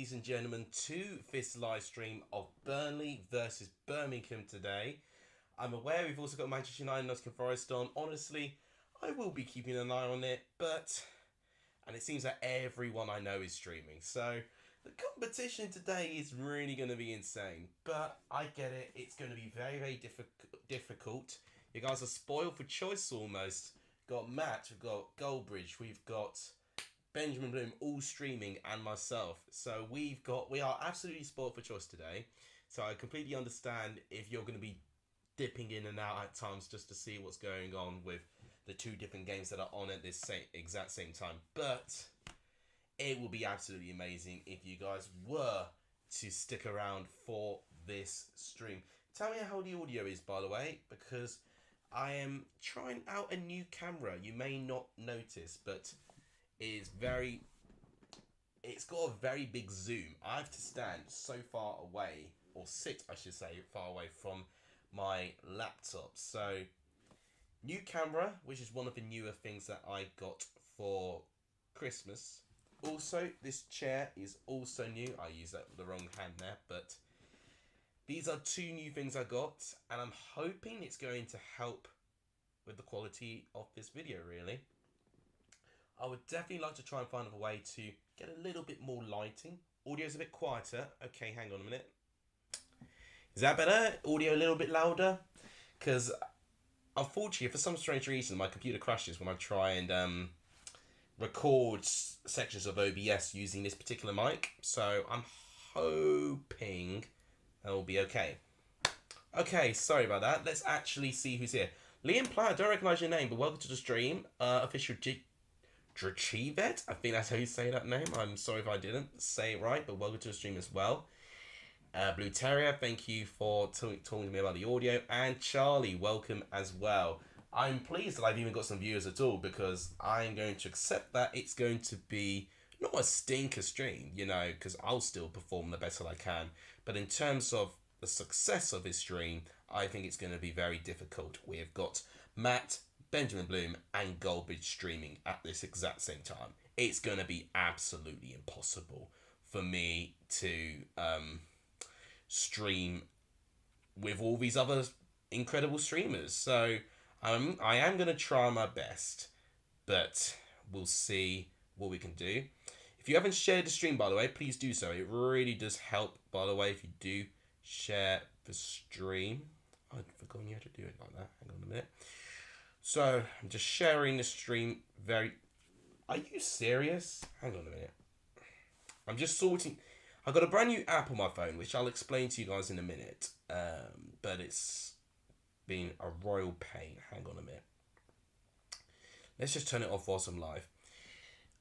ladies and gentlemen, to this live stream of Burnley versus Birmingham today. I'm aware we've also got Manchester United and Nottingham Forest on. Honestly, I will be keeping an eye on it, and it seems that everyone I know is streaming. So the competition today is really going to be insane. But I get it. It's going to be very, very difficult. You guys are spoiled for choice almost. Got Matt, we've got Goldbridge, we've got Benjamin Bloom all streaming, and myself. So we are absolutely spoiled for choice today. So I completely understand if you're going to be dipping in and out at times just to see what's going on with the two different games that are on at this exact same time. But it will be absolutely amazing if you guys were to stick around for this stream. Tell me how the audio is, by the way, because I am trying out a new camera. You may not notice, but it's got a very big zoom. I have to stand so far away, or sit, I should say, far away from my laptop. So, new camera, which is one of the newer things that I got for Christmas. Also, this chair is also new. I used that with the wrong hand there, but these are two new things I got, and I'm hoping it's going to help with the quality of this video, really. I would definitely like to try and find a way to get a little bit more lighting. Audio's a bit quieter. Okay, hang on a minute. Is that better? Audio a little bit louder? Because, unfortunately, for some strange reason, my computer crashes when I try and record sections of OBS using this particular mic. So, I'm hoping that will be okay. Okay, sorry about that. Let's actually see who's here. Liam Platt, I don't recognise your name, but welcome to the stream. Official Drachivet, I think that's how you say that name. I'm sorry if I didn't say it right, but welcome to the stream as well. Blue Terrier, thank you for talking to me about the audio. And Charlie, welcome as well. I'm pleased that I've even got some viewers at all, because I'm going to accept that it's going to be not a stinker stream, you know, because I'll still perform the best that I can. But in terms of the success of this stream, I think it's going to be very difficult. We've got Matt, Benjamin Bloom, and Goldbridge streaming at this exact same time. It's going to be absolutely impossible for me to stream with all these other incredible streamers. So I am going to try my best, but we'll see what we can do. If you haven't shared the stream, by the way, please do so. It really does help, by the way, if you do share the stream. I'd forgotten you had to do it like that. Hang on a minute. So, I'm just sharing the stream very... Are you serious? Hang on a minute. I'm just sorting... I've got a brand new app on my phone, which I'll explain to you guys in a minute. But it's been a royal pain. Hang on a minute. Let's just turn it off whilst I'm live.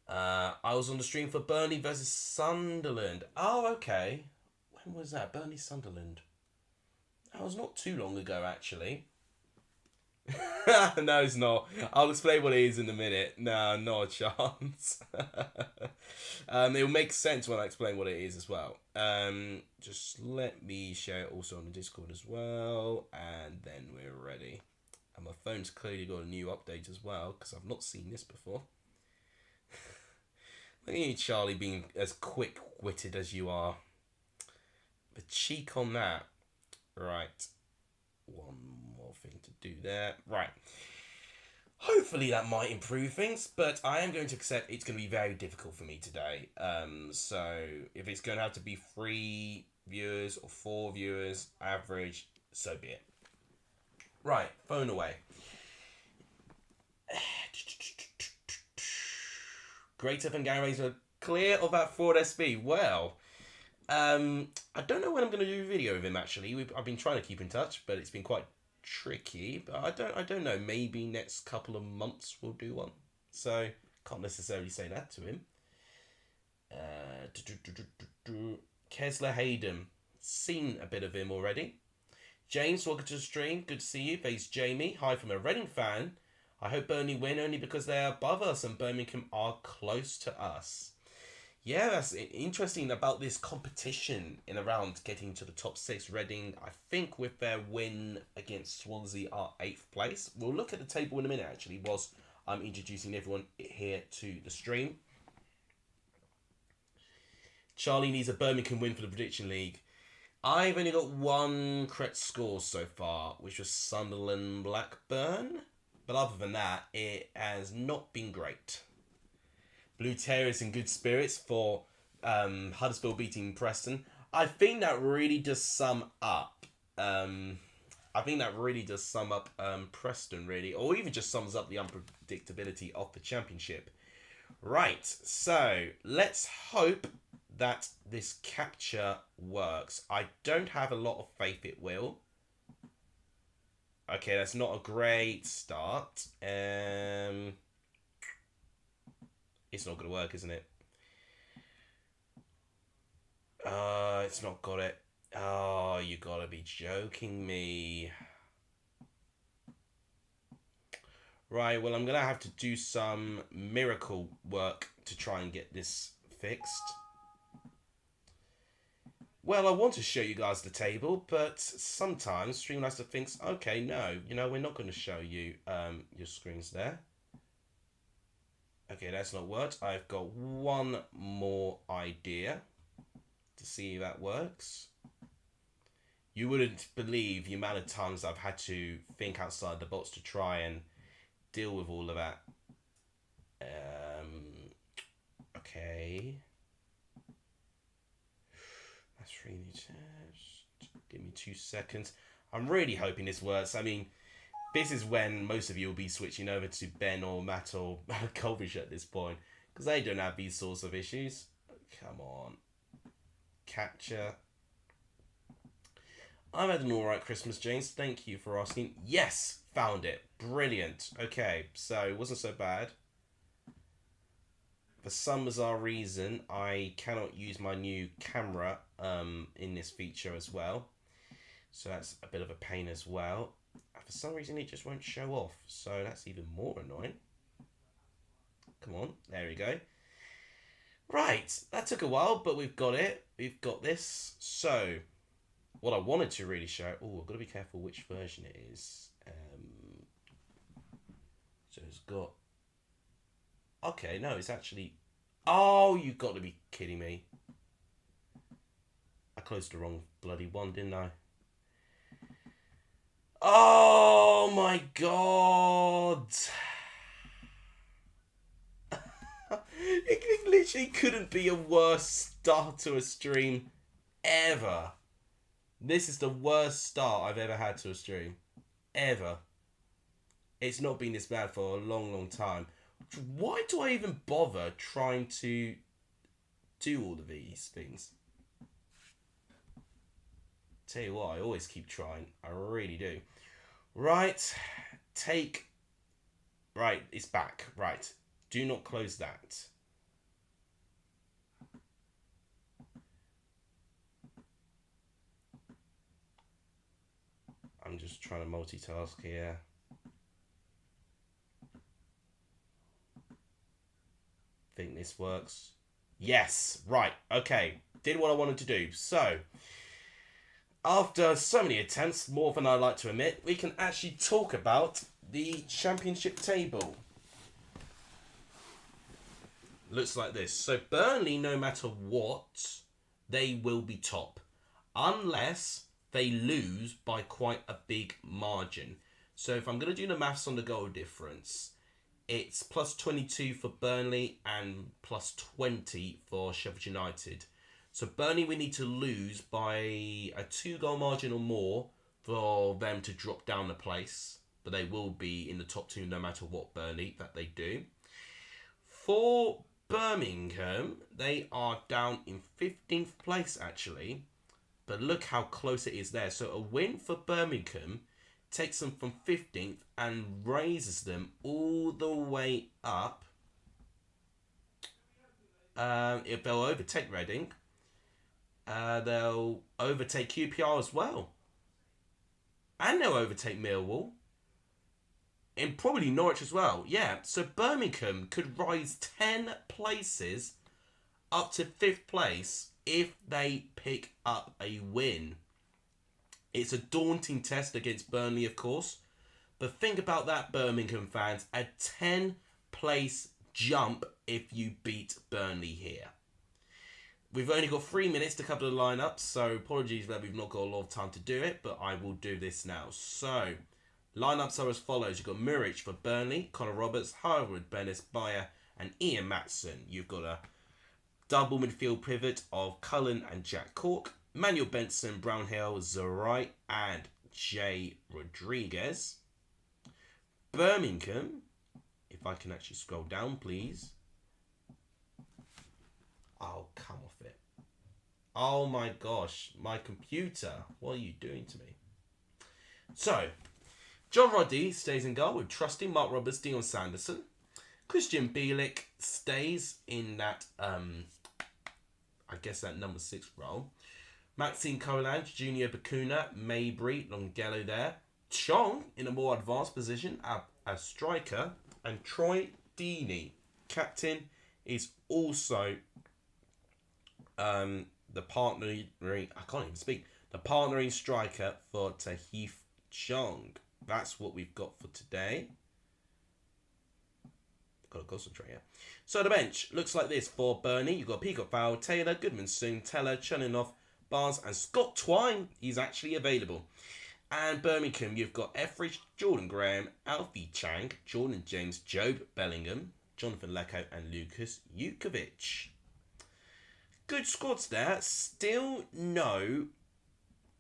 I was on the stream for Burnley versus Sunderland. Oh, okay. When was that? Burnley Sunderland. That was not too long ago, actually. No, it's not. I'll explain what it is in a minute. No, not a chance. It'll make sense when I explain what it is as well. Just let me share it also on the Discord as well, and then we're ready. And my phone's clearly got a new update as well, because I've not seen this before. Look at you, Charlie, being as quick-witted as you are. The cheek on that. Right. One more thing to do there. Right. Hopefully that might improve things, but I am going to accept it's going to be very difficult for me today. So if it's going to have to be 3 viewers or 4 viewers, average, so be it. Right. Phone away. Greater than Gary are clear of that Ford SB. Well, I don't know when I'm going to do a video with him, actually. I've been trying to keep in touch, but it's been quite tricky. But I don't know. Maybe next couple of months we'll do one. So, can't necessarily say that to him. Kesler Hayden. Seen a bit of him already. James, welcome to the stream. Good to see you. There's Jamie. Hi from a Reading fan. I hope Burnley win only because they are above us and Birmingham are close to us. Yeah, that's interesting about this competition in around getting to the top 6. Reading, I think with their win against Swansea, are 8th place. We'll look at the table in a minute, actually, whilst I'm introducing everyone here to the stream. Charlie needs a Birmingham win for the Prediction League. I've only got one correct score so far, which was Sunderland Blackburn. But other than that, it has not been great. Blue Terriers in good spirits for Huddersfield beating Preston. I think that really does sum up. Preston, really, or even just sums up the unpredictability of the Championship. Right, so let's hope that this capture works. I don't have a lot of faith it will. Okay, that's not a great start. It's not going to work, isn't it? It's not got it. Oh, you gotta be joking me. Right, well, I'm going to have to do some miracle work to try and get this fixed. Well, I want to show you guys the table, but sometimes Streamlaster thinks, okay, no, we're not going to show you your screens there. Okay, that's not worked. I've got one more idea to see if that works. You wouldn't believe the amount of times I've had to think outside the box to try and deal with all of that. Okay. That's really test. Give me 2 seconds. I'm really hoping this works. I mean, this is when most of you will be switching over to Ben or Matt or Colbridge at this point, because they don't have these sorts of issues. Come on. Capture. I've had an alright Christmas, James. Thank you for asking. Yes! Found it. Brilliant. Okay, so it wasn't so bad. For some bizarre reason, I cannot use my new camera in this feature as well. So that's a bit of a pain as well. For some reason, it just won't show off. So that's even more annoying. Come on. There we go. Right. That took a while, but we've got it. We've got this. So what I wanted to really show... Oh, I've got to be careful which version it is. So it's got... Okay, no, it's actually... Oh, you've got to be kidding me. I closed the wrong bloody one, didn't I? Oh my god! It literally couldn't be a worse start to a stream ever. This is the worst start I've ever had to a stream. Ever. It's not been this bad for a long, long time. Why do I even bother trying to do all of these things? Tell you what, I always keep trying. I really do. Right. Right, it's back. Right. Do not close that. I'm just trying to multitask here. Think this works. Yes, right, okay. Did what I wanted to do. So, after so many attempts, more than I like to admit, we can actually talk about the Championship table. Looks like this. So, Burnley, no matter what, they will be top. Unless they lose by quite a big margin. So, if I'm going to do the maths on the goal difference, it's plus 22 for Burnley and plus 20 for Sheffield United. So Burnley, we need to lose by a 2-goal margin or more for them to drop down the place. But they will be in the top 2 no matter what Burnley that they do. For Birmingham, they are down in 15th place actually. But look how close it is there. So a win for Birmingham takes them from 15th and raises them all the way up. They'll overtake Reading. They'll overtake QPR as well. And they'll overtake Millwall. And probably Norwich as well. Yeah, so Birmingham could rise 10 places up to 5th place if they pick up a win. It's a daunting test against Burnley, of course. But think about that, Birmingham fans. A 10-place jump if you beat Burnley here. we've only got 3 minutes to cover the lineup, so apologies that we've not got a lot of time to do it, but I will do this now. So, lineups are as follows. You've got Muric for Burnley, Connor Roberts, Harwood, Bennis, Bayer, and Ian Matson. You've got a double midfield pivot of Cullen and Jack Cork, Manuel Benson, Brownhill, Zarai, and Jay Rodriguez. Birmingham, if I can actually scroll down, please. Oh, come off it. Oh my gosh, my computer. What are you doing to me? So, John Roddy stays in goal with trusty Mark Roberts, Dion Sanderson. Christian Bielik stays in that, I guess that number 6 role. Maxine Colange, Junior Bakuna, Mabry, Longello there. Chong in a more advanced position as striker. And Troy Deeney, captain, is also the partnering, I can't even speak, the partnering striker for Tahith Chong. That's what we've got for today. Got to concentrate here. So the bench looks like this for Burnley. You've got Peacock Fowl, Taylor, Goodman Soon, Teller, Chuninoff, Barnes, and Scott Twine. He's actually available. And Birmingham, you've got Etheridge, Jordan Graham, Alfie Chang, Jordan James, Job Bellingham, Jonathan Lecco, and Lucas Jukovic. Good squads there. Still no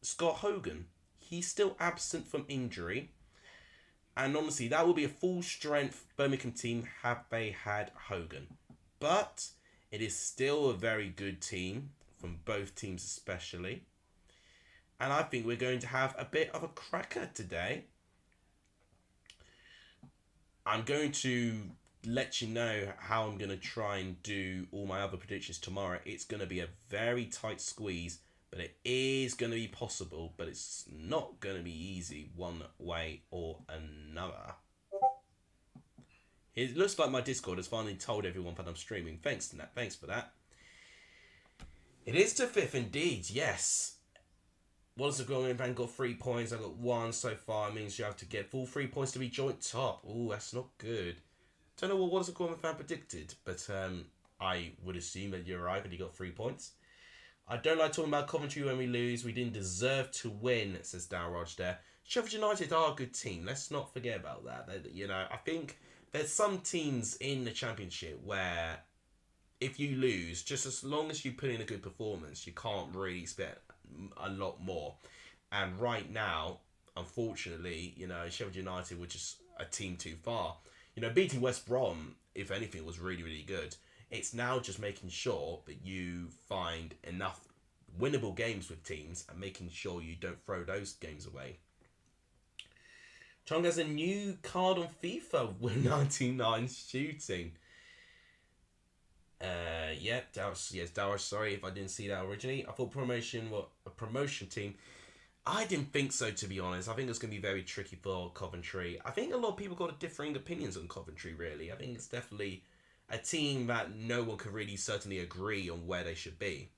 Scott Hogan. He's still absent from injury. And honestly, that will be a full-strength Birmingham team have they had Hogan. But it is still a very good team, from both teams especially. And I think we're going to have a bit of a cracker today. I'm going to let you know how I'm going to try and do all my other predictions tomorrow. It's going to be a very tight squeeze, but it is going to be possible, but it's not going to be easy one way or another. It looks like my Discord has finally told everyone that I'm streaming. Thanks for that. It is to 5th indeed, yes. What is it going? Van got 3 points. I got 1 so far. It means you have to get full 3 points to be joint top. Ooh, that's not good. Don't know what is it going fan predicted, but I would assume that you're right, but you got 3 points. I don't like talking about Coventry when we lose. We didn't deserve to win, says Darryl Rodge there. Sheffield United are a good team. Let's not forget about that. I think there's some teams in the Championship where if you lose, just as long as you put in a good performance, you can't really expect a lot more. And right now, unfortunately, Sheffield United were just a team too far. Beating West Brom, if anything, was really, really good. It's now just making sure that you find enough winnable games with teams and making sure you don't throw those games away. Chong has a new card on FIFA with 99 shooting. Darryl, sorry if I didn't see that originally. I thought promotion was a promotion team. I didn't think so, to be honest. I think it's going to be very tricky for Coventry. I think a lot of people got differing opinions on Coventry, really. I think it's definitely a team that no one can really certainly agree on where they should be.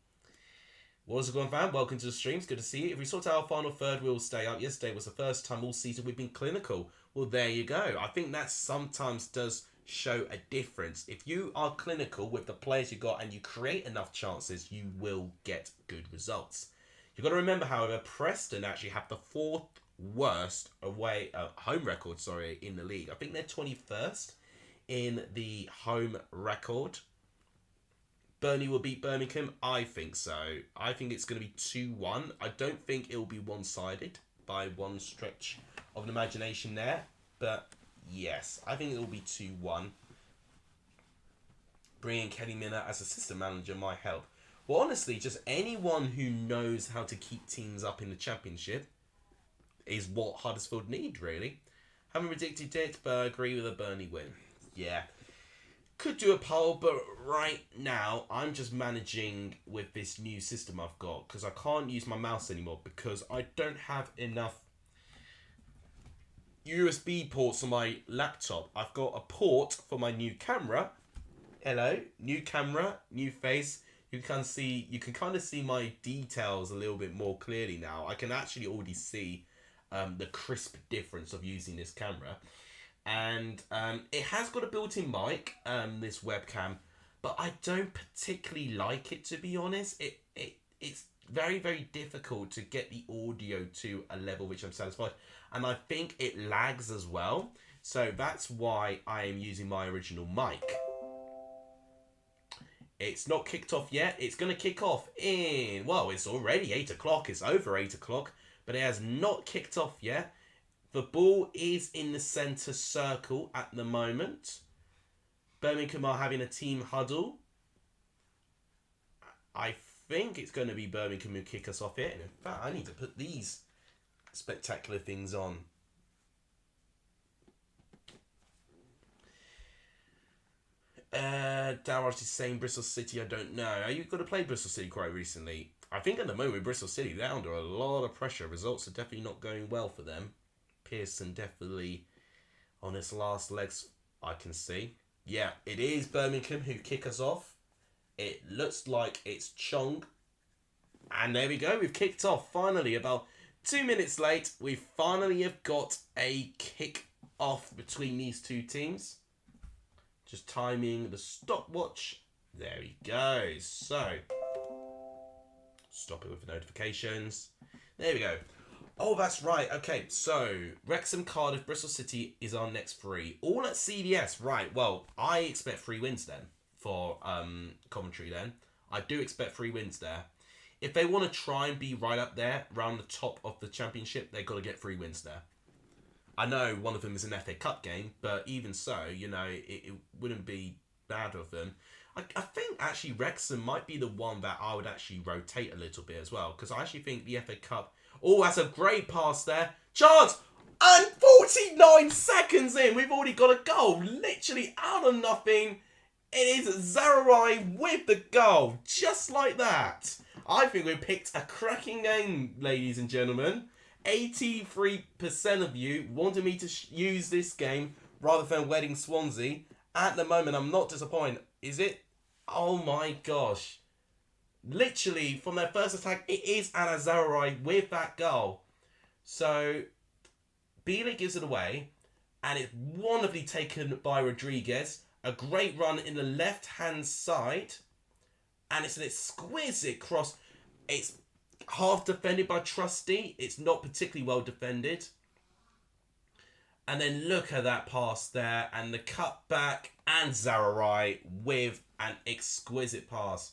What is it going, fam? Welcome to the stream. It's good to see you. If we sort out our final third, we'll stay up. Yesterday was the first time all season we've been clinical. Well, there you go. I think that sometimes does show a difference. If you are clinical with the players you got and you create enough chances, you will get good results. You've got to remember, however, Preston actually have the 4th worst home record, in the league. I think they're 21st in the home record. Burnley will beat Birmingham. I think so. I think it's going to be 2-1. I don't think it will be one-sided by one stretch of an imagination there. But yes, I think it will be 2-1. Bringing Kenny Miller as assistant manager might help. Well, honestly, just anyone who knows how to keep teams up in the Championship is what Huddersfield need, really. Haven't predicted it, but I agree with a Burnley win. Yeah. Could do a poll, but right now, I'm just managing with this new system I've got, because I can't use my mouse anymore, because I don't have enough USB ports on my laptop. I've got a port for my new camera. Hello, new camera, new face. You can kind of see my details a little bit more clearly now. I can actually already see the crisp difference of using this camera. And it has got a built-in mic, this webcam, but I don't particularly like it, to be honest. It's very, very difficult to get the audio to a level which I'm satisfied, and I think it lags as well. So that's why I am using my original mic. It's not kicked off yet. It's going to kick off in, well, it's already 8 o'clock. It's over 8 o'clock, but it has not kicked off yet. The ball is in the centre circle at the moment. Birmingham are having a team huddle. I think it's going to be Birmingham who kick us off here. And in fact, I need to put these spectacular things on. Darragh is saying Bristol City, I don't know. Are you going to play Bristol City quite recently? I think at the moment with Bristol City, they're under a lot of pressure. Results are definitely not going well for them. Pearson definitely on his last legs, I can see. Yeah, it is Birmingham who kick us off. It looks like it's Chong. And there we go, we've kicked off finally. About 2 minutes late, we finally have got a kick off between these two teams. Just timing the stopwatch. There he goes. So, stop it with the notifications. There we go. Oh, that's right. Okay, so Wrexham, Cardiff, Bristol City is our next three. All at CDS. Right, well, I expect 3 wins then for Coventry then. I do expect 3 wins there. If they want to try and be right up there, around the top of the championship, they've got to get 3 wins there. I know one of them is an FA Cup game, but even so, you know, it wouldn't be bad of them. I think actually Wrexham might be the one that I would actually rotate a little bit as well, because I actually think the FA Cup... Oh, that's a great pass there. Chance! And 49 seconds in, we've already got a goal. Literally out of nothing. It is Zaharai with the goal. Just like that. I think we picked a cracking game, ladies and gentlemen. 83% of you wanted me to use this game rather than Wedding Swansea. At the moment, I'm not disappointed. Is it? Oh my gosh. Literally, from their first attack, it is Anna Zaharai with that goal. So, Bielik gives it away, and it's wonderfully taken by Rodriguez. A great run in the left-hand side, and it's an exquisite cross. It's half defended by Trusty. It's not particularly well defended. And then look at that pass there, and the cut back, and Zaharai with an exquisite pass.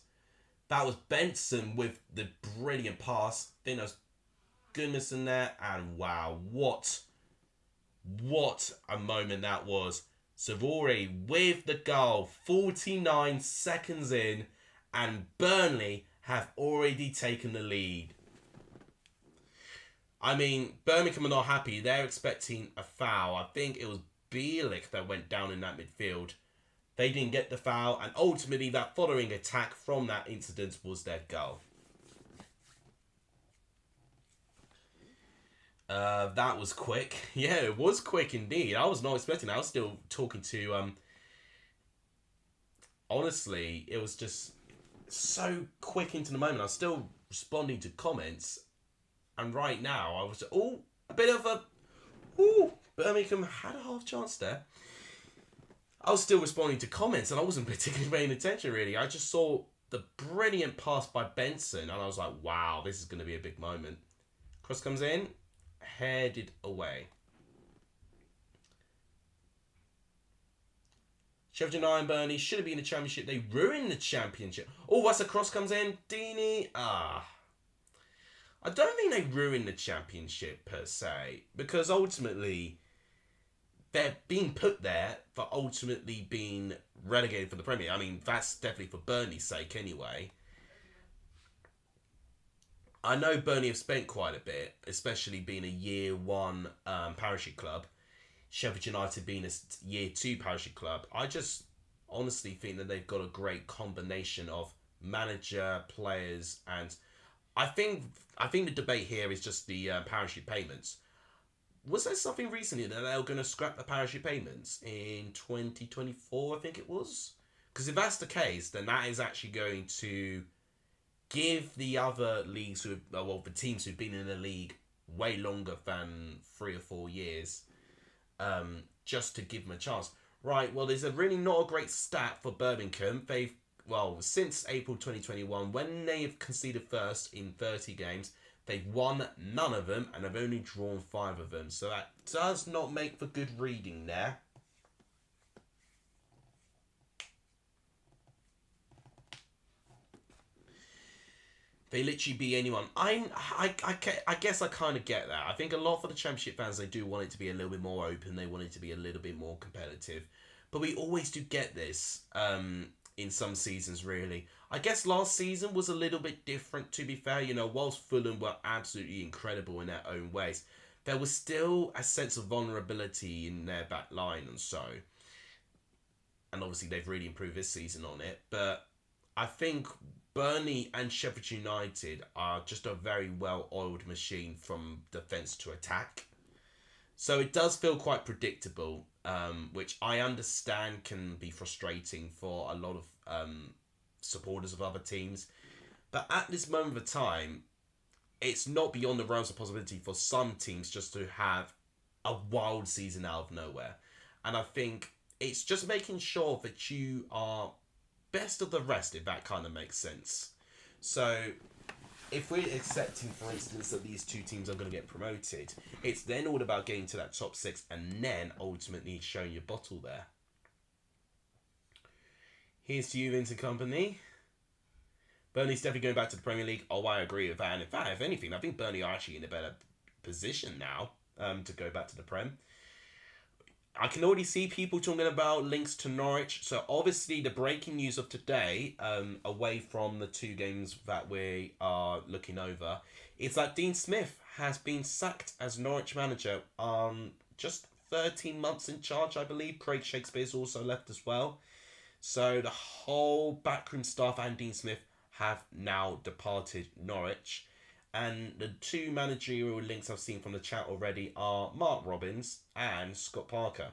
That was Benson with the brilliant pass. I think that was Goodmanson there, and wow, what a moment that was. Savori with the goal, 49 seconds in, and Burnley have already taken the lead. I mean, Birmingham are not happy. They're expecting a foul. I think it was Bielik that went down in that midfield. They didn't get the foul, and ultimately that following attack from that incident was their goal. That was quick. Yeah, it was quick indeed. I was not expecting that. I was still talking to... honestly, it was just so quick into the moment. I was still responding to comments. And right now, I was... Oh, a bit of a... Ooh, Birmingham had a half chance there. I was still responding to comments, and I wasn't particularly paying attention, really. I just saw the brilliant pass by Benson, and I was like, wow, this is going to be a big moment. Cross comes in. Headed away. Sheffield United and Burnley should have been in the championship. They ruined the championship. Oh, what's a cross comes in? Deeney. I don't think they ruined the championship per se, because ultimately they're being put there for ultimately being relegated for the Premier. I mean, that's definitely for Burnley's sake anyway. I know Burnley have spent quite a bit, especially being a year 1 parachute club. Sheffield United being a year 2 parachute club. I just honestly think that they've got a great combination of manager, players, and I think the debate here is just the parachute payments. Was there something recently that they were going to scrap the parachute payments in 2024, I think it was? Because if that's the case, then that is actually going to give the other leagues, the teams who've been in the league way longer than 3 or 4 years, just to give them a chance. Right, well, there's really not a great stat for Birmingham. They've since April 2021, when they have conceded first in 30 games, they've won none of them and have only drawn 5 of them. So that does not make for good reading there. They literally beat anyone. I guess I kind of get that. I think a lot for the Championship fans, they do want it to be a little bit more open. They want it to be a little bit more competitive. But we always do get this in some seasons, really. I guess last season was a little bit different, to be fair. You know, whilst Fulham were absolutely incredible in their own ways, there was still a sense of vulnerability in their back line and so. And obviously they've really improved this season on it. But I think Burnley and Sheffield United are just a very well-oiled machine from defence to attack. So it does feel quite predictable, which I understand can be frustrating for a lot of supporters of other teams. But at this moment of time, it's not beyond the realms of possibility for some teams just to have a wild season out of nowhere. And I think it's just making sure that you are best of the rest, if that kind of makes sense. So if we're accepting, for instance, that these two teams are going to get promoted, it's then all about getting to that top 6 and then ultimately showing your bottle there. Here's to you, Vincent Company. Burnley's definitely going back to the Premier League. Oh, I agree with that. And in fact, if anything, I think Burnley are actually in a better position now to go back to the Prem. I can already see people talking about links to Norwich. So obviously the breaking news of today, away from the 2 games that we are looking over, is that Dean Smith has been sacked as Norwich manager. Just 13 months in charge, I believe. Craig Shakespeare's also left as well. So the whole backroom staff and Dean Smith have now departed Norwich. And the 2 managerial links I've seen from the chat already are Mark Robins and Scott Parker.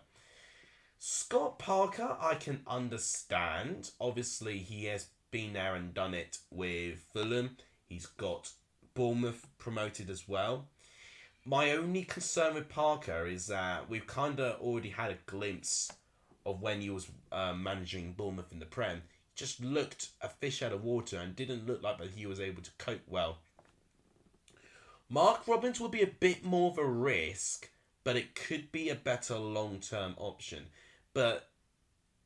Scott Parker, I can understand. Obviously, he has been there and done it with Fulham. He's got Bournemouth promoted as well. My only concern with Parker is that we've kind of already had a glimpse of when he was managing Bournemouth in the Prem. Just looked a fish out of water and didn't look like that he was able to cope well. Mark Robins will be a bit more of a risk, but it could be a better long-term option. But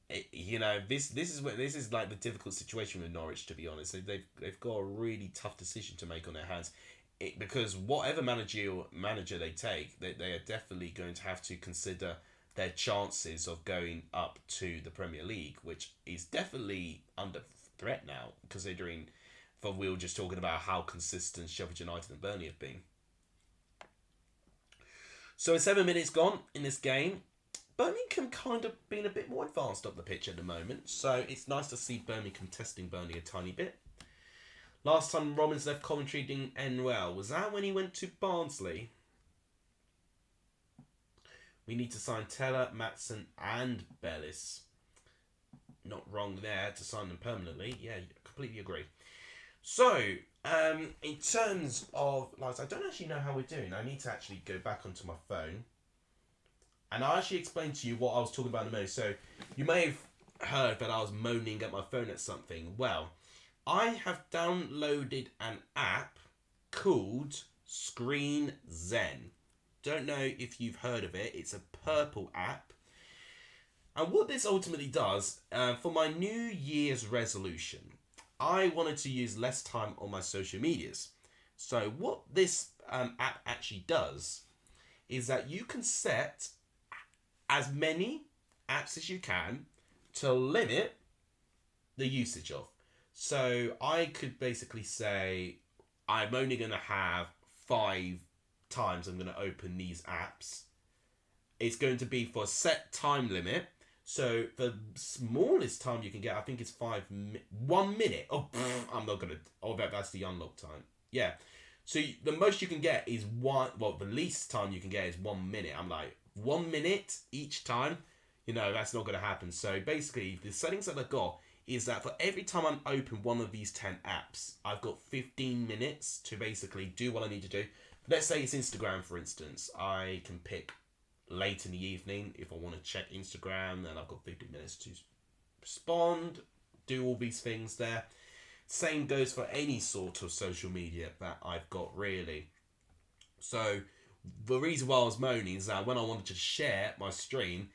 this is like the difficult situation with Norwich, to be honest. They've got a really tough decision to make on their hands, because whatever manager they take, they are definitely going to have to consider their chances of going up to the Premier League, which is definitely under threat now, considering. But we were just talking about how consistent Sheffield United and Burnley have been. So 7 minutes gone in this game. Birmingham kind of been a bit more advanced up the pitch at the moment. So it's nice to see Birmingham testing Burnley a tiny bit. Last time Robins left Coventry didn't end well. Was that when he went to Barnsley? We need to sign Teller, Matson and Bellis. Not wrong there to sign them permanently. Yeah, completely agree. So, in terms of, like, I don't actually know how we're doing. I need to actually go back onto my phone. And I'll actually explain to you what I was talking about in a minute. So, you may have heard that I was moaning at my phone at something. Well, I have downloaded an app called Screen Zen. Don't know if you've heard of it. It's a purple app. And what this ultimately does, for my New Year's resolution, I wanted to use less time on my social medias. So what this app actually does is that you can set as many apps as you can to limit the usage of. So I could basically say I'm only going to have 5 times I'm going to open these apps. It's going to be for a set time limit. So the smallest time you can get, I think it's 1 minute. Oh, I'm not gonna. Oh, that's the unlock time. Yeah. So the most you can get is one. Well, the least time you can get is 1 minute. I'm like 1 minute each time. That's not gonna happen. So basically, the settings that I've got is that for every time I'm open one of these 10 apps, I've got 15 minutes to basically do what I need to do. Let's say it's Instagram, for instance. I can pick late in the evening if I want to check Instagram, then I've got 15 minutes to respond, do all these things there. Same goes for any sort of social media that I've got, really. So the reason why I was moaning is that when I wanted to share my stream,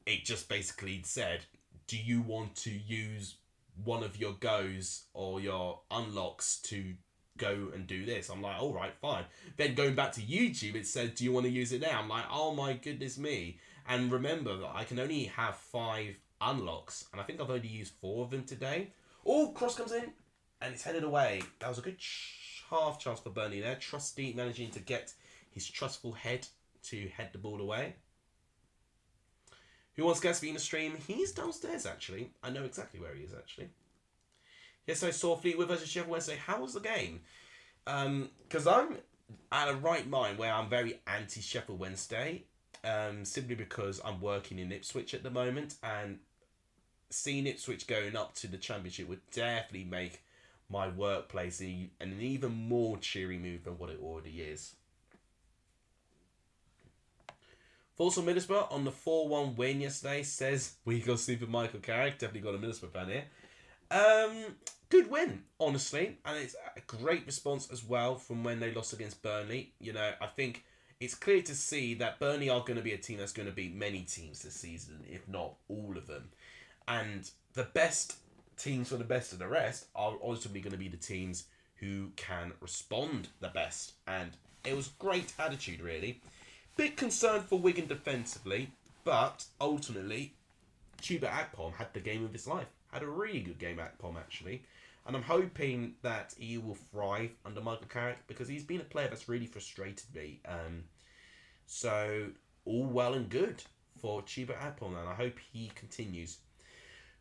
it just basically said, do you want to use one of your goes or your unlocks to go and do this? I'm like, all right, fine. Then going back to YouTube, it said, do you want to use it now? I'm like, oh my goodness me. And remember that I can only have 5 unlocks, and I think I've only used 4 of them today. Oh, cross comes in, and it's headed away. That was a good half chance for Burnley there. Trusty managing to get his trustful head to head the ball away. Who wants guests to be in the stream? He's downstairs, actually. I know exactly where he is, actually. Yes, I saw Fleetwood versus Sheffield Wednesday. How was the game? Because I'm at a right mind where I'm very anti-Sheffield Wednesday. Simply because I'm working in Ipswich at the moment, and seeing Ipswich going up to the Championship would definitely make my workplace an even more cheery move than what it already is. Thoughts on Middlesbrough on the 4-1 win yesterday, says we got Super Michael Carrick. Definitely got a Middlesbrough fan here. Good win, honestly, and it's a great response as well from when they lost against Burnley. You know, I think it's clear to see that Burnley are going to be a team that's going to beat many teams this season, if not all of them. And the best teams for the best of the rest are ultimately going to be the teams who can respond the best. And it was great attitude, really. Bit concerned for Wigan defensively, but ultimately, Chuba Akpom had the game of his life. Had a really good game, Akpom, actually. And I'm hoping that he will thrive under Michael Carrick, because he's been a player that's really frustrated me. So, all well and good for Chuba Akpom, and I hope he continues.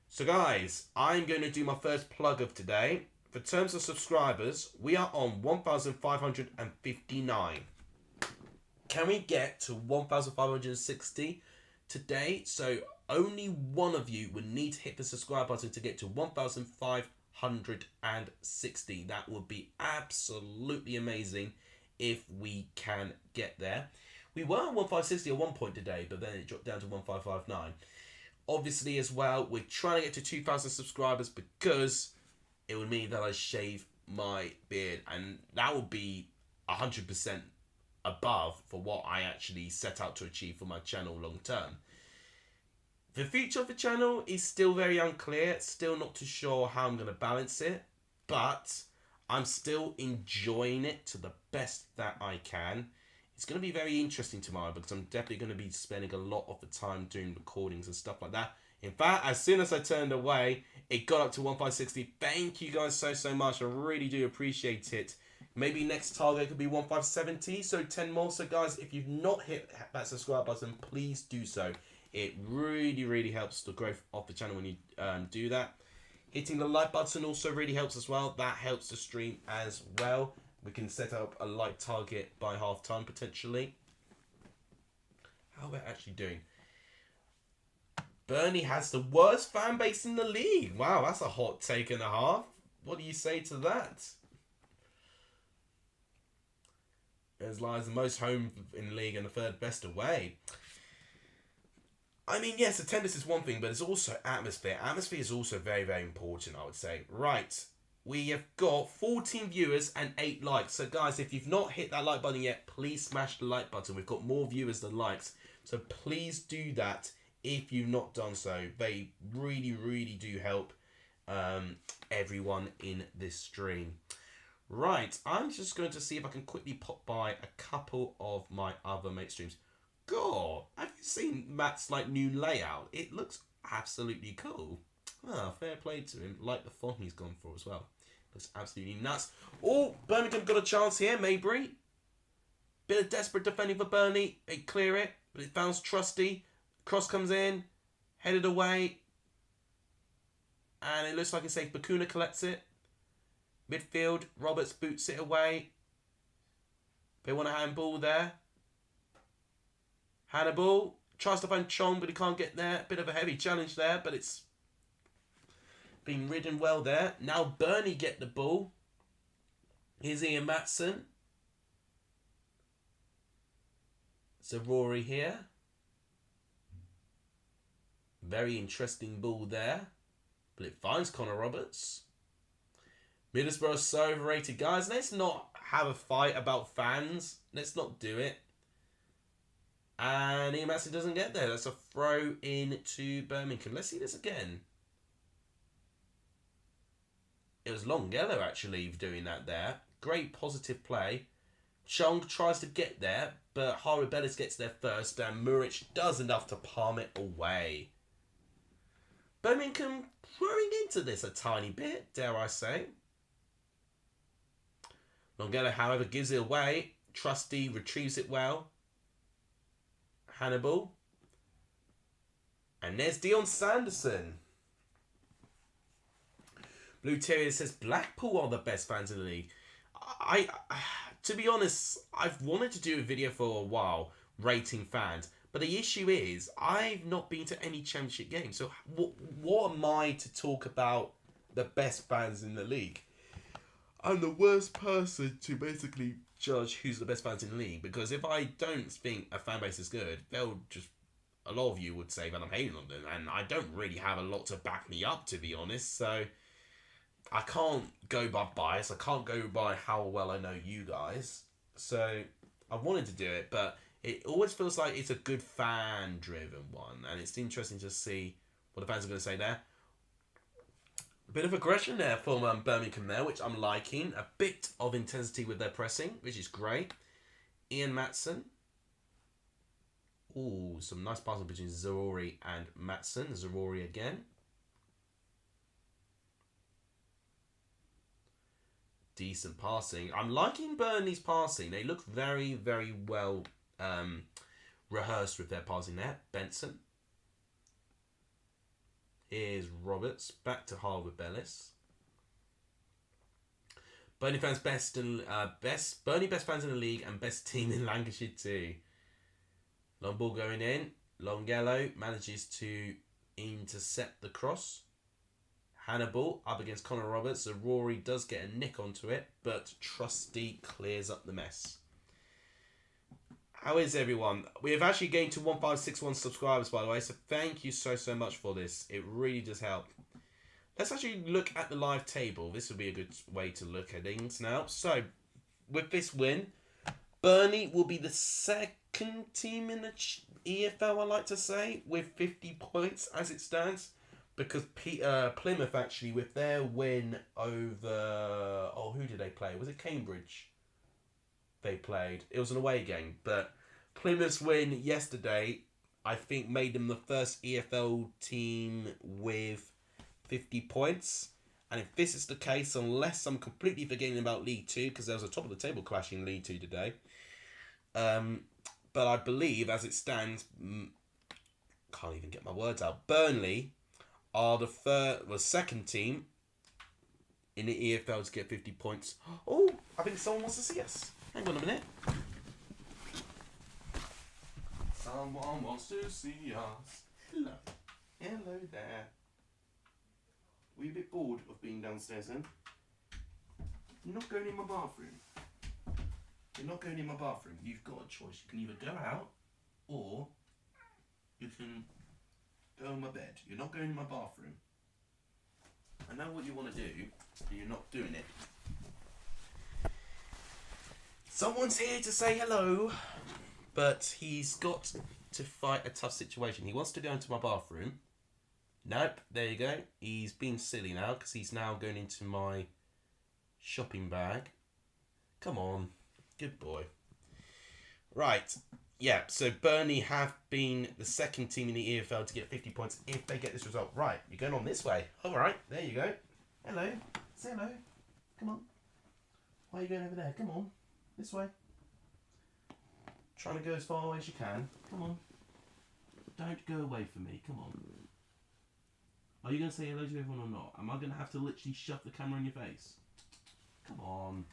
So, guys, I'm going to do my first plug of today. For terms of subscribers, we are on 1,559. Can we get to 1,560 today? So, only one of you would need to hit the subscribe button to get to 1,560. That would be absolutely amazing if we can get there. We were on 1,560 at one point today, but then it dropped down to 1,559. Obviously, as well, we're trying to get to 2,000 subscribers because it would mean that I shave my beard, and that would be 100% above for what I actually set out to achieve for my channel long term. The future of the channel is still very unclear. Still not too sure how I'm going to balance it, but I'm still enjoying it to the best that I can. It's going to be very interesting tomorrow because I'm definitely going to be spending a lot of the time doing recordings and stuff like that. In fact, as soon as I turned away, it got up to 1,560. Thank you guys so much. I really do appreciate it. Maybe next target could be 1,570, so 10 more. So guys, if you've not hit that subscribe button, please do so. It really helps the growth of the channel when you do that. Hitting the like button also really helps as well. That helps the stream as well. We can set up a like target by half time potentially. How are we actually doing? Burnley has the worst fan base in the league. Wow, that's a hot take and a half. What do you say to that? As lies the most home in the league and the third best away. I mean, yes, attendance is one thing, but it's also atmosphere. Atmosphere is also very important, I would say. Right, we have got 14 viewers and 8 likes. So, guys, if you've not hit that like button yet, please smash the like button. We've got more viewers than likes. So, please do that if you've not done so. They really do help everyone in this stream. Right, I'm just going to see if I can quickly pop by a couple of my other mate streams. God, have you seen Matt's new layout? It looks absolutely cool. Ah, fair play to him. Like the font he's gone for as well. Looks absolutely nuts. Oh, Birmingham got a chance here, Maybury. Bit of desperate defending for Burnley. They clear it, but it bounced Trusty. Cross comes in, headed away. And it looks like it's safe. Bakuna collects it. Midfield, Roberts boots it away. They want a handball there. Hannibal tries to find Chong, but he can't get there. Bit of a heavy challenge there, but it's been ridden well there. Now Burnley get the ball. Here's Ian Matson. So Rory here. Very interesting ball there. but it finds Connor Roberts. Middlesbrough are so overrated. Guys, let's not have a fight about fans. Let's not do it. And Ian Massey doesn't get there. That's a throw in to Birmingham. Let's see this again. It was Longello actually doing that there. Great positive play. Chong tries to get there, but Harvey Bellis gets there first, and Muric does enough to palm it away. Birmingham growing into this a tiny bit, dare I say. Longello, however, gives it away. Trusty retrieves it well. Hannibal. And there's Dion Sanderson. Blue Terrier says Blackpool are the best fans in the league. To be honest, I've wanted to do a video for a while rating fans, but the issue is I've not been to any championship games. So what am I to talk about the best fans in the league? I'm the worst person to basically judge who's the best fans in the league, because if I don't think a fan base is good, a lot of you would say that I'm hating on them, and I don't really have a lot to back me up, to be honest. So I can't go by bias. I can't go by how well I know you guys. So I wanted to do it, but it always feels like it's a good fan-driven one, and it's interesting to see what the fans are going to say there. A bit of aggression there from Birmingham there, which I'm liking. A bit of intensity with their pressing, which is great. Ian Matson. Ooh, some nice passing between Zaroury and Matson. Zaroury again. Decent passing. I'm liking Burnley's passing. They look very, very well rehearsed with their passing there. Benson. Here's Roberts. Back to Harvard Bellis. Burnley fans best fans in the league and best team in Lancashire too. Long ball going in. Longello manages to intercept the cross. Hannibal up against Connor Roberts. So Rory does get a nick onto it, but Trusty clears up the mess. How is everyone? We have actually gained to 1561 subscribers, by the way, so thank you so much for this. It really does help. Let's actually look at the live table. This would be a good way to look at things now. So, with this win, Burnley will be the second team in the EFL, I like to say, with 50 points as it stands. Because Plymouth, actually, with their win over... Oh, who did they play? Was it Cambridge? They played. It was an away game, but Plymouth's win yesterday, I think, made them the first EFL team with 50 points. And if this is the case, unless I'm completely forgetting about League 2, because there was a top of the table clash in League 2 today. But I believe, as it stands, can't even get my words out. Burnley are the second team in the EFL to get 50 points. Oh, I think someone wants to see us. Hang on a minute. Someone wants to see us. Hello. Hello there. Were you a bit bored of being downstairs then? You're not going in my bathroom. You're not going in my bathroom. You've got a choice. You can either go out or you can go in my bed. You're not going in my bathroom. I know what you want to do, but you're not doing it. Someone's here to say hello, but he's got to fight a tough situation. He wants to go into my bathroom. Nope, there you go. He's being silly now because he's now going into my shopping bag. Come on, good boy. Right, yeah, so Burnley have been the second team in the EFL to get 50 points if they get this result. Right, you're going on this way. All right, there you go. Hello, say hello. Come on. Why are you going over there? Come on. This way. Trying to go as far away as you can. Come on. Don't go away from me. Come on. Are you going to say hello to everyone or not? Am I going to have to literally shove the camera in your face? Come on.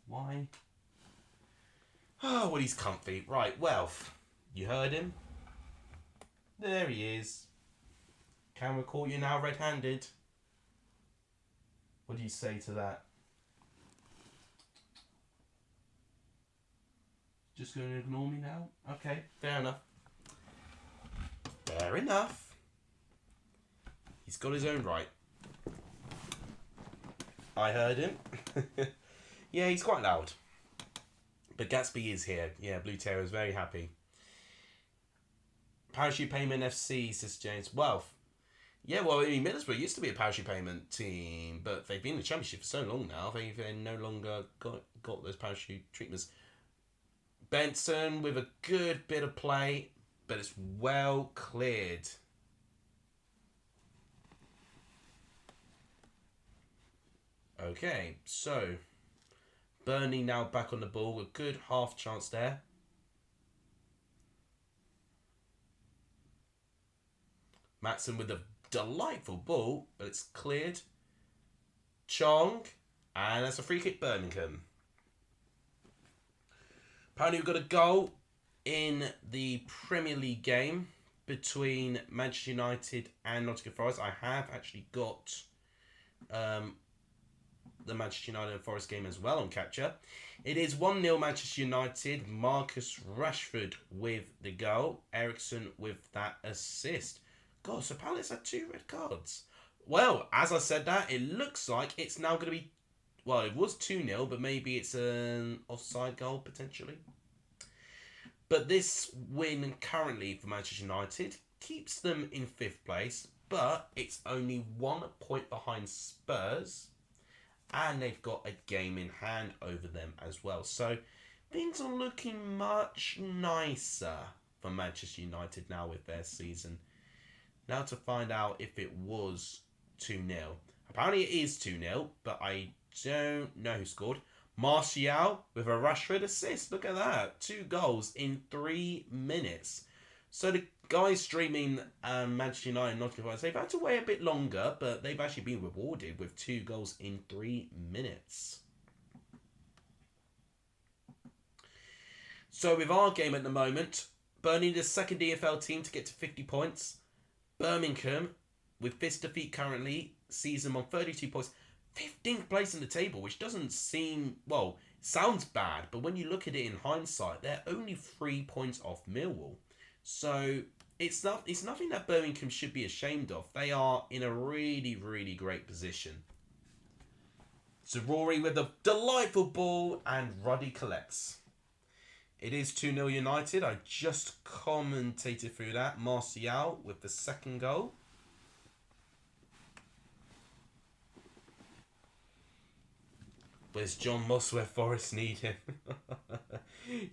Why? Oh, well, he's comfy. Right, well, you heard him. There he is. Camera caught you now red-handed. What do you say to that? Just going to ignore me now? Okay, fair enough. Fair enough. He's got his own right. I heard him. Yeah, he's quite loud. But Gatsby is here. Yeah, Blue Terror is very happy. Parachute Payment FC, says James. Well, yeah, well, I mean, Middlesbrough used to be a parachute payment team, but they've been in the Championship for so long now, they've no longer got those parachute treatments. Benson with a good bit of play, but it's well cleared. Okay, so Burnley now back on the ball. A good half chance there. Matson with a delightful ball, but it's cleared. Chong, and that's a free kick, Birmingham. Apparently we've got a goal in the Premier League game between Manchester United and Nottingham Forest. I have actually got the Manchester United and Forest game as well on capture. It is 1-0 Manchester United. Marcus Rashford with the goal. Ericsson with that assist. God, so Palace had 2 red cards. Well, as I said that, it looks like it's now going to be... Well, it was 2-0, but maybe it's an offside goal, potentially. But this win currently for Manchester United keeps them in 5th place, but it's only 1 point behind Spurs, and they've got a game in hand over them as well. So things are looking much nicer for Manchester United now with their season. Now to find out if it was 2-0. Apparently it is 2-0, but I don't know who scored. Martial with a Rashford assist. Look at that. 2 goals in 3 minutes. So the guys streaming Manchester United and Nottingham Forest, they've had to wait a bit longer, but they've actually been rewarded with 2 goals in 3 minutes. So with our game at the moment, Burnley, the second EFL team to get to 50 points. Birmingham, with this defeat currently, sees them on 32 points. 15th place in the table, which doesn't seem, well, sounds bad, but when you look at it in hindsight, they're only 3 points off Millwall. So it's nothing that Birmingham should be ashamed of. They are in a really, really great position. So Rory with a delightful ball, and Ruddy collects. It is 2-0 United. I just commentated through that. Martial with the second goal. Where's John Moss where Forest need him?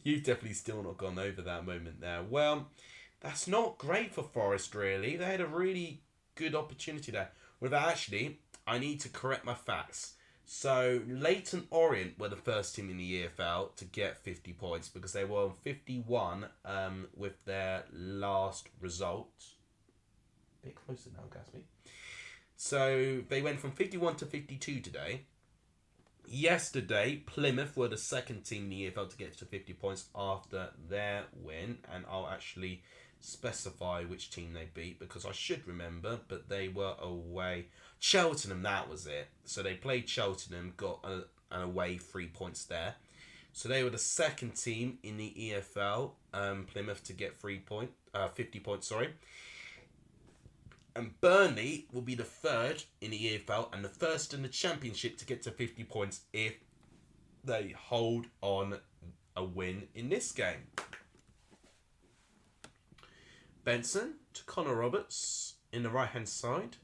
You've definitely still not gone over that moment there. Well, that's not great for Forest, really. They had a really good opportunity there. Well, actually, I need to correct my facts. So, Leyton Orient were the first team in the EFL to get 50 points because they were on 51 with their last result. A bit closer now, Gatsby. So, they went from 51 to 52 today. Yesterday, Plymouth were the second team in the EFL to get to 50 points after their win. And I'll actually specify which team they beat because I should remember, but they were away. Cheltenham, that was it. So they played Cheltenham, got an away 3 points there. So they were the second team in the EFL, Plymouth, to get 50 points, sorry. And Burnley will be the third in the EFL and the first in the Championship to get to 50 points if they hold on a win in this game. Benson to Connor Roberts in the right-hand side.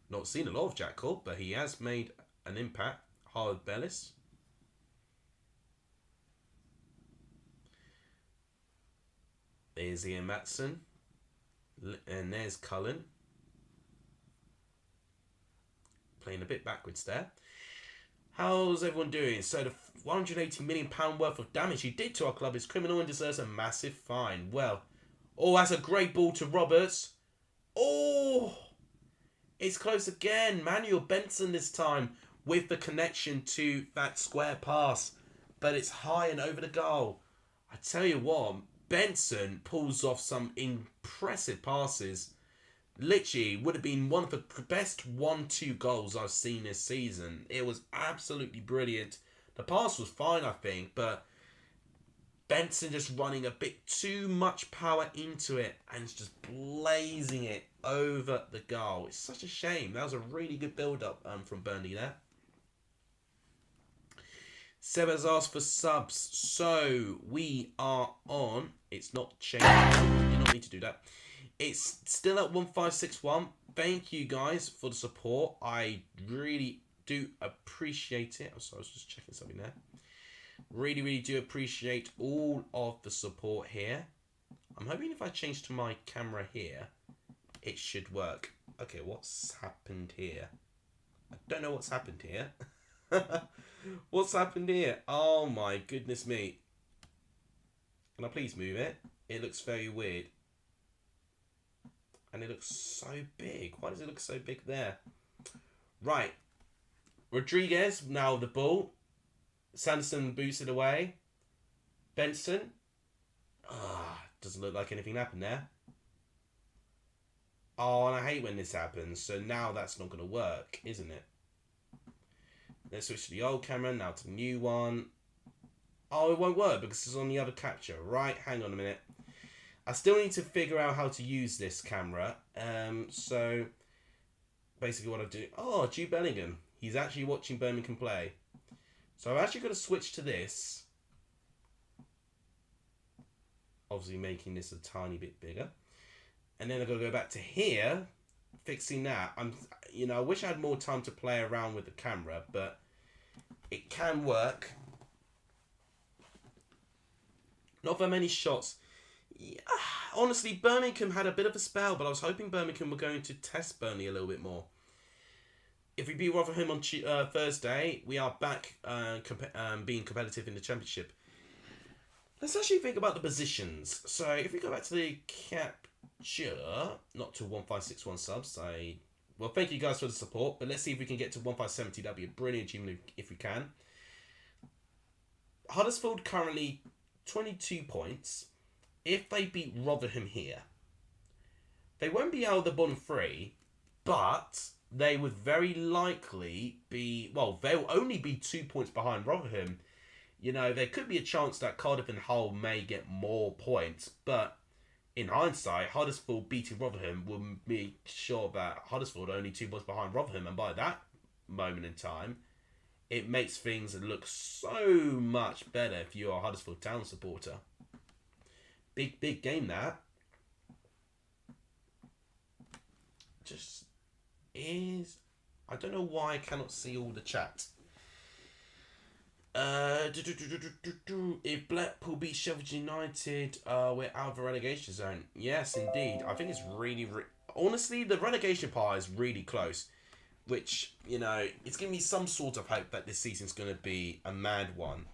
Not seen a lot of Jack Cobb, but he has made an impact. Howard Bellis. There's Ian Matson. And there's Cullen. Playing a bit backwards there. How's everyone doing? So the £180 million worth of damage he did to our club is criminal and deserves a massive fine. Well, oh, that's a great ball to Roberts. Oh, it's close again. Manuel Benson this time with the connection to that square pass. But it's high and over the goal. I tell you what, Benson pulls off some impressive passes. Literally would have been one of the best 1-2 goals I've seen this season. It was absolutely brilliant. The pass was fine, I think, but Benson just running a bit too much power into it and just blazing it over the goal. It's such a shame. That was a really good build-up from Burnley there. Seb has asked for subs. So we are on. It's not changed. You don't need to do that. It's still at 1561. Thank you guys for the support. I really do appreciate it. So I was just checking something there. Really, really do appreciate all of the support here. I'm hoping if I change to my camera here, it should work. Okay, what's happened here? I don't know what's happened here. What's happened here? Oh my goodness me. Can I please move it? It looks very weird. And it looks so big. Why does it look so big there? Right. Rodriguez, now the ball. Sanderson boots it away. Benson. Doesn't look like anything happened there. Oh, and I hate when this happens. So now that's not going to work, isn't it? Let's switch to the old camera, now to the new one. Oh, it won't work because it's on the other capture. Right, hang on a minute. I still need to figure out how to use this camera. So, basically what I do... Oh, Jude Bellingham. He's actually watching Birmingham play. So I've actually got to switch to this. Obviously making this a tiny bit bigger. And then I've got to go back to here, fixing that. I wish I had more time to play around with the camera, but it can work. Not very many shots. Yeah, honestly, Birmingham had a bit of a spell, but I was hoping Birmingham were going to test Burnley a little bit more. If we beat Rotherham on Thursday, we are back being competitive in the Championship. Let's actually think about the positions. So if we go back to the capture, not to 1561 subs, well, thank you guys for the support, but let's see if we can get to 1570. That'd be a brilliant achievement if we can. Huddersfield currently 22 points. If they beat Rotherham here, they won't be out of the bottom three, but they would very likely be, well, they'll only be 2 points behind Rotherham. There could be a chance that Cardiff and Hull may get more points, but in hindsight, Huddersfield beating Rotherham will make sure that Huddersfield are only 2 points behind Rotherham, and by that moment in time, it makes things look so much better if you're a Huddersfield Town supporter. Big game that. Just is... I don't know why I cannot see all the chat. If Blackpool beat Sheffield United, we're out of the relegation zone. Yes, indeed. I think it's really... honestly, the relegation part is really close. Which, it's giving me some sort of hope that this season's going to be a mad one.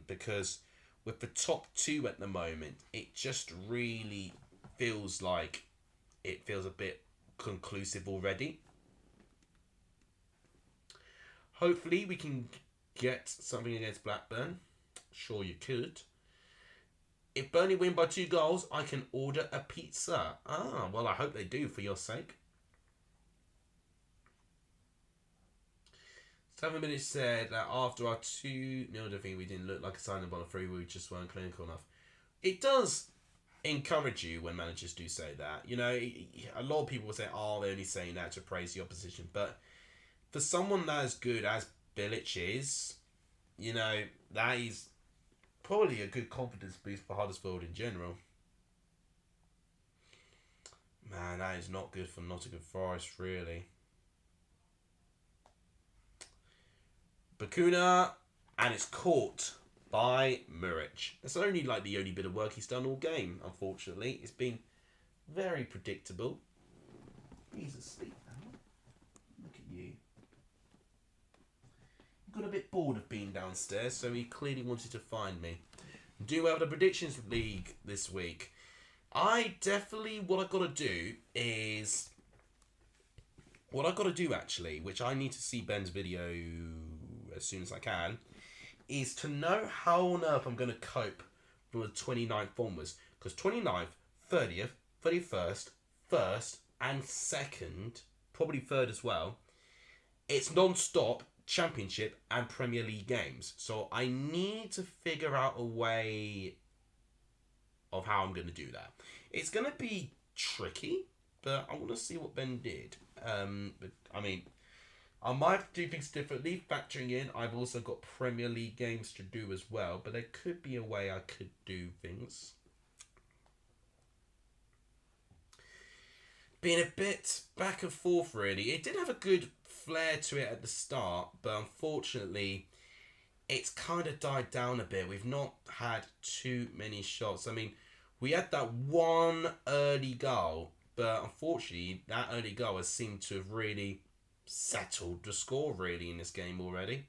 Because with the top two at the moment, it just really feels like it feels a bit conclusive already. Hopefully we can get something against Blackburn. Sure you could. If Burnley win by 2 goals, I can order a pizza. Well, I hope they do for your sake. 7 minutes said that after our 2-0 defeat, we didn't look like a sign of on a free. We just weren't clinical enough. It does encourage you when managers do say that. A lot of people will say, they're only saying that to praise the opposition. But for someone that as good as Bilic is, that is probably a good confidence boost for Huddersfield in general. Man, that is not good for Nottingham Forest, really. Bakuna, and it's caught by Muric. That's only the only bit of work he's done all game, unfortunately. It's been very predictable. He's asleep now. Look at you. Got a bit bored of being downstairs, so he clearly wanted to find me. Do well the predictions league this week. What I've got to do is... What I've got to do, actually, which I need to see Ben's video as soon as I can, is to know how on earth I'm going to cope from the 29th onwards. Because 29th, 30th, 31st, 1st, and 2nd, probably 3rd as well, it's non-stop Championship and Premier League games. So I need to figure out a way of how I'm going to do that. It's going to be tricky, but I want to see what Ben did. But I mean, I might do things differently, factoring in I've also got Premier League games to do as well, but there could be a way I could do things. Being a bit back and forth, really. It did have a good flair to it at the start, but unfortunately, it's kind of died down a bit. We've not had too many shots. I mean, we had that one early goal, but unfortunately, that early goal has seemed to have really settled the score, really, in this game already.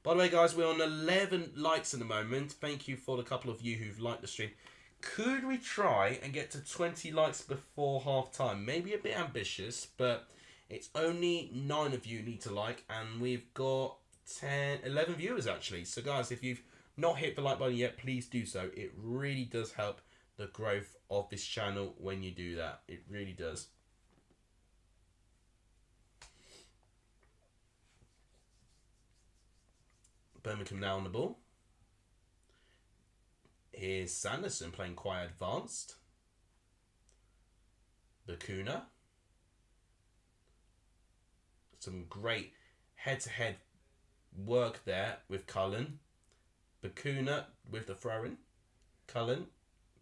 By the way, guys, we're on 11 likes at the moment. Thank you for the couple of you who've liked the stream. Could we try and get to 20 likes before half time? Maybe a bit ambitious, but it's only 9 of you need to like, and we've got 11 viewers actually. So guys, if you've not hit the like button yet, please do so. It really does help the growth of this channel when you do that. It really does. Birmingham now on the ball. Here's Sanderson playing quite advanced. Bakuna. Some great head-to-head work there with Cullen. Bakuna with the throw-in. Cullen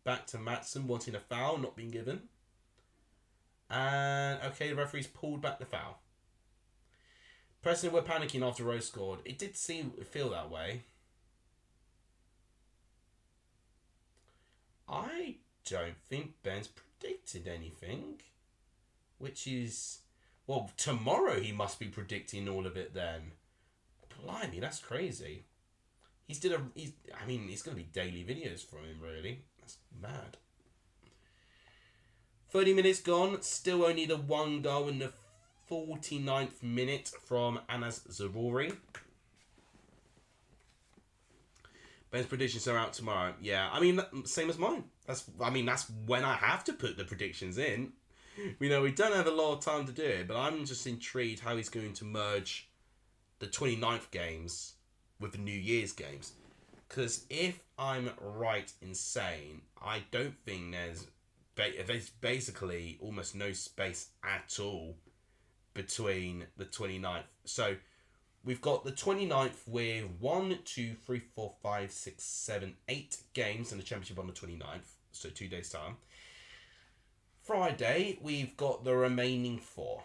back to Matson, wanting a foul, not being given. And okay, the referee's pulled back the foul. Preston were panicking after Rose scored. It did feel that way. I don't think Ben's predicted anything. Which is... Well, tomorrow he must be predicting all of it then. Blimey, that's crazy. It's going to be daily videos from him, really. That's mad. 30 minutes gone. Still only the one goal in the 49th minute from Anas Zaroury. Ben's predictions are out tomorrow. Yeah, I mean, same as mine. That's when I have to put the predictions in. We don't have a lot of time to do it, but I'm just intrigued how he's going to merge the 29th games with the New Year's games. Because if I'm right in saying, I don't think there's basically almost no space at all between the 29th. So we've got the 29th with 1, 2, 3, 4, 5, 6, 7, 8 games in the Championship on the 29th. So 2 days' time. Friday, we've got the remaining 4.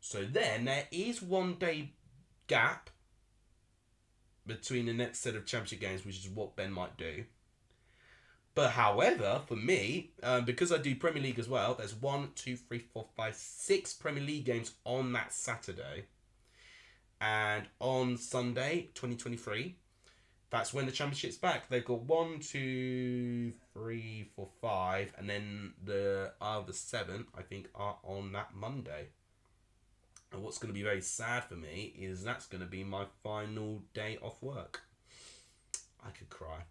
So then there is 1 day gap between the next set of Championship games, which is what Ben might do. But however, for me, because I do Premier League as well, there's 1, 2, 3, 4, 5, 6 Premier League games on that Saturday. And on Sunday, 2023, that's when the Championship's back. They've got 1, 2, 3, 4, 5, and then the other 7, I think, are on that Monday. And what's going to be very sad for me is that's going to be my final day off work. I could cry.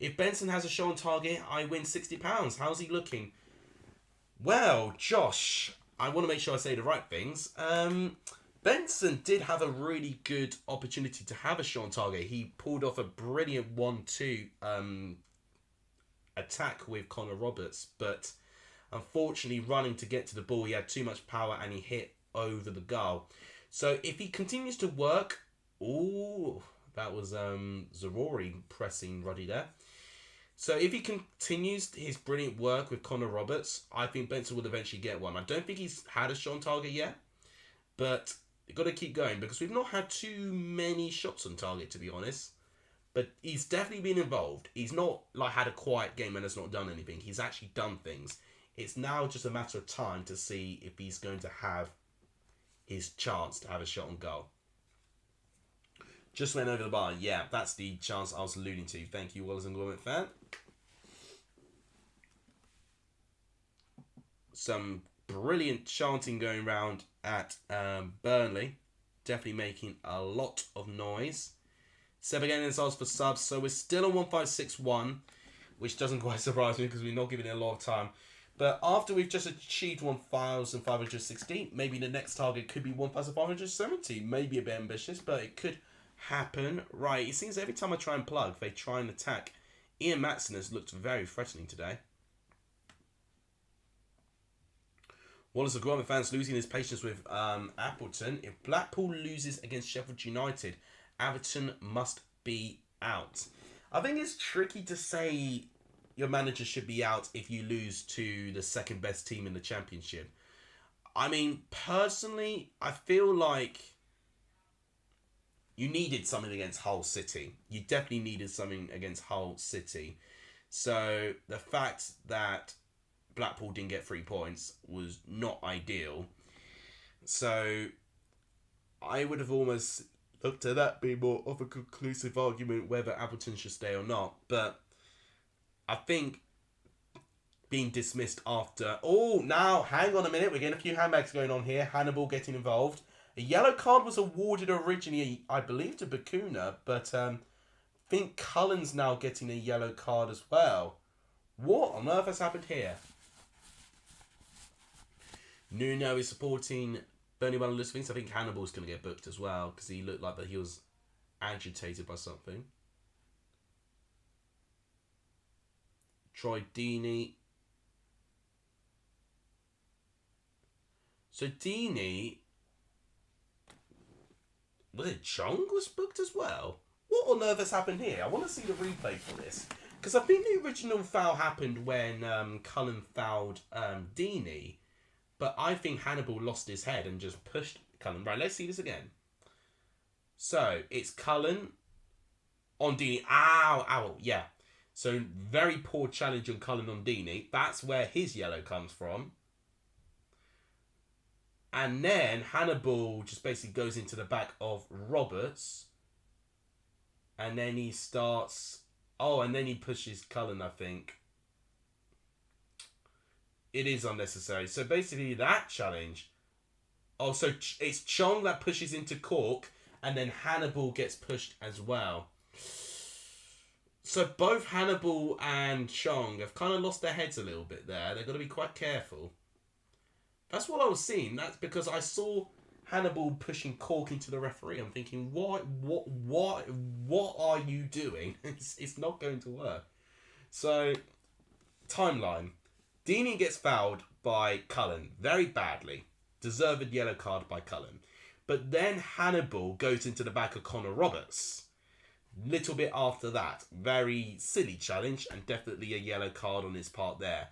If Benson has a show on target, I win £60. How's he looking? Well, Josh, I want to make sure I say the right things. Benson did have a really good opportunity to have a shot on target. He pulled off a brilliant 1-2 attack with Connor Roberts, but unfortunately running to get to the ball, he had too much power and he hit over the goal. So if he continues to work... Ooh, that was Zaroury pressing Ruddy there. So if he continues his brilliant work with Connor Roberts, I think Benson will eventually get one. I don't think he's had a shot on target yet, but... You've got to keep going because we've not had too many shots on target, to be honest. But he's definitely been involved. He's not had a quiet game and has not done anything. He's actually done things. It's now just a matter of time to see if he's going to have his chance to have a shot on goal. Just went over the bar. Yeah, that's the chance I was alluding to. Thank you, Wallace and Gorman fan. Some brilliant chanting going around at Burnley. Definitely making a lot of noise. Seb again in subs for subs. So we're still on 1561, which doesn't quite surprise me because we're not giving it a lot of time. But after we've just achieved 1560, maybe the next target could be 1570. Maybe a bit ambitious, but it could happen. Right, it seems every time I try and plug, they try and attack Ian Maatson has looked very threatening today. Wallace of Gromit fans losing his patience with Appleton. If Blackpool loses against Sheffield United, Everton must be out. I think it's tricky to say your manager should be out if you lose to the second best team in the Championship. I mean, personally, I feel like you needed something against Hull City. You definitely needed something against Hull City. So the fact that Blackpool didn't get 3 points was not ideal. So I would have almost looked at that being more of a conclusive argument whether Appleton should stay or not. But I think being dismissed after... Oh, now, hang on a minute. We're getting a few handbags going on here. Hannibal getting involved. A yellow card was awarded originally, I believe, to Bakuna. But I think Cullen's now getting a yellow card as well. What on earth has happened here? Nuno is supporting Burnley by the list of things. I think Hannibal's going to get booked as well because he looked like that he was agitated by something. Troy Deeney. So Deeney, was it Chong was booked as well? What on earth has happened here? I want to see the replay for this. Because I think the original foul happened when Cullen fouled Deeney. But I think Hannibal lost his head and just pushed Cullen. Right, let's see this again. So, it's Cullen on Deeney. Ow, ow, yeah. So, very poor challenge on Cullen on Deeney. That's where his yellow comes from. And then Hannibal just basically goes into the back of Roberts. And then he starts... Oh, and then he pushes Cullen, I think. It is unnecessary. So basically that challenge... Oh, so it's Chong that pushes into Cork. And then Hannibal gets pushed as well. So both Hannibal and Chong have kind of lost their heads a little bit there. They've got to be quite careful. That's what I was seeing. That's because I saw Hannibal pushing Cork into the referee. I'm thinking, what are you doing? It's not going to work. So, timeline. Deeney gets fouled by Cullen very badly. Deserved yellow card by Cullen. But then Hannibal goes into the back of Connor Roberts. Little bit after that. Very silly challenge and definitely a yellow card on his part there.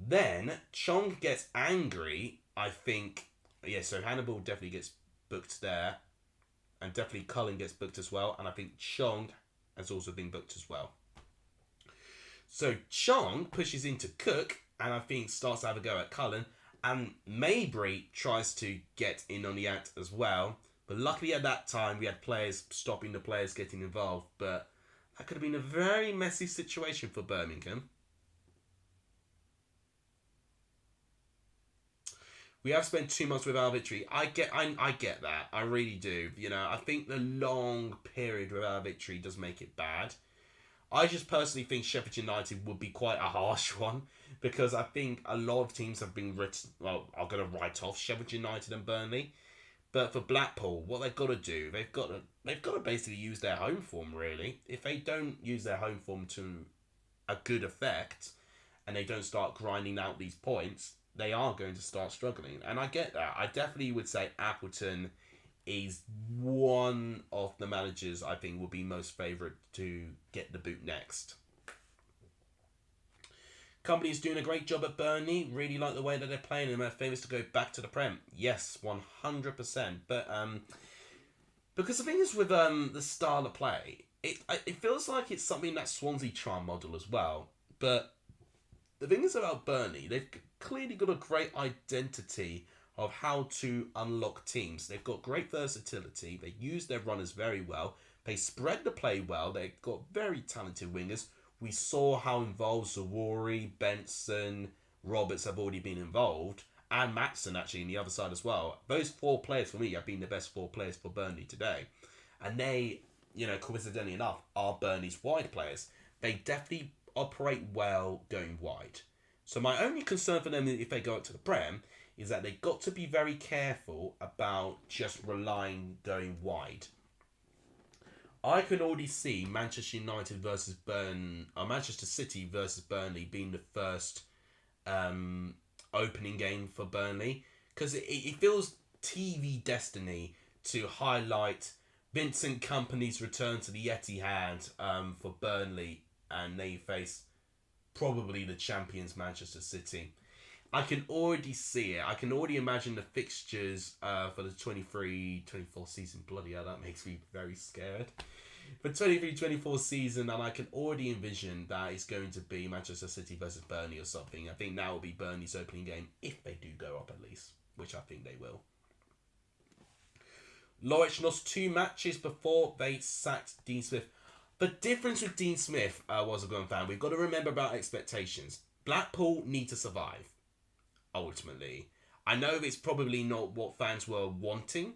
Then Chong gets angry, I think. Yeah, so Hannibal definitely gets booked there. And definitely Cullen gets booked as well. And I think Chong has also been booked as well. So Chong pushes into Cook and I think starts to have a go at Cullen. And Mabry tries to get in on the act as well. But luckily at that time we had players stopping the players getting involved. But that could have been a very messy situation for Birmingham. We have spent 2 months without victory. I get that. I really do. You know, I think the long period without victory does make it bad. I just personally think Sheffield United would be quite a harsh one because I think a lot of teams have been are going to write off Sheffield United and Burnley. But for Blackpool, what they've got to do, they've got to basically use their home form really. If they don't use their home form to a good effect and they don't start grinding out these points, they are going to start struggling. And I get that. I definitely would say Appleton is one of the managers I think will be most favourite to get the boot next. Company's doing a great job at Burnley. Really like the way that they're playing and they're famous to go back to the Prem. Yes, 100%. But because the thing is with the style of play, it feels like it's something that Swansea try and model as well. But the thing is about Burnley, they've clearly got a great identity of how to unlock teams. They've got great versatility. They use their runners very well. They spread the play well. They've got very talented wingers. We saw how involved Zawori, Benson, Roberts have already been involved. And Maatson actually on the other side as well. Those 4 players for me have been the best 4 players for Burnley today. And they, you know, coincidentally enough, are Burnley's wide players. They definitely operate well going wide. So my only concern for them if they go up to the Prem is that they've got to be very careful about just relying going wide. I can already see Manchester United versus Manchester City versus Burnley being the first opening game for Burnley, because it feels TV destiny to highlight Vincent Kompany's return to the Etihad for Burnley, and they face probably the champions Manchester City. I can already see it. I can already imagine the fixtures for the 23-24 season. Bloody hell, that makes me very scared. For 23-24 season, and I can already envision that it's going to be Manchester City versus Burnley or something. I think that will be Burnley's opening game, if they do go up at least, which I think they will. Norwich lost 2 matches before they sacked Dean Smith. The difference with Dean Smith, was a Gun fan, we've got to remember about expectations. Blackpool need to survive, ultimately. I know it's probably not what fans were wanting,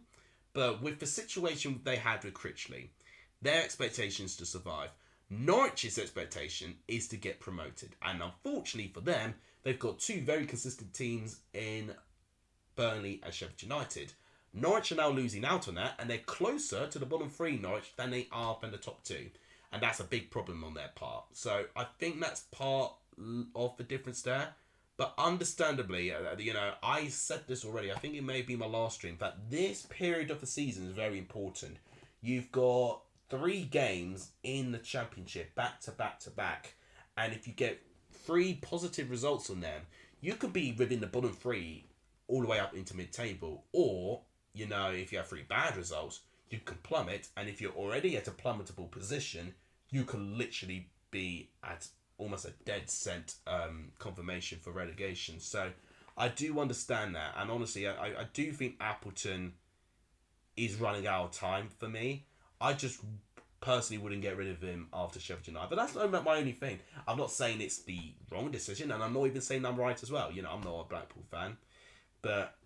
but with the situation they had with Critchley, their expectations to survive. Norwich's expectation is to get promoted. And unfortunately for them, they've got 2 very consistent teams in Burnley and Sheffield United. Norwich are now losing out on that, and they're closer to the bottom 3 Norwich than they are than the top 2. And that's a big problem on their part. So I think that's part of the difference there. But understandably, I said this already. I think it may be my last stream. That this period of the season is very important. You've got 3 games in the Championship, back to back to back. And if you get 3 positive results on them, you could be within the bottom 3 all the way up into mid-table. Or, if you have 3 bad results, you can plummet. And if you're already at a plummetable position, you can literally be at almost a dead scent confirmation for relegation. So I do understand that. And honestly, I do think Appleton is running out of time for me. I just personally wouldn't get rid of him after Sheffield United. But that's not my only thing. I'm not saying it's the wrong decision, and I'm not even saying I'm right as well. I'm not a Blackpool fan. But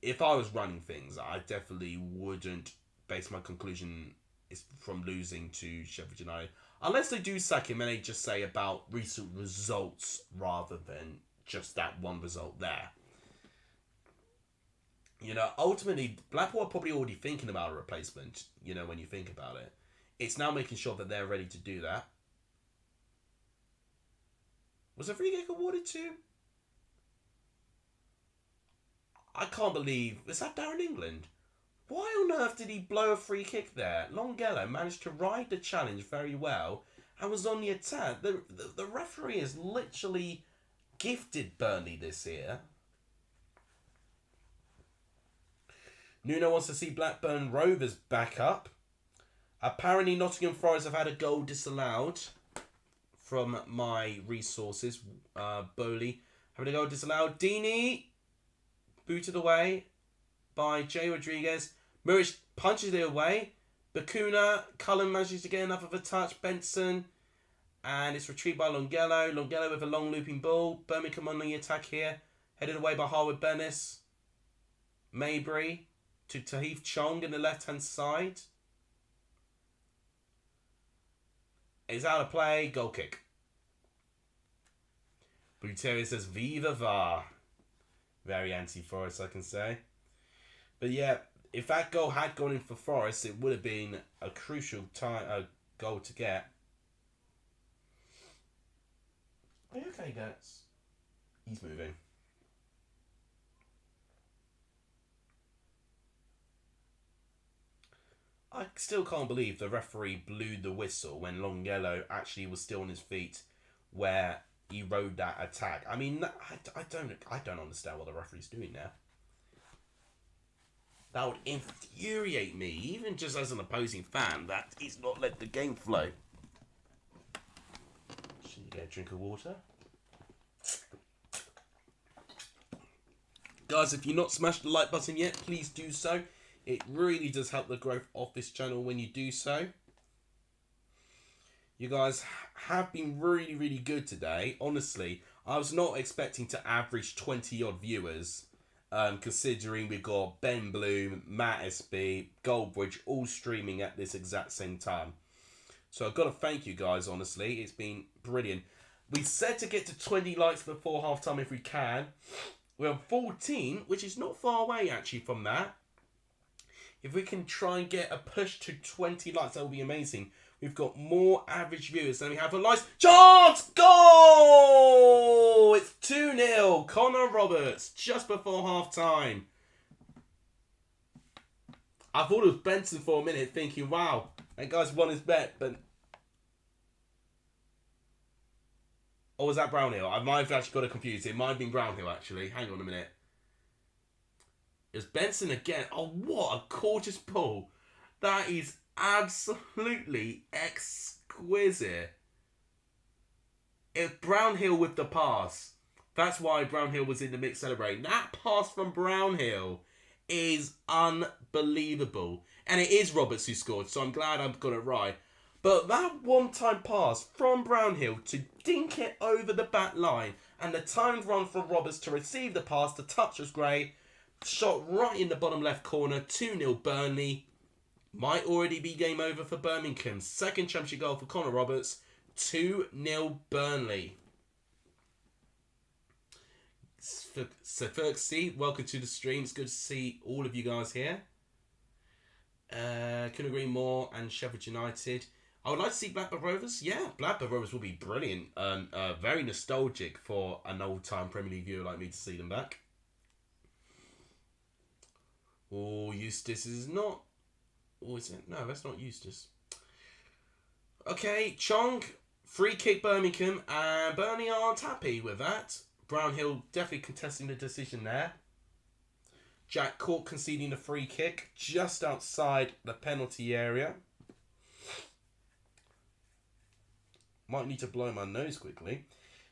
if I was running things, I definitely wouldn't base my conclusion from losing to Sheffield United. Unless they do sack him and they just say about recent results rather than just that one result there. Ultimately, Blackpool are probably already thinking about a replacement, when you think about it. It's now making sure that they're ready to do that. Was a free kick awarded to? I can't believe... Is that Darren England? Why on earth did he blow a free kick there? Longello managed to ride the challenge very well and was on the attack. The referee has literally gifted Burnley this year. Nuno wants to see Blackburn Rovers back up. Apparently Nottingham Forest have had a goal disallowed from my resources. Bowley having a goal disallowed. Deeney booted away by Jay Rodriguez. Muric punches it away. Bakuna, Cullen manages to get enough of a touch. Benson, and it's retrieved by Longello. Longello with a long looping ball. Birmingham on the attack here. Headed away by Harwood Bennis. Mabry to Tahith Chong in the left-hand side. It's out of play. Goal kick. Bruterius says, Viva VAR. Very anti-Forest, I can say. But yeah, if that goal had gone in for Forest, it would have been a crucial goal to get. Are you okay, Gats? He's moving. I still can't believe the referee blew the whistle when Longello actually was still on his feet where he rode that attack. I mean, I don't understand what the referee's doing there. That would infuriate me, even just as an opposing fan, that he's not let the game flow. Should you get a drink of water? Guys, if you've not smashed the like button yet, please do so. It really does help the growth of this channel when you do so. You guys have been really, really good today. Honestly, I was not expecting to average 20 odd viewers. Considering we've got Ben Bloom, Matt SB, Goldbridge all streaming at this exact same time. So I've got to thank you guys, honestly. It's been brilliant. We said to get to 20 likes before half-time if we can. We're on 14, which is not far away actually from that. If we can try and get a push to 20 likes, that would be amazing. We've got more average viewers than we have for likes. Chance! Goal! It's 2-0. Connor Roberts, just before half-time. I thought it was Benson for a minute, thinking, wow, that guy's won his bet, but... Or was that Brownhill? I might have actually got it confused. It might have been Brownhill, actually. Hang on a minute. It's Benson again. Oh, what a gorgeous pull. That is absolutely exquisite. It's Brownhill with the pass. That's why Brownhill was in the mix celebrating. That pass from Brownhill is unbelievable. And it is Roberts who scored, so I'm glad I've got it right. But that one-time pass from Brownhill to dink it over the back line and the timed run from Roberts to receive the pass, the touch was great. Shot right in the bottom left corner, 2-0 Burnley. Might already be game over for Birmingham. Second championship goal for Connor Roberts, 2-0 Burnley. So Fergie, welcome to the stream. It's good to see all of you guys here. Couldn't agree more. And Sheffield United. I would like to see Blackburn Rovers. Yeah, Blackburn Rovers will be brilliant. Very nostalgic for an old-time Premier League viewer like me to see them back. Oh, Eustace is not... Oh, is it? No, that's not Eustace. Okay, Chong. Free kick Birmingham. And Burnley aren't happy with that. Brownhill definitely contesting the decision there. Jack Cork conceding the free kick just outside the penalty area. Might need to blow my nose quickly.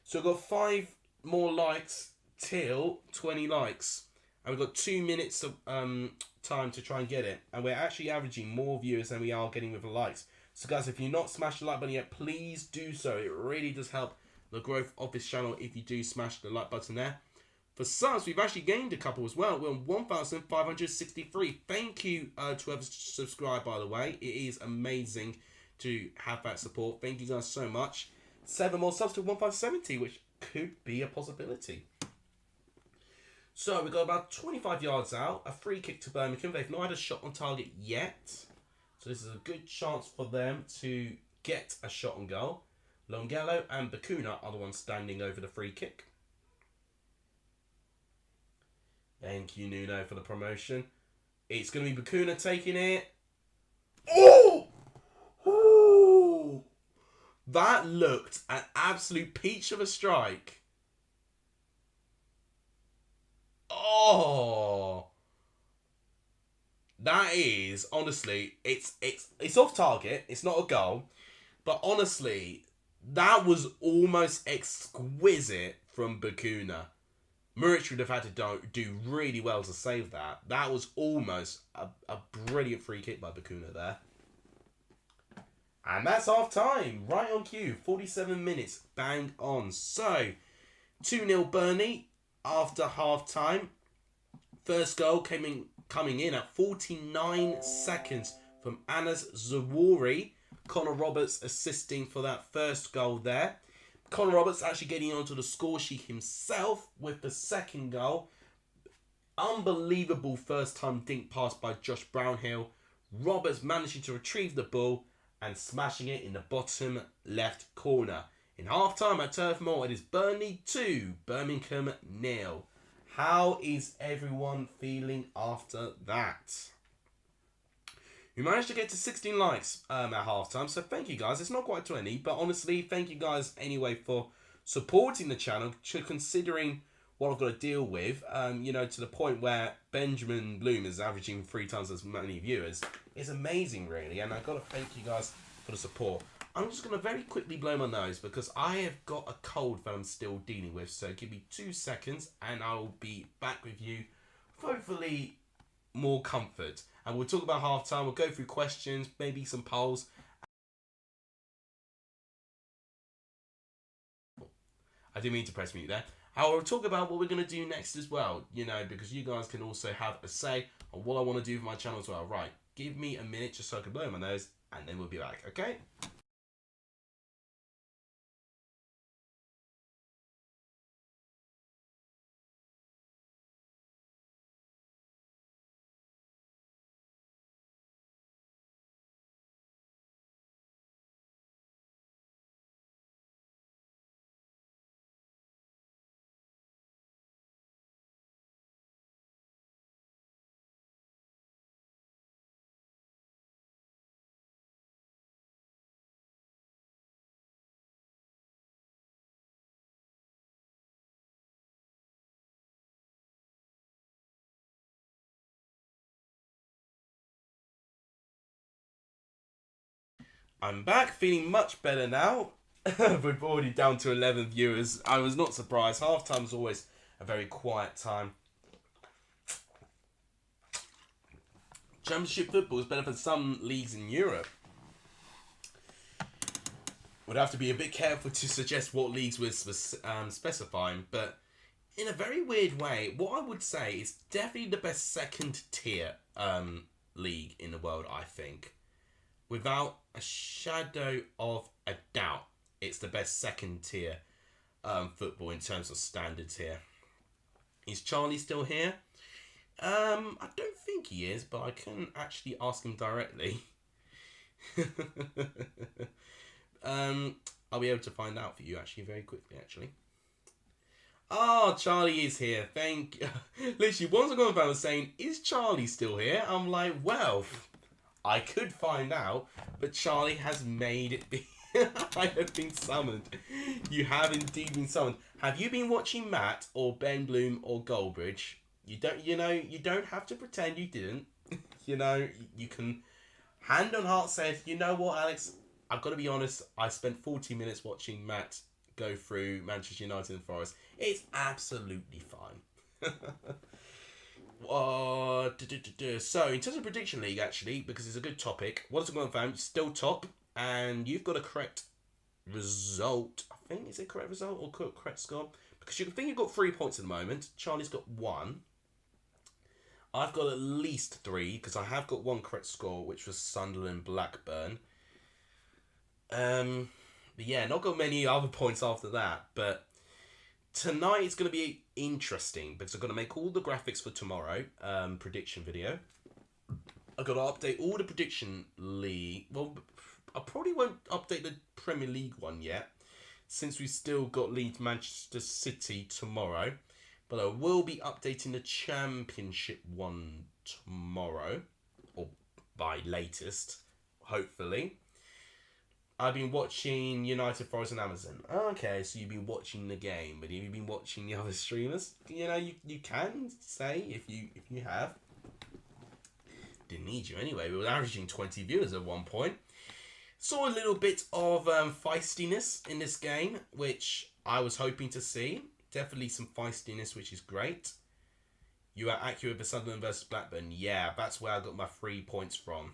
So we've got 5 more likes till 20 likes. And we've got 2 minutes of time to try and get it. And we're actually averaging more viewers than we are getting with the likes. So guys, if you've not smashed the like button yet, please do so. It really does help the growth of this channel if you do smash the like button there. For subs, we've actually gained a couple as well. We're on 1,563. Thank you to whoever's subscribed, by the way. It is amazing to have that support. Thank you guys so much. 7 more subs to 1,570, which could be a possibility. So we've got about 25 yards out. A free kick to Birmingham. They've not had a shot on target yet. So this is a good chance for them to get a shot on goal. Longello and Bakuna are the ones standing over the free kick. Thank you, Nuno, for the promotion. It's going to be Bakuna taking it. Oh! Oh! That looked an absolute peach of a strike. Oh! That is, honestly, it's off target. It's not a goal. But honestly, that was almost exquisite from Bakuna. Muric would have had to do really well to save that. That was almost a brilliant free kick by Bakuna there. And that's half time. Right on cue. 47 minutes. Bang on. So, 2-0 Burnley after half time. First goal coming in at 49 seconds from Anas Zawari. Connor Roberts assisting for that first goal there. Connor Roberts actually getting onto the score sheet himself with the second goal. Unbelievable first time dink pass by Josh Brownhill. Roberts managing to retrieve the ball and smashing it in the bottom left corner. In half time at Turf Moor, it is Burnley 2, Birmingham 0. How is everyone feeling after that? We managed to get to 16 likes at halftime, so thank you guys. It's not quite 20, but honestly, thank you guys anyway for supporting the channel, considering what I've got to deal with, you know, to the point where Benjamin Bloom is averaging 3 times as many viewers. It's amazing, really, and I've got to thank you guys for the support. I'm just going to very quickly blow my nose because I have got a cold that I'm still dealing with, so give me 2 seconds and I'll be back with you, hopefully more comfort. And we'll talk about halftime. We'll go through questions, maybe some polls. I didn't mean to press mute there. I will talk about what we're going to do next as well, you know, because you guys can also have a say on what I want to do for my channel as well. Right, give me a minute just so I can blow my nose, and then we'll be back, okay? I'm back, feeling much better now. We're already down to 11 viewers. I was not surprised. Half time is always a very quiet time. Championship football is better than some leagues in Europe. Would have to be a bit careful to suggest what leagues we're specifying, but in a very weird way, what I would say is definitely the best second tier league in the world, I think. Without a shadow of a doubt, it's the best second tier football in terms of standards here. Is Charlie still here? I don't think he is, but I can actually ask him directly. I'll be able to find out for you actually very quickly, actually. Oh, Charlie is here. Thank you. Literally, once I got on the phone saying, is Charlie still here? I'm like, well, I could find out, but Charlie has made it be. I have been summoned. You have indeed been summoned. Have you been watching Matt or Ben Bloom or Goldbridge? You don't have to pretend you didn't. You can hand on heart say, you know what, Alex? I've got to be honest. I spent 40 minutes watching Matt go through Manchester United and Forest. It's absolutely fine. So, in terms of prediction league, actually, because it's a good topic, what is it going to find? Still top, and you've got a correct result. I think, is it correct result or correct score? Because you think you've got 3 points at the moment. Charlie's got 1. I've got at least 3, because I have got 1 correct score, which was Sunderland Blackburn. But yeah, not got many other points after that, but tonight it's going to be interesting because I've got to make all the graphics for tomorrow prediction video. I've got to update all the prediction league. Well, I probably won't update the Premier League one yet, since we've still got Leeds Manchester City tomorrow. But I will be updating the Championship one tomorrow, or by latest, hopefully. I've been watching United, Forest and Amazon. Okay, so you've been watching the game, but have you been watching the other streamers? You can say if you have. Didn't need you anyway. We were averaging 20 viewers at one point. Saw a little bit of feistiness in this game, which I was hoping to see. Definitely some feistiness, which is great. You are accurate for Sunderland versus Blackburn. Yeah, that's where I got my 3 points from.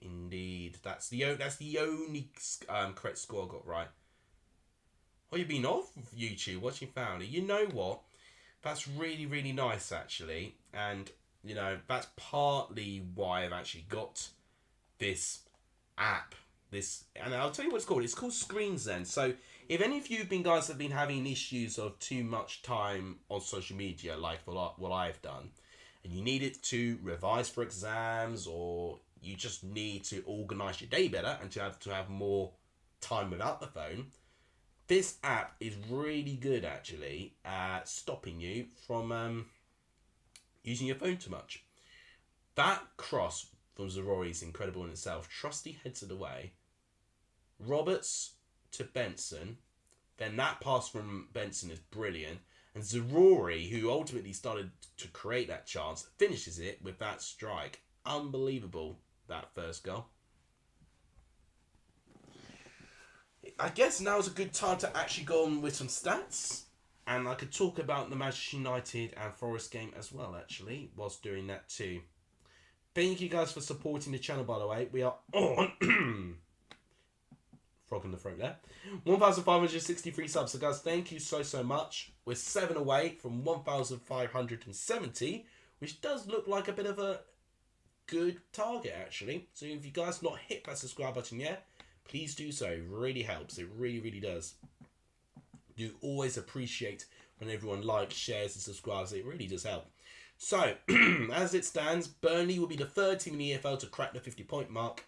Indeed, that's the only correct score I got right. Oh, you've been off YouTube watching Family. You know what? That's really, really nice actually, and that's partly why I've actually got this app. And I'll tell you what it's called. It's called Screens Then. So if any of you guys have been having issues of too much time on social media, like what I've done, and you need it to revise for exams, or you just need to organise your day better and to have more time without the phone, this app is really good actually at stopping you from using your phone too much. That cross from Zarori is incredible in itself. Trusty heads it away. Roberts to Benson. Then that pass from Benson is brilliant. And Zarori, who ultimately started to create that chance, finishes it with that strike. Unbelievable, that first goal. I guess now is a good time to actually go on with some stats. And I could talk about the Manchester United and Forest game as well, actually, whilst doing that too. Thank you guys for supporting the channel, by the way. We are on... Frog in the throat there. 1,563 subs. So guys, thank you so much. We're 7 away from 1,570, which does look like a bit of a good target, actually. So if you guys not hit that subscribe button yet, please do so. It really helps. It really, really does. Do always appreciate when everyone likes, shares, and subscribes. It really does help. So, as it stands, Burnley will be the third team in the EFL to crack the 50-point mark,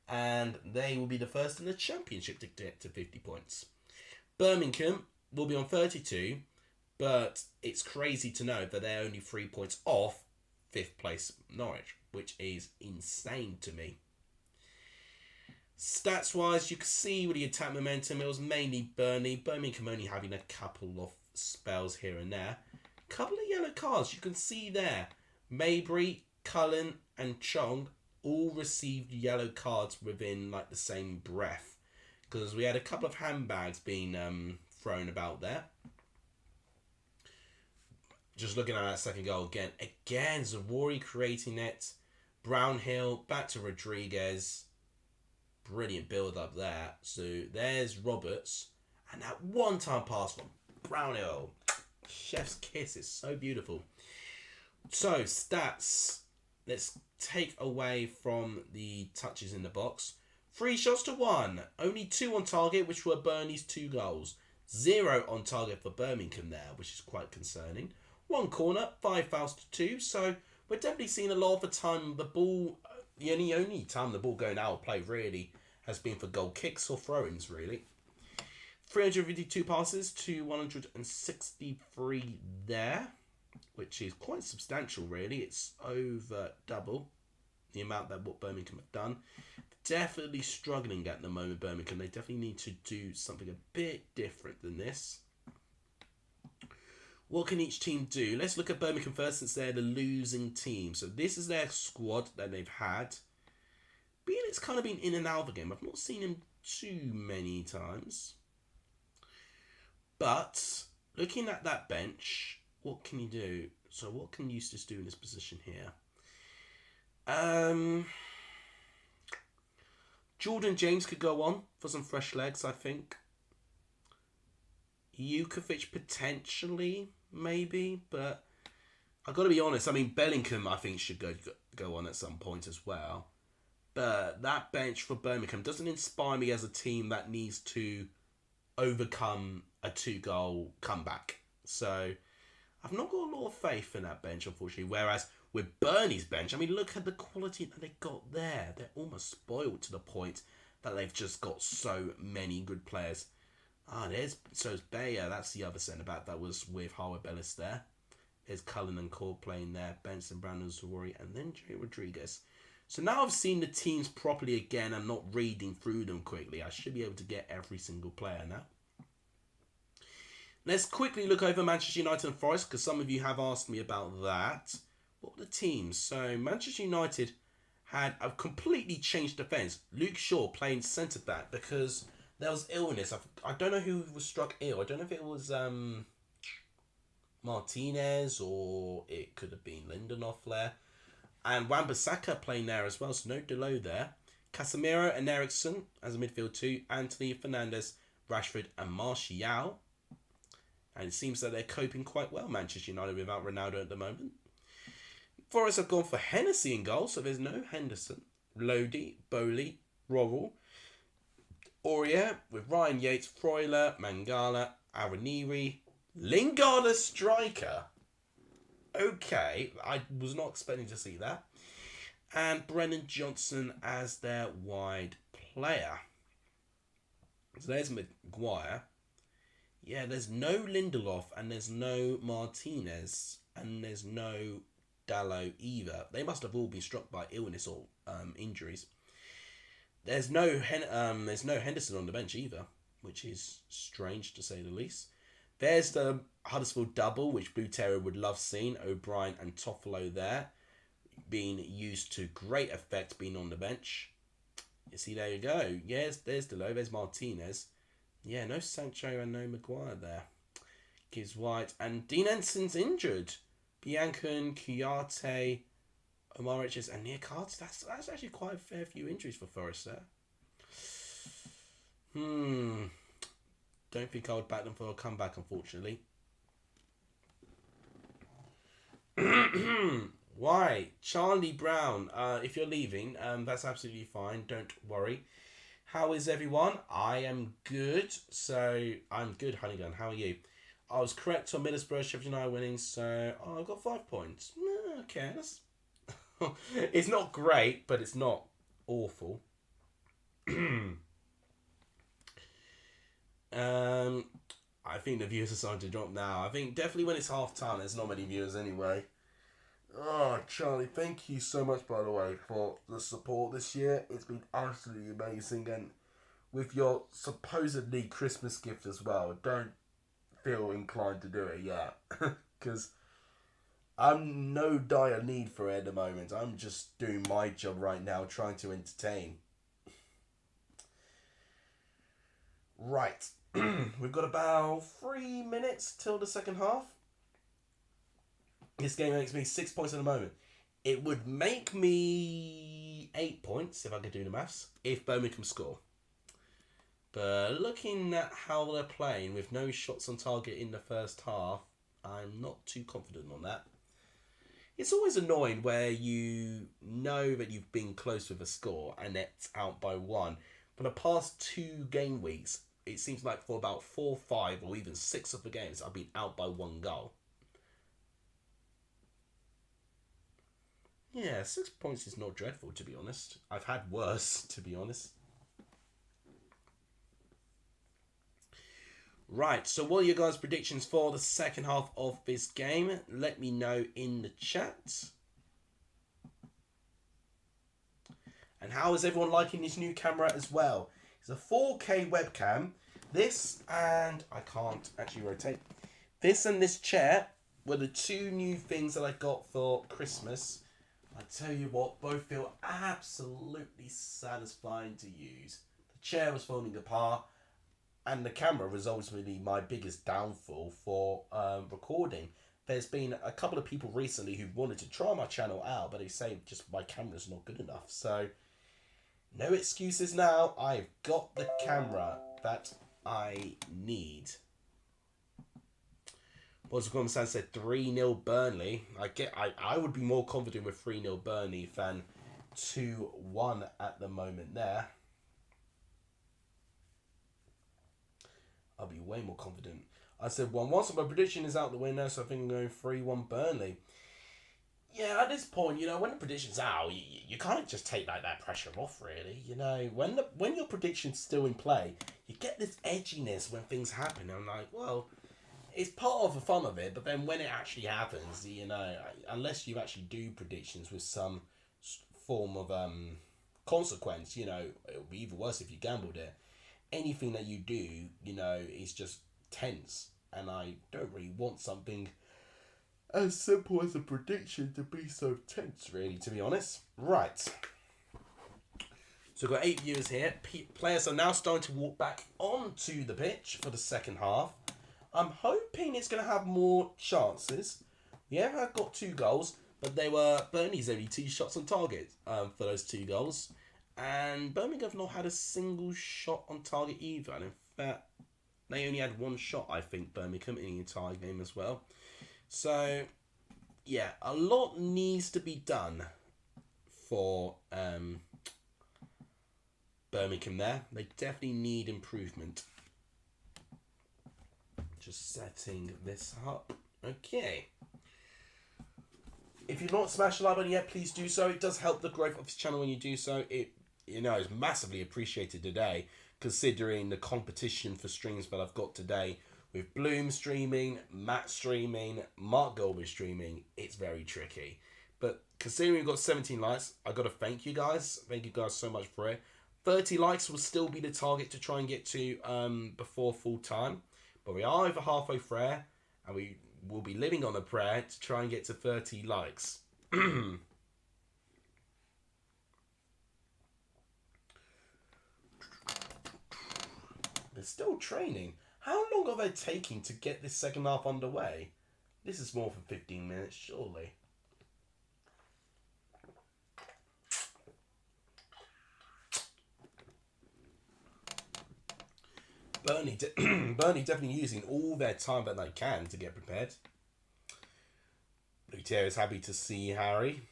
and they will be the first in the Championship to get to 50 points. Birmingham will be on 32, but it's crazy to know that they're only 3 points off 5th place Norwich, which is insane to me. Stats-wise, you can see with the attack momentum, it was mainly Burnley. Birmingham only having a couple of spells here and there. Couple of yellow cards, you can see there. Mabry, Cullen and Chong all received yellow cards within like the same breath, because we had a couple of handbags being thrown about there. Just looking at that second goal again, Zawori creating it. Brownhill back to Rodriguez. Brilliant build up there. So there's Roberts, and that one-time pass from Brownhill. Chef's kiss. It's so beautiful. So stats. Let's take away from the touches in the box. 3 shots to 1. Only 2 on target, which were Burnley's 2 goals. 0 on target for Birmingham there, which is quite concerning. 1 corner, 5 fouls to 2. So we're definitely seeing a lot of the time the ball, the only time the ball going out of play really has been for goal kicks or throw-ins really. 352 passes to 163 there, which is quite substantial really. It's over double the amount that what Birmingham have done. Definitely struggling at the moment, Birmingham. They definitely need to do something a bit different than this. What can each team do? Let's look at Birmingham first, since they're the losing team. So this is their squad that they've had. Being it's kind of been in and out of the game. I've not seen him too many times. But looking at that bench, what can you do? So what can Eustace do in this position here? Jordan James could go on for some fresh legs, I think. Jukovic potentially, maybe, but I've got to be honest. I mean, Bellingham, I think, should go on at some point as well. But that bench for Birmingham doesn't inspire me as a team that needs to overcome a 2-goal comeback. So I've not got a lot of faith in that bench, unfortunately. Whereas with Burnley's bench, I mean, look at the quality that they got there. They're almost spoiled to the point that they've just got so many good players. So's Bayer. That's the other centre-back that was with Harwood Bellis there. There's Cullen and Core playing there. Benson, Brandon, Zawori, and then Jay Rodriguez. So now I've seen the teams properly again and not reading through them quickly. I should be able to get every single player now. Let's quickly look over Manchester United and Forest, because some of you have asked me about that. What are the teams? So Manchester United had a completely changed defence. Luke Shaw playing centre-back because there was illness. I don't know who was struck ill. I don't know if it was Martinez or it could have been Lindelof there. And Wan-Bissaka playing there as well, so no Delo there. Casemiro and Eriksson as a midfield 2. Anthony, Fernandes, Rashford and Martial. And it seems that they're coping quite well, Manchester United, without Ronaldo at the moment. Forest have gone for Hennessy in goal, so there's no Henderson. Lodi, Bowley, Rorrell, Aurier with Ryan Yates, Freuler, Mangala, Araniri, Lingard as striker. Okay, I was not expecting to see that. And Brennan Johnson as their wide player. So there's Maguire. Yeah, there's no Lindelof and there's no Martinez and there's no Dalot either. They must have all been struck by illness or injuries. There's no Henderson on the bench either, which is strange to say the least. There's the Huddersfield double, which Blue Terror would love seeing. O'Brien and Toffolo there, being used to great effect being on the bench. You see, there you go. Yes, there's Delo, there's Martinez. Yeah, no Sancho and no Maguire there. Gibbs White. And Dean Enson's injured. Biancan, Kuyate, Omar Richards and Nia Carter. That's actually quite a fair few injuries for Forest there. Don't think I would back them for a comeback, unfortunately. Why? Charlie Brown. If you're leaving, that's absolutely fine. Don't worry. How is everyone? I am good. So, I'm good, Honeygun. How are you? I was correct on Middlesbrough, Sheffield United winning, so I've got 5 points. Okay, that's... It's not great, but it's not awful. I think the viewers are starting to drop now. I think definitely when it's half time, there's not many viewers anyway. Oh, Charlie, thank you so much, by the way, for the support this year. It's been absolutely amazing, and with your supposedly Christmas gift as well, don't feel inclined to do it yet, because I'm no dire need for it at the moment. I'm just doing my job right now, trying to entertain. Right. We've got about 3 minutes till the second half. This game makes me 6 points at the moment. It would make me 8 points, if I could do the maths, if Birmingham score. But looking at how they're playing with no shots on target in the first half, I'm not too confident on that. It's always annoying where you know that you've been close with a score and it's out by 1. For the past 2 game weeks, it seems like for about 4, 5 or even 6 of the games, I've been out by 1 goal. Yeah, 6 points is not dreadful, to be honest. I've had worse, to be honest. Right, so what are your guys' predictions for the second half of this game? Let me know in the chat. And how is everyone liking this new camera as well? It's a 4K webcam. This and... I can't actually rotate. This and this chair were the 2 new things that I got for Christmas. I tell you what, both feel absolutely satisfying to use. The chair was falling apart. And the camera was ultimately my biggest downfall for recording. There's been a couple of people recently who wanted to try my channel out, but they say just my camera's not good enough. So, no excuses now. I've got the camera that I need. What's the Sam said 3-0 Burnley. I would be more confident with 3-0 Burnley than 2-1 at the moment there. I'll be way more confident. I said 1-1, so my prediction is out the window, so I think I'm going 3-1 Burnley. Yeah, at this point, when the prediction's out, you kind of just take that pressure off, really. When your prediction's still in play, you get this edginess when things happen. I'm like, well, it's part of the fun of it, but then when it actually happens, unless you actually do predictions with some form of consequence, it'll be even worse if you gambled it. Anything that you do, is just tense. And I don't really want something as simple as a prediction to be so tense, really, to be honest. Right. So we've got 8 viewers here. Players are now starting to walk back onto the pitch for the second half. I'm hoping it's going to have more chances. We have got 2 goals, but they were Burnley's only 2 shots on target for those 2 goals. And Birmingham have not had a single shot on target either. And in fact, they only had 1 shot, I think, Birmingham, in the entire game as well. So, yeah, a lot needs to be done for Birmingham there. They definitely need improvement. Just setting this up. Okay. If you've not smashed the like button yet, please do so. It does help the growth of this channel when you do so. It is massively appreciated today, considering the competition for streams that I've got today. With Bloom streaming, Matt streaming, Mark Goldberg streaming, it's very tricky. But considering we've got 17 likes, I've got to thank you guys. Thank you guys so much for it. 30 likes will still be the target to try and get to before full time. But we are over halfway there, and we will be living on a prayer to try and get to 30 likes. They're still training. How long are they taking to get this second half underway? This is more than 15 minutes, surely. Burnley definitely using all their time that they can to get prepared. Lutia is happy to see Harry.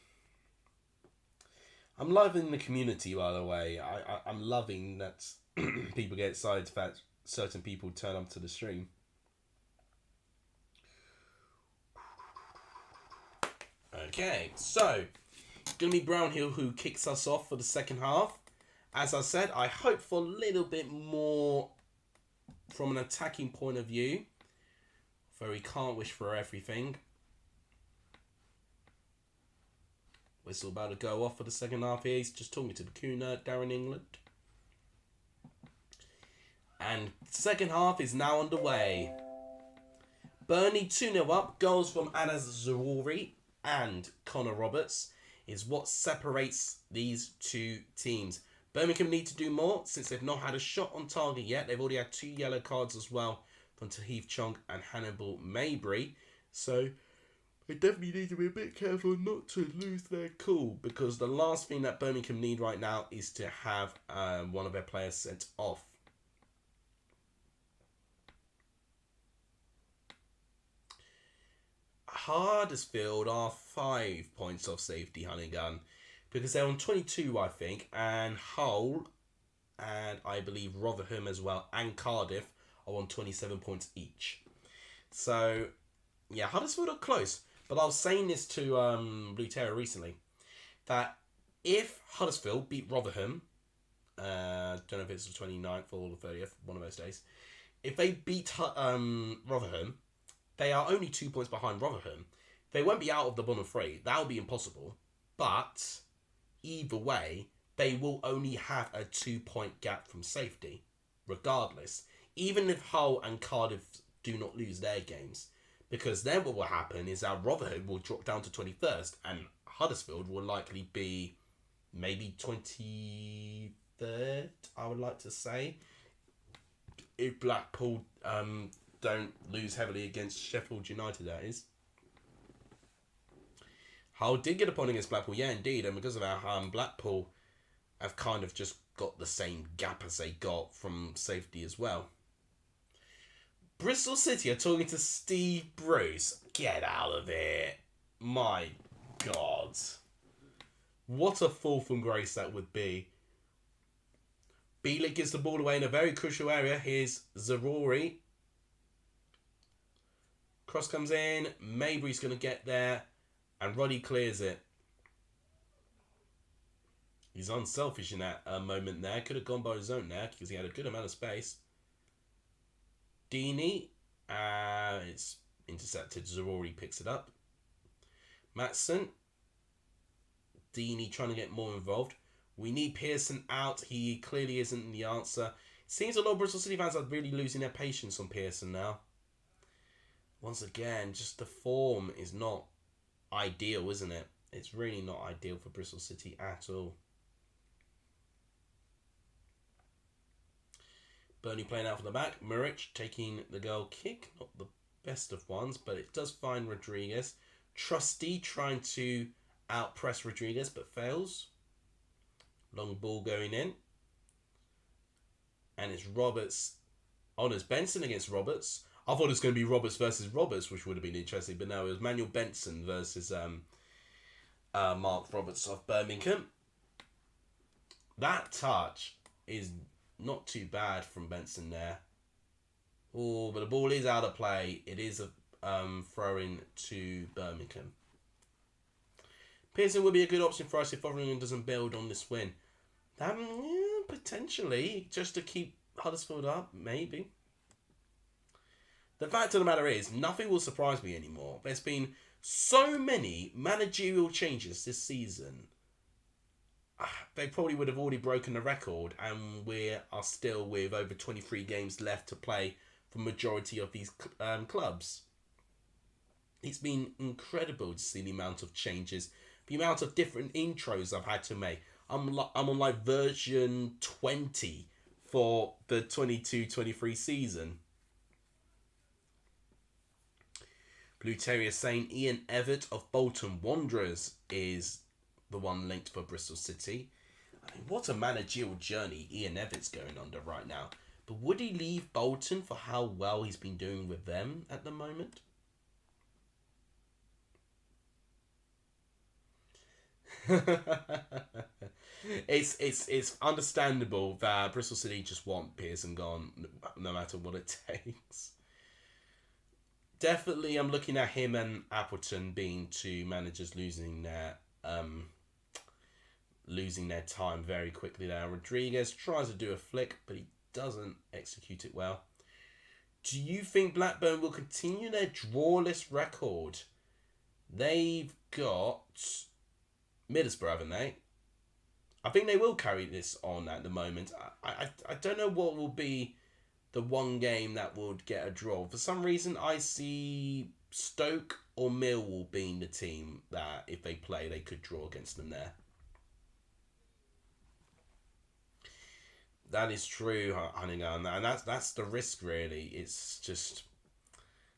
I'm loving the community, by the way. I'm loving that people get excited that certain people turn up to the stream. Okay, so it's going to be Brownhill who kicks us off for the second half. As I said, I hope for a little bit more from an attacking point of view, though we can't wish for everything. Whistle about to go off for the second half here. He's just talking to Bakuna, Darren England. And second half is now underway. Burnley 2-0 up. Goals from Anas Zaroury and Connor Roberts is what separates these two teams. Birmingham need to do more since they've not had a shot on target yet. They've already had 2 yellow cards as well from Tahith Chong and Hannibal Mabry. So they definitely need to be a bit careful not to lose their cool, because the last thing that Birmingham need right now is to have one of their players sent off. Huddersfield are 5 points off safety, Hunnigan, because they're on 22, I think, and Hull and I believe Rotherham as well and Cardiff are on 27 points each. So yeah, Huddersfield are close. But I was saying this to Blue Terror recently, that if Huddersfield beat Rotherham, don't know if it's the 29th or the 30th, one of those days, if they beat Rotherham, they are only 2 points behind Rotherham. They won't be out of the bottom three. That would be impossible. But either way, they will only have a 2-point gap from safety, regardless. Even if Hull and Cardiff do not lose their games. Because then what will happen is that Rotherham will drop down to 21st and Huddersfield will likely be maybe 23rd, I would like to say. If Blackpool don't lose heavily against Sheffield United, that is. Hull did get a point against Blackpool, yeah, indeed. And because of that, Blackpool have kind of just got the same gap as they got from safety as well. Bristol City are talking to Steve Bruce. Get out of it. My God. What a fall from grace that would be. Bielik gives the ball away in a very crucial area. Here's Zarori. Cross comes in. Mabry's going to get there. And Roddy clears it. He's unselfish in that moment there. Could have gone by his own there because he had a good amount of space. Deeney, it's intercepted. Zarori picks it up. Matson. Deeney trying to get more involved. We need Pearson out. He clearly isn't the answer. Seems a lot of Bristol City fans are really losing their patience on Pearson now. Once again, just the form is not ideal, isn't it? It's really not ideal for Bristol City at all. Burnley playing out from the back. Muric taking the goal kick. Not the best of ones, but it does find Rodriguez. Trusty trying to outpress Rodriguez, but fails. Long ball going in. And it's Roberts. Oh, there's Benson against Roberts. I thought it was going to be Roberts versus Roberts, which would have been interesting, but no, it was Manuel Benson versus Mark Roberts of Birmingham. That touch is not too bad from Benson there. Oh, but the ball is out of play. It is a throw-in to Birmingham. Pearson would be a good option for us if Birmingham doesn't build on this win. Potentially, just to keep Huddersfield up, maybe. The fact of the matter is, nothing will surprise me anymore. There's been so many managerial changes this season. They probably would have already broken the record, and we are still with over 23 games left to play for majority of these clubs. It's been incredible to see the amount of changes, the amount of different intros I've had to make. I'm on like version 20 for the 22-23 season. Blue Terrier saying Ian Everett of Bolton Wanderers is the one linked for Bristol City. I mean, what a managerial journey Ian Everett's going under right now. But would he leave Bolton for how well he's been doing with them at the moment? It's understandable that Bristol City just want Pearson gone no matter what it takes. Definitely, I'm looking at him and Appleton being two managers losing their time very quickly there. Rodriguez tries to do a flick, but he doesn't execute it well. Do you think Blackburn will continue their drawless record? They've got Middlesbrough, haven't they? I think they will carry this on at the moment. I don't know what will be the one game that would get a draw. For some reason, I see Stoke or Millwall being the team that if they play, they could draw against them there. That is true, Hunningham, and that's the risk really. It's just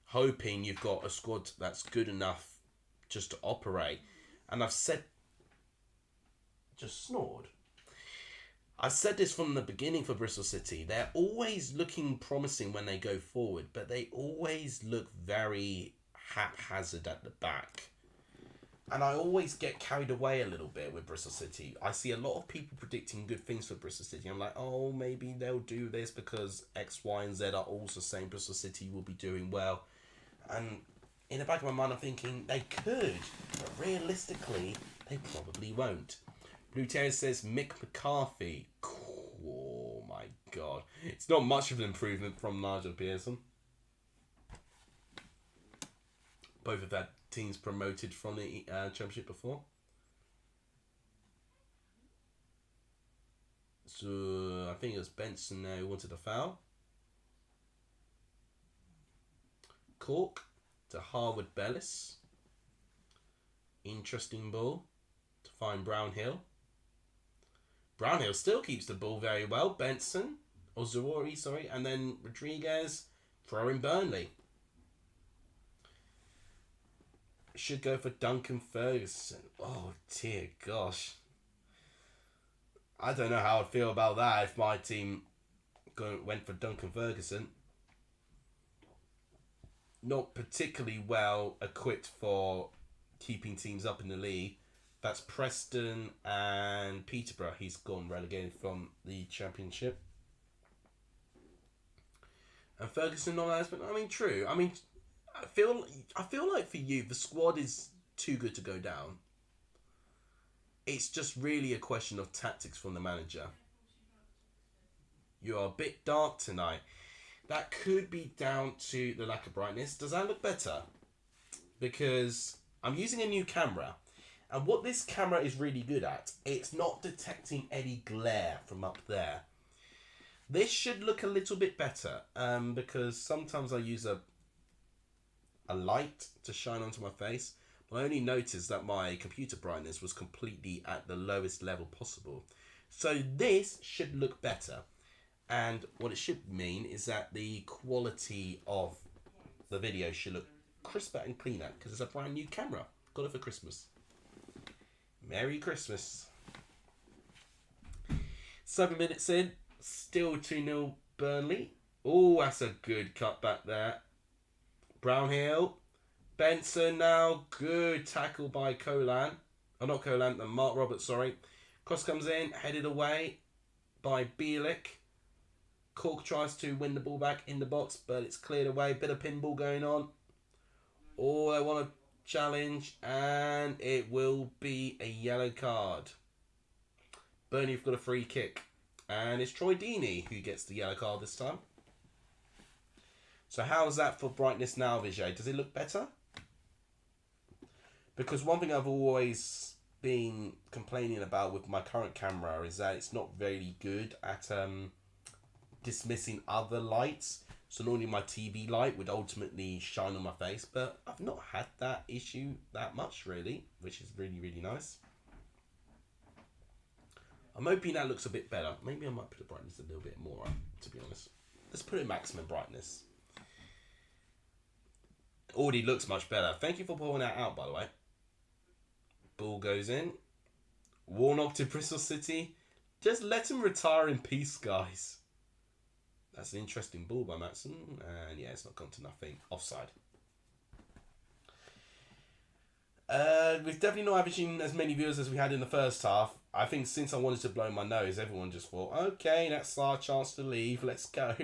hoping you've got a squad that's good enough just to operate. And I've said, just snored. I've said this from the beginning for Bristol City. They're always looking promising when they go forward, but they always look very haphazard at the back. And I always get carried away a little bit with Bristol City. I see a lot of people predicting good things for Bristol City. I'm like, oh, maybe they'll do this because X, Y, and Z are also saying Bristol City will be doing well. And in the back of my mind, I'm thinking they could, but realistically, they probably won't. Blue Terrier says Mick McCarthy. Oh my God. It's not much of an improvement from Nigel Pearson. Both of that teams promoted from the Championship before. So I think it was Benson who wanted a foul. Cork to Harwood Bellis. Interesting ball to find Brownhill. Brownhill still keeps the ball very well. Benson, or Zawori, sorry, and then Rodriguez throwing Burnley. Should go for Duncan Ferguson. Oh dear gosh. I don't know how I'd feel about that if my team went for Duncan Ferguson. Not particularly well equipped for keeping teams up in the league. That's Preston and Peterborough. He's gone relegated from the Championship. And Ferguson not as, but I mean, true. I mean, I feel like for you, the squad is too good to go down. It's just really a question of tactics from the manager. You are a bit dark tonight. That could be down to the lack of brightness. Does that look better? Because I'm using a new camera. And what this camera is really good at, it's not detecting any glare from up there. This should look a little bit better. Because sometimes I use a light to shine onto my face. But I only noticed that my computer brightness was completely at the lowest level possible. So this should look better. And what it should mean is that the quality of the video should look crisper and cleaner because it's a brand new camera. Got it for Christmas. Merry Christmas. 7 minutes in, still 2-0 Burnley. Oh, that's a good cut back there. Brownhill. Benson now. Good tackle by Colan. Oh, not Colan, Mark Roberts, sorry. Cross comes in, headed away by Bielik. Cork tries to win the ball back in the box, but it's cleared away. Bit of pinball going on. Oh, I want to challenge, and it will be a yellow card. Burnley have got a free kick, and it's Troy Deeney who gets the yellow card this time. So how's that for brightness now, Vijay? Does it look better? Because one thing I've always been complaining about with my current camera is that it's not very good at dismissing other lights. So normally my TV light would ultimately shine on my face, but I've not had that issue that much really, which is really, really nice. I'm hoping that looks a bit better. Maybe I might put the brightness a little bit more up, to be honest. Let's put it maximum brightness. Already looks much better. Thank you for pulling that out, by the way. Ball goes in. Warnock to Bristol City. Just let him retire in peace, guys. That's an interesting ball by Matson. And yeah, it's not gone to nothing. Offside. We've definitely not averaging as many viewers as we had in the first half. I think since I wanted to blow my nose, everyone just thought, okay, that's our chance to leave. Let's go.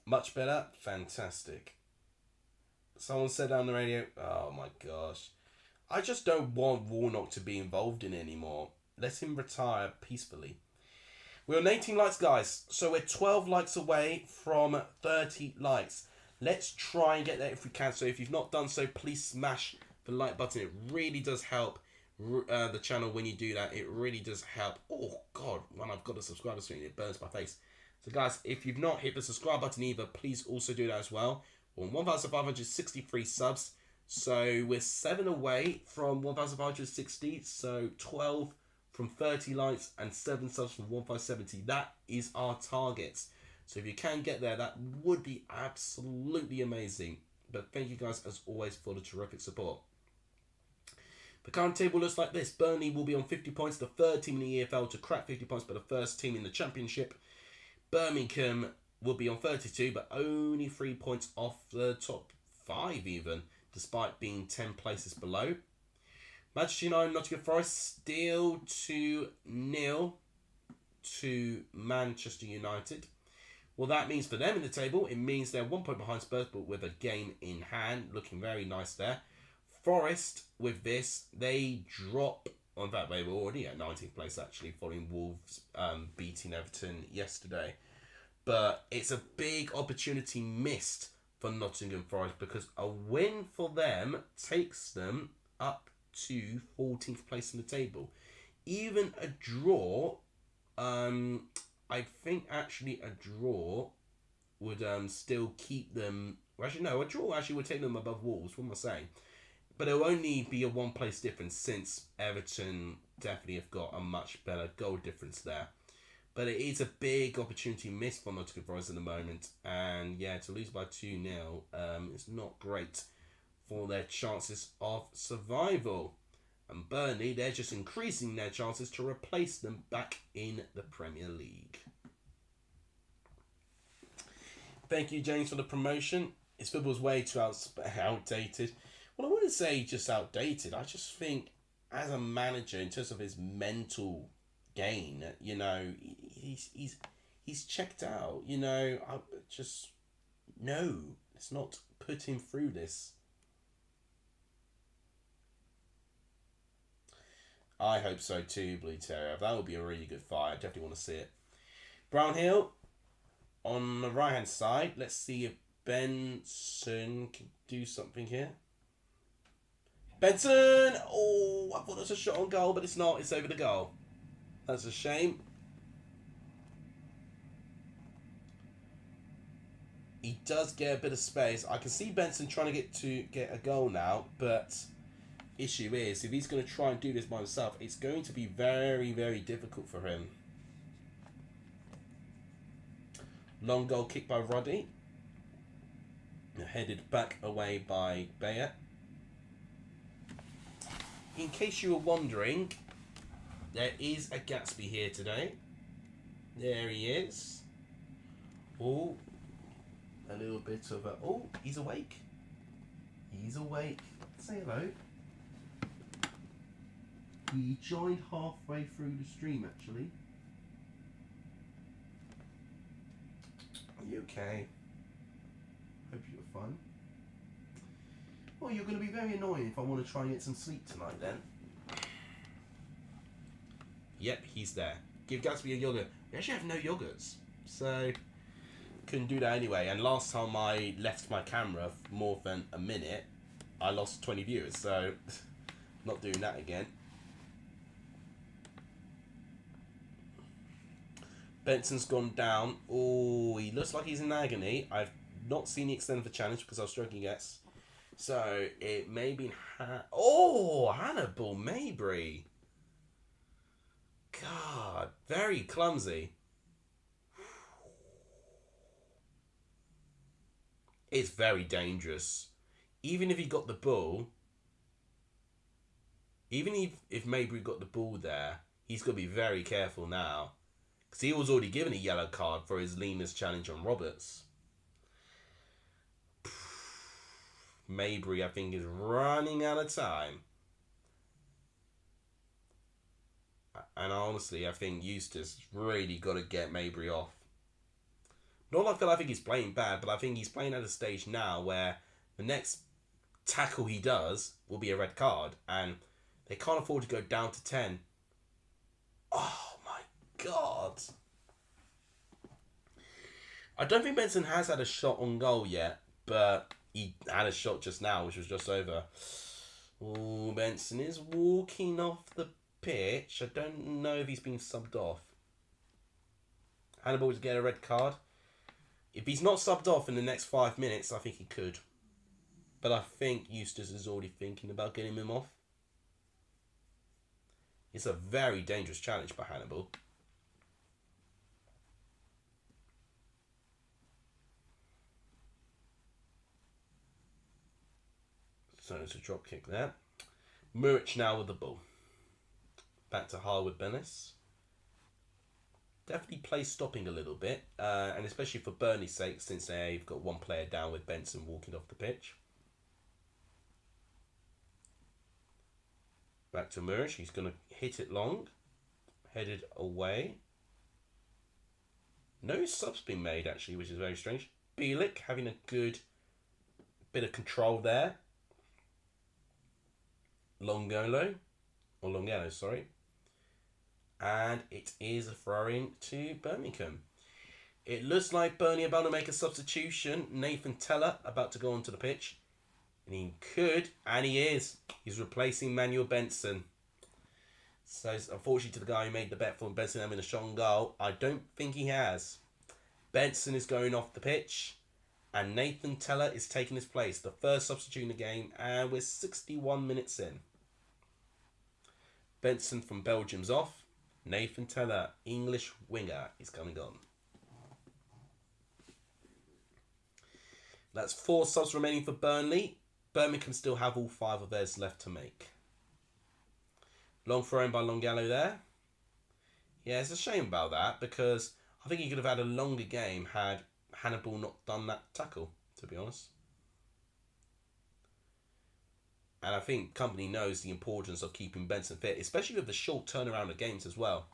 Much better. Fantastic. Someone said on the radio, oh my gosh. I just don't want Warnock to be involved in it anymore. Let him retire peacefully. We're on 18 likes, guys. So we're 12 likes away from 30 likes. Let's try and get there if we can. So if you've not done so, please smash the like button. It really does help the channel when you do that. It really does help. Oh, God. When I've got a subscriber screen, it burns my face. So guys, if you've not hit the subscribe button either, please also do that as well. We're on 1,563 subs. So we're 7 away from 1,560. So 12 from 30 likes and 7 subs from 1,570. That is our target. So if you can get there, that would be absolutely amazing. But thank you guys as always for the terrific support. The current table looks like this. Burnley will be on 50 points, the third team in the EFL to crack 50 points, but the first team in the Championship. Birmingham will be on 32, but only 3 points off the top 5 even, despite being 10 places below. Manchester United, Nottingham Forest, still 2-0 to Manchester United. Well, that means for them in the table, it means they're 1 point behind Spurs, but with a game in hand, looking very nice there. Forest, with this, they drop. In fact, they were already at 19th place, actually, following Wolves beating Everton yesterday. But it's a big opportunity missed for Nottingham Forest because a win for them takes them up to 14th place in the table. Even a draw, I think actually a draw would still keep them. Well, actually, no, a draw actually would take them above Wolves. What am I saying? But it'll only be a 1 place difference since Everton definitely have got a much better goal difference there. But it is a big opportunity missed for Nottingham Forest at the moment. And yeah, to lose by 2-0 is not great for their chances of survival. And Burnley, they're just increasing their chances to replace them back in the Premier League. Thank you, James, for the promotion. His football's way too outdated. Well, I wouldn't say just outdated. I just think as a manager, in terms of his mental gain, you know, he's checked out. You know, let's not put him through this. I hope so too, Blue Terrier. That would be a really good fight. I definitely want to see it. Brownhill on the right hand side. Let's see if Benson can do something here. Benson! Oh, I thought it was a shot on goal, but it's not. It's over the goal. That's a shame. He does get a bit of space. I can see Benson trying to get a goal now, but issue is, if he's going to try and do this by himself, it's going to be very, very difficult for him. Long goal kick by Roddy. Headed back away by Bayer. In case you were wondering, there is a Gatsby here today. There he is. Oh, a little bit of a... Oh, he's awake. He's awake. Say hello. He joined halfway through the stream, actually. Are you okay? Hope you were fun. Well, you're going to be very annoying if I want to try and get some sleep tonight, then. Yep, he's there. Give Gatsby a yogurt. We actually have no yogurts, so couldn't do that anyway. And last time I left my camera for more than a minute, I lost 20 viewers, so not doing that again. Benson's gone down. Oh, he looks like he's in agony. I've not seen the extent of the challenge because I was struggling against. So it may be... Hannibal Mabry. God, very clumsy. It's very dangerous. Even if he got the ball... Even if Mabry got the ball there, he's got to be very careful now. Because he was already given a yellow card for his leanness challenge on Roberts. Mabry, I think, is running out of time. And honestly, I think Eustace really got to get Mabry off. Not like that I think he's playing bad, but I think he's playing at a stage now where the next tackle he does will be a red card. And they can't afford to go down to 10. Oh my God. I don't think Benson has had a shot on goal yet, but he had a shot just now, which was just over. Oh, Benson is walking off the pitch. I don't know if he's been subbed off. Hannibal to get a red card. If he's not subbed off in the next 5 minutes, I think he could. But I think Eustace is already thinking about getting him off. It's a very dangerous challenge by Hannibal. So it's a drop kick there. Muric now with the ball. Back to Harwood Bennis. Definitely play stopping a little bit. And especially for Burnley's sake, since they've got one player down with Benson walking off the pitch. Back to Muric. He's going to hit it long. Headed away. No subs being made, actually, which is very strange. Bielik having a good bit of control there. Longelo, sorry. And it is a throw-in to Birmingham. It looks like Burnley are about to make a substitution. Nathan Teller about to go onto the pitch. And he could, and he is. He's replacing Manuel Benson. So it's unfortunately to the guy who made the bet for Benson having a strong goal. I don't think he has. Benson is going off the pitch. And Nathan Teller is taking his place. The first substitute in the game. And we're 61 minutes in. Benson from Belgium's off. Nathan Teller, English winger, is coming on. That's 4 subs remaining for Burnley. Birmingham still have all 5 of theirs left to make. Long throw in by Longelo there. Yeah, it's a shame about that because I think he could have had a longer game had Hannibal not done that tackle, to be honest. And I think company knows the importance of keeping Benson fit, especially with the short turnaround of games as well.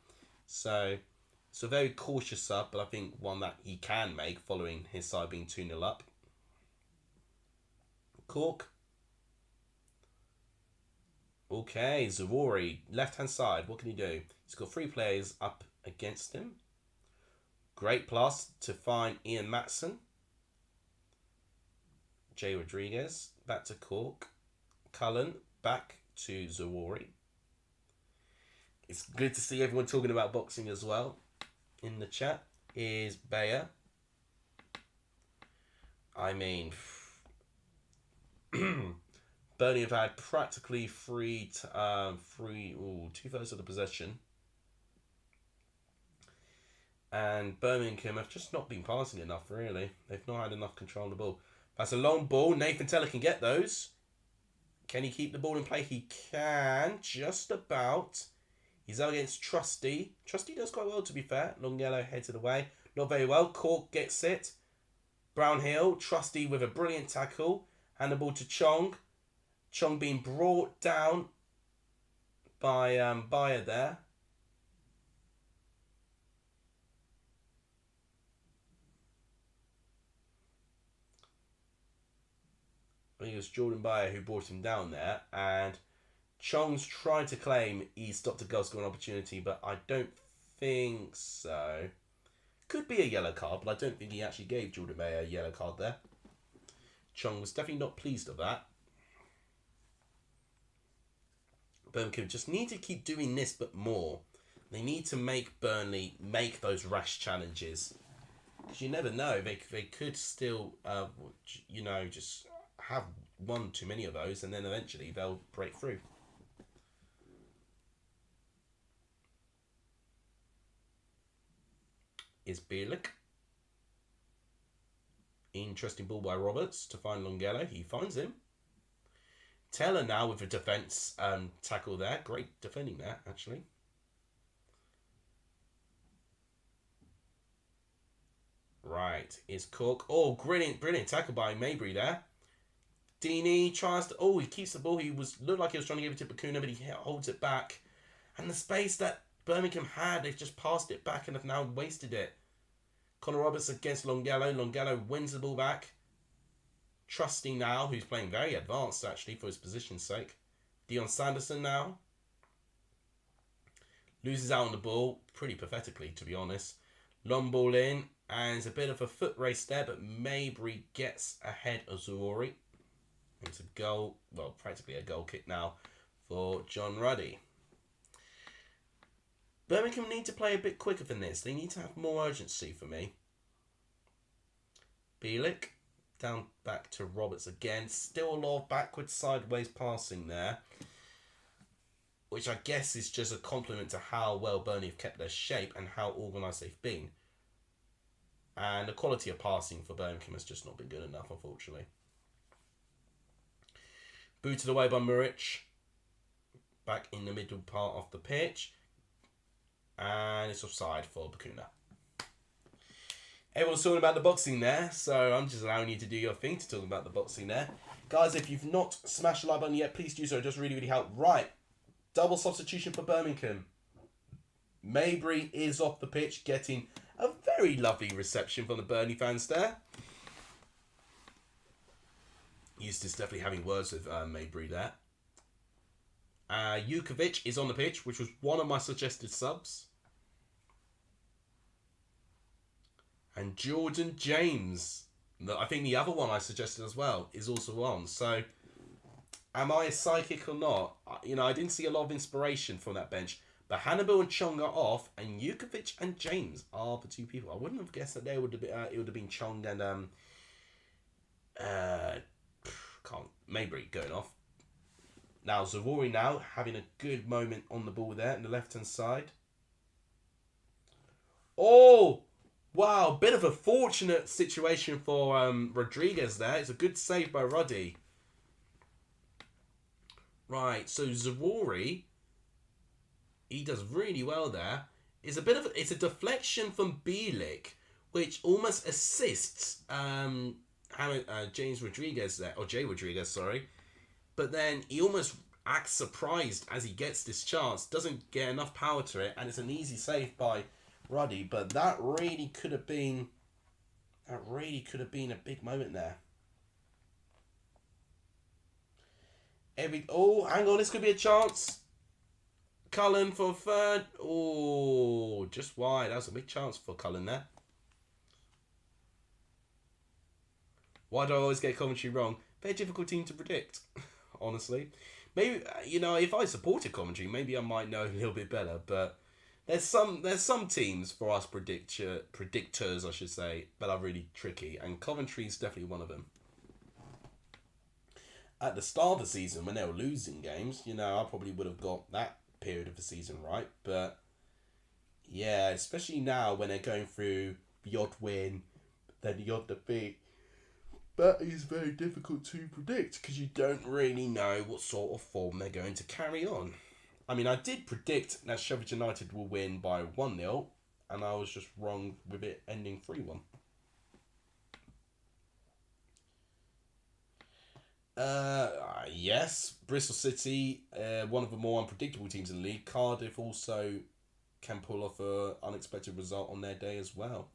So it's a very cautious sub, but I think one that he can make following his side being 2-0 up. Cork. Okay, Zawori, left-hand side. What can he do? He's got 3 players up against him. Great pass to find Ian Matson. Jay Rodriguez. Back to Cork. Cullen. Back to Zawori. It's good to see everyone talking about boxing as well. In the chat is Bayer. I mean... Burnley have had practically 2/3 of the possession. And Birmingham have just not been passing enough, really. They've not had enough control of the ball. That's a long ball. Nathan Teller can get those. Can he keep the ball in play? He can, just about. He's out against Trusty. Trusty does quite well, to be fair. Longelo heads it away. Not very well. Cork gets it. Brownhill. Trusty with a brilliant tackle. Hand the ball to Chong. Chong being brought down by Bayer there. I think it was Jordan Bayer who brought him down there, and Chong's tried to claim he stopped a goal scoring opportunity, but I don't think so. Could be a yellow card, but I don't think he actually gave Jordan Bayer a yellow card there. Chong was definitely not pleased of that. Birmingham just need to keep doing this, but more. They need to make Burnley make those rash challenges. Because you never know, they could still, just have one too many of those, and then eventually they'll break through. Is Bielik. Interesting ball by Roberts to find Longelo. He finds him. Teller now with a defence tackle there. Great defending there, actually. Right, is Cook. Oh, brilliant tackle by Mabry there. Deeney tries to... Oh, he keeps the ball. Looked like he was trying to give it to Bakuna, but he holds it back. And the space that Birmingham had, they've just passed it back and have now wasted it. Connor Roberts against Longelo. Longelo wins the ball back. Trusty now, who's playing very advanced, actually, for his position's sake. Dion Sanderson now. Loses out on the ball pretty pathetically, to be honest. Long ball in, and it's a bit of a foot race there, but Mabry gets ahead of Zawori. It's a goal, practically a goal kick now for John Ruddy. Birmingham need to play a bit quicker than this. They need to have more urgency for me. Bielik. Down back to Roberts again. Still a lot of backwards, sideways passing there. Which I guess is just a compliment to how well Burnley have kept their shape and how organised they've been. And the quality of passing for Birmingham has just not been good enough, unfortunately. Booted away by Muric. Back in the middle part of the pitch. And it's offside for Bakuna. Everyone's talking about the boxing there, so I'm just allowing you to do your thing to talk about the boxing there. Guys, if you've not smashed the like button yet, please do so. It just really, really help. Right. Double substitution for Birmingham. Maybury is off the pitch, getting a very lovely reception from the Burnley fans there. Eustace definitely having words with Maybury there. Jukovic is on the pitch, which was one of my suggested subs. And Jordan James, I think the other one I suggested as well, is also on. So, am I a psychic or not? You know, I didn't see a lot of inspiration from that bench. But Hannibal and Chong are off, and Jukovic and James are the two people. I wouldn't have guessed that it would have been Chong and Maybury going off. Now Zawori now having a good moment on the ball there on the left hand side. Oh! Wow, bit of a fortunate situation for Rodriguez there. It's a good save by Ruddy. Right, so Zawori, he does really well there. It's a deflection from Bielik, which almost assists James Rodriguez there, or Jay Rodriguez, sorry. But then he almost acts surprised as he gets this chance, doesn't get enough power to it, and it's an easy save by Ruddy, but that really could have been a big moment there. Oh, hang on, this could be a chance. Cullen for a third. Oh, just wide. That was a big chance for Cullen there. Why do I always get Coventry wrong? Very difficult team to predict, honestly. Maybe, you know, if I supported Coventry, maybe I might know a little bit better, but there's some teams for us predictors, I should say, that are really tricky, and Coventry's definitely one of them. At the start of the season, when they were losing games, you know, I probably would have got that period of the season right, but yeah, especially now when they're going through the odd win, then the odd defeat, that is very difficult to predict because you don't really know what sort of form they're going to carry on. I mean, I did predict that Sheffield United will win by 1-0, and I was just wrong with it ending 3-1. Yes, Bristol City, one of the more unpredictable teams in the league. Cardiff also can pull off an unexpected result on their day as well.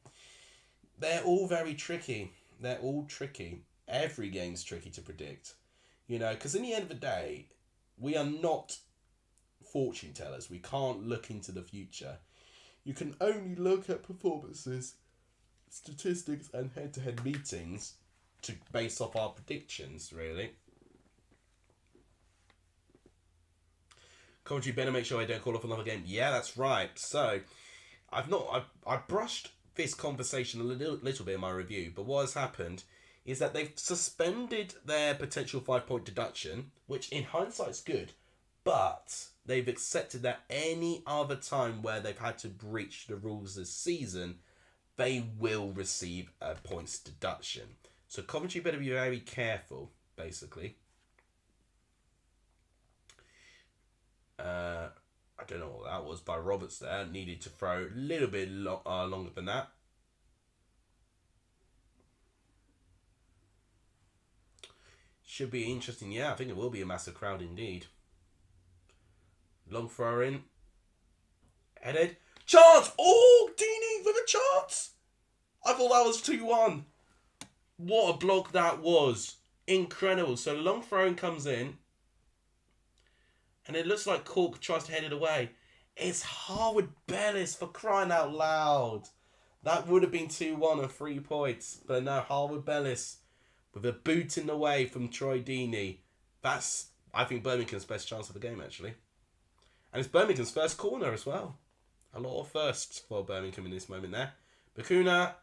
They're all very tricky. They're all tricky. Every game's tricky to predict. You know, because in the end of the day, we are not fortune tellers. We can't look into the future. You can only look at performances, statistics, and head-to-head meetings to base off our predictions, really. Coventry better make sure I don't call off another game. Yeah, that's right. So, I brushed this conversation a little bit in my review, but what has happened is that they've suspended their potential 5-point deduction, which in hindsight is good, but they've accepted that any other time where they've had to breach the rules this season, they will receive a points deduction. So Coventry better be very careful, basically. I don't know what that was by Roberts there. Needed to throw a little bit longer than that. Should be interesting. Yeah, I think it will be a massive crowd indeed. Long throw in. Headed. Chance! Oh, Deeney with a chance! I thought that was 2-1. What a block that was. Incredible. So long throw comes in. And it looks like Cork tries to head it away. It's Harwood Bellis, for crying out loud. That would have been 2-1 and 3 points. But no, Harwood Bellis with a boot in the way from Troy Deeney. That's, I think, Birmingham's best chance of the game, actually. And it's Birmingham's first corner as well. A lot of firsts for Birmingham in this moment there. Bakuna,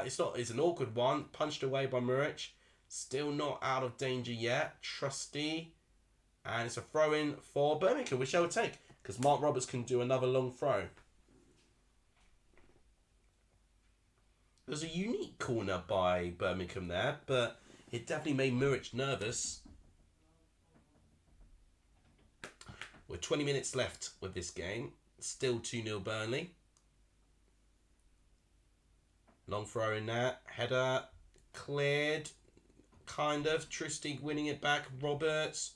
it's an awkward one. Punched away by Muric. Still not out of danger yet. Trusty. And it's a throw-in for Birmingham, which I would take. Because Mark Roberts can do another long throw. There's a unique corner by Birmingham there, but it definitely made Muric nervous. With 20 minutes left with this game. Still 2-0 Burnley. Long throw in there. Header cleared. Kind of. Trusty winning it back. Roberts.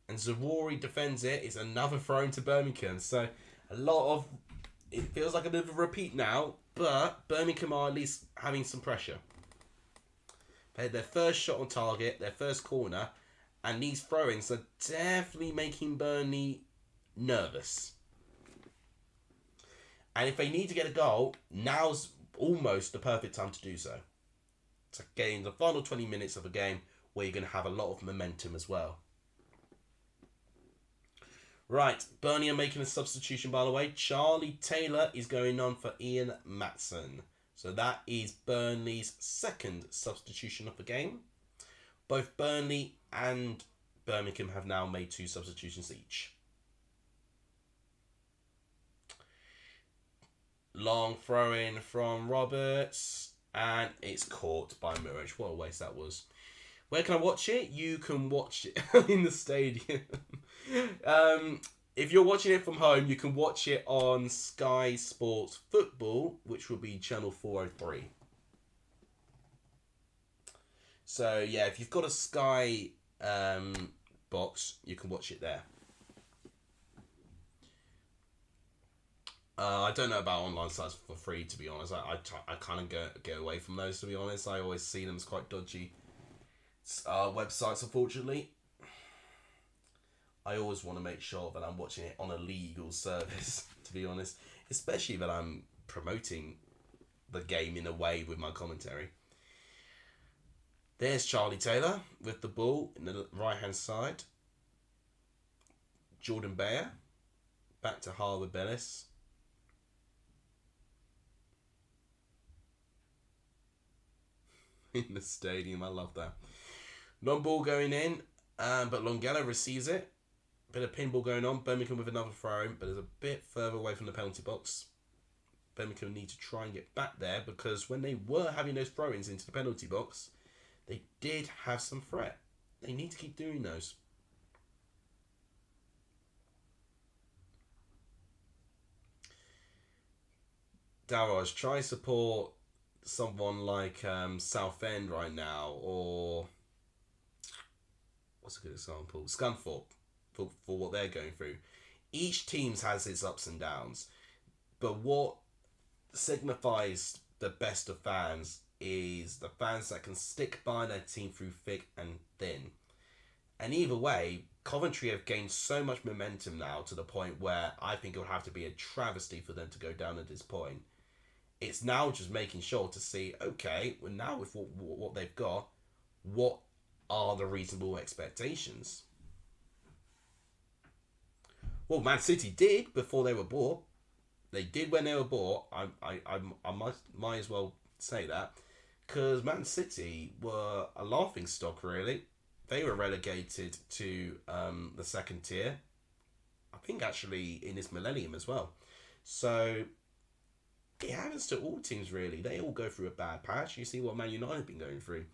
And Zawori defends it. It's another throw into Birmingham. So a lot of... It feels like a bit of a repeat now. But Birmingham are at least having some pressure. They had their first shot on target. Their first corner. And these throw-ins are definitely making Burnley nervous. And if they need to get a goal, now's almost the perfect time to do so. It's getting the final 20 minutes of a game where you're going to have a lot of momentum as well. Right, Burnley are making a substitution, by the way. Charlie Taylor is going on for Ian Matson. So that is Burnley's second substitution of the game. Both Burnley and Birmingham have now made 2 substitutions each. Long throw in from Roberts. And it's caught by Muric. What a waste that was. Where can I watch it? You can watch it in the stadium. If you're watching it from home, you can watch it on Sky Sports Football, which will be channel 403. So, yeah, if you've got a Sky box, you can watch it there. I don't know about online sites for free, to be honest. I kind of get away from those, to be honest. I always see them as quite dodgy websites, unfortunately. I always want to make sure that I'm watching it on a legal service, to be honest. Especially that I'm promoting the game in a way with my commentary. There's Charlie Taylor with the ball in the right-hand side. Jordan Bayer. Back to Harwood Bellis. In the stadium, I love that. Long ball going in, but Longella receives it. Bit of pinball going on. Birmingham with another throw, but it's a bit further away from the penalty box. Birmingham need to try and get back there because when they were having those throw-ins into the penalty box, they did have some threat. They need to keep doing those. Darrows, try support someone like Southend right now, or what's a good example? Scunthorpe, for what they're going through. Each team has its ups and downs, but what signifies the best of fans is the fans that can stick by their team through thick and thin. And either way, Coventry have gained so much momentum now to the point where I think it would have to be a travesty for them to go down at this point. It's now just making sure to see, okay, well now with what they've got, what are the reasonable expectations? Well, Man City did before they were bought. They did when they were bought. I might as well say that. Because Man City were a laughing stock, really. They were relegated to the second tier. I think actually in this millennium as well. So it happens to all teams, really. They all go through a bad patch. You see what Man United have been going through.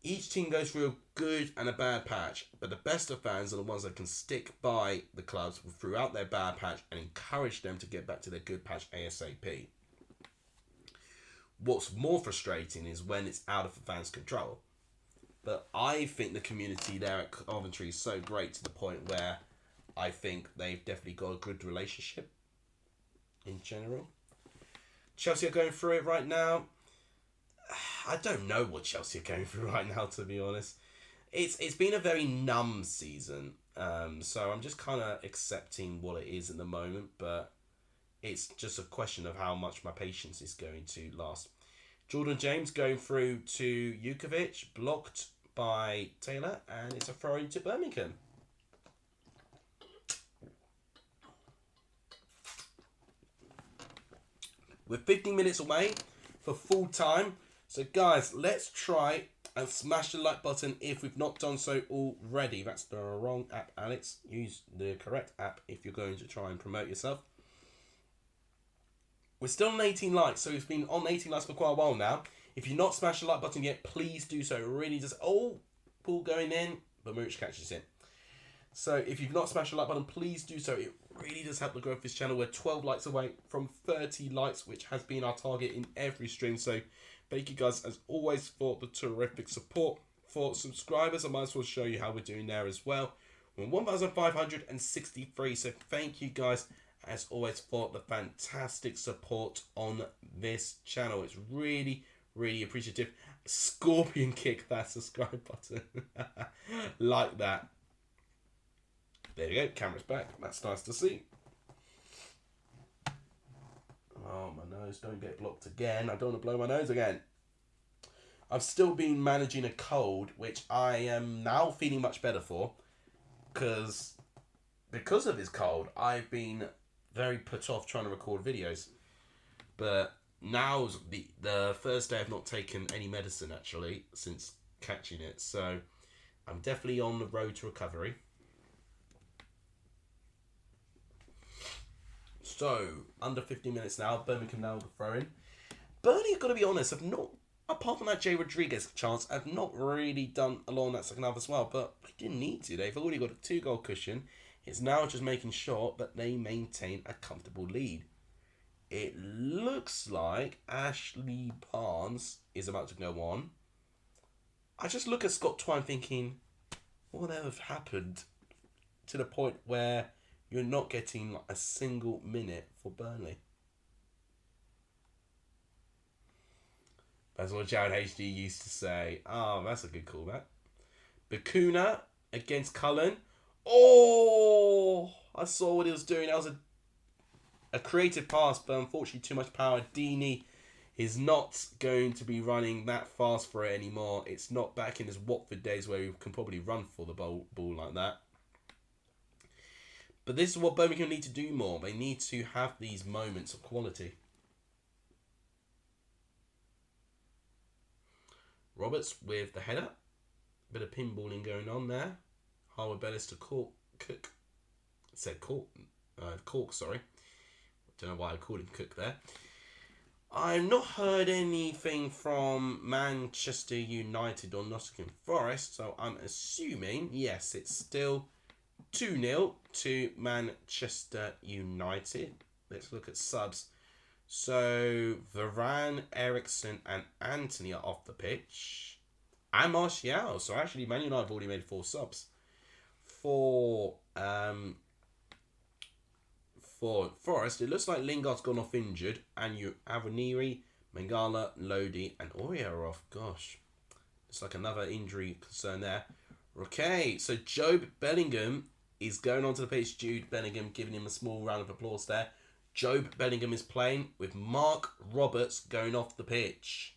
Each team goes through a good and a bad patch, but the best of fans are the ones that can stick by the clubs throughout their bad patch and encourage them to get back to their good patch ASAP. What's more frustrating is when it's out of the fans' control. But I think the community there at Coventry is so great to the point where I think they've definitely got a good relationship in general. Chelsea are going through it right now. I don't know what Chelsea are going through right now, to be honest. It's been a very numb season, so I'm just kind of accepting what it is at the moment, but it's just a question of how much my patience is going to last. Jordan James going through to Jukovic, blocked by Taylor, and it's a throw into Birmingham. We're 15 minutes away for full time. So guys, let's try and smash the like button if we've not done so already. That's the wrong app, Alex. Use the correct app if you're going to try and promote yourself. We're still on 18 likes, so it's been on 18 likes for quite a while now. If you've not smashed the like button yet, please do so. It really just... Oh, Paul going in, but Mooch catches it. So if you've not smashed the like button, please do so. It really does help the growth of this channel. We're 12 likes away from 30 likes, which has been our target in every stream. So thank you guys, as always, for the terrific support. For subscribers, I might as well show you how we're doing there as well. We're 1,563, so thank you guys, as always, for the fantastic support on this channel. It's really, really appreciative. Scorpion kick that subscribe button. Like that. There you go, camera's back. That's nice to see. Oh, my nose, don't get blocked again. I don't want to blow my nose again. I've still been managing a cold, which I am now feeling much better for. Because of this cold, I've been very put off trying to record videos. But now's the first day I've not taken any medicine, actually, since catching it. So I'm definitely on the road to recovery. So, under 15 minutes now. Birmingham now with the throw-in. Burnley, I've got to be honest, have not, apart from that Jay Rodriguez chance, have not really done a lot in that second half as well. But they didn't need to. They've already got a 2-goal cushion. It's now just making sure that they maintain a comfortable lead. It looks like Ashley Barnes is about to go on. I just look at Scott Twine thinking, what ever happened to the point where you're not getting like a single minute for Burnley? That's what Jared HD used to say. Oh, that's a good callback. Bakuna against Cullen. Oh, I saw what he was doing. That was a creative pass, but unfortunately too much power. Deeney is not going to be running that fast for it anymore. It's not back in his Watford days where he can probably run for the ball like that. But this is what Birmingham need to do more. They need to have these moments of quality. Roberts with the header. Bit of pinballing going on there. Harwood Bellis to Cork. Cork, sorry. Don't know why I called him Cook there. I've not heard anything from Manchester United or Nottingham Forest, so I'm assuming, yes, it's still 2-0 to Manchester United. Let's look at subs. So, Varane, Ericsson and Anthony are off the pitch. And Martial. So, actually, Man United have already made 4 subs. For Forest, it looks like Lingard's gone off injured. And you Aveniri, Mangala, Lodi and Aurier are off. Gosh. It's like another injury concern there. Okay, so Jobe Bellingham is going onto the pitch. Jude Bellingham giving him a small round of applause there. Jobe Bellingham is playing with Mark Roberts going off the pitch.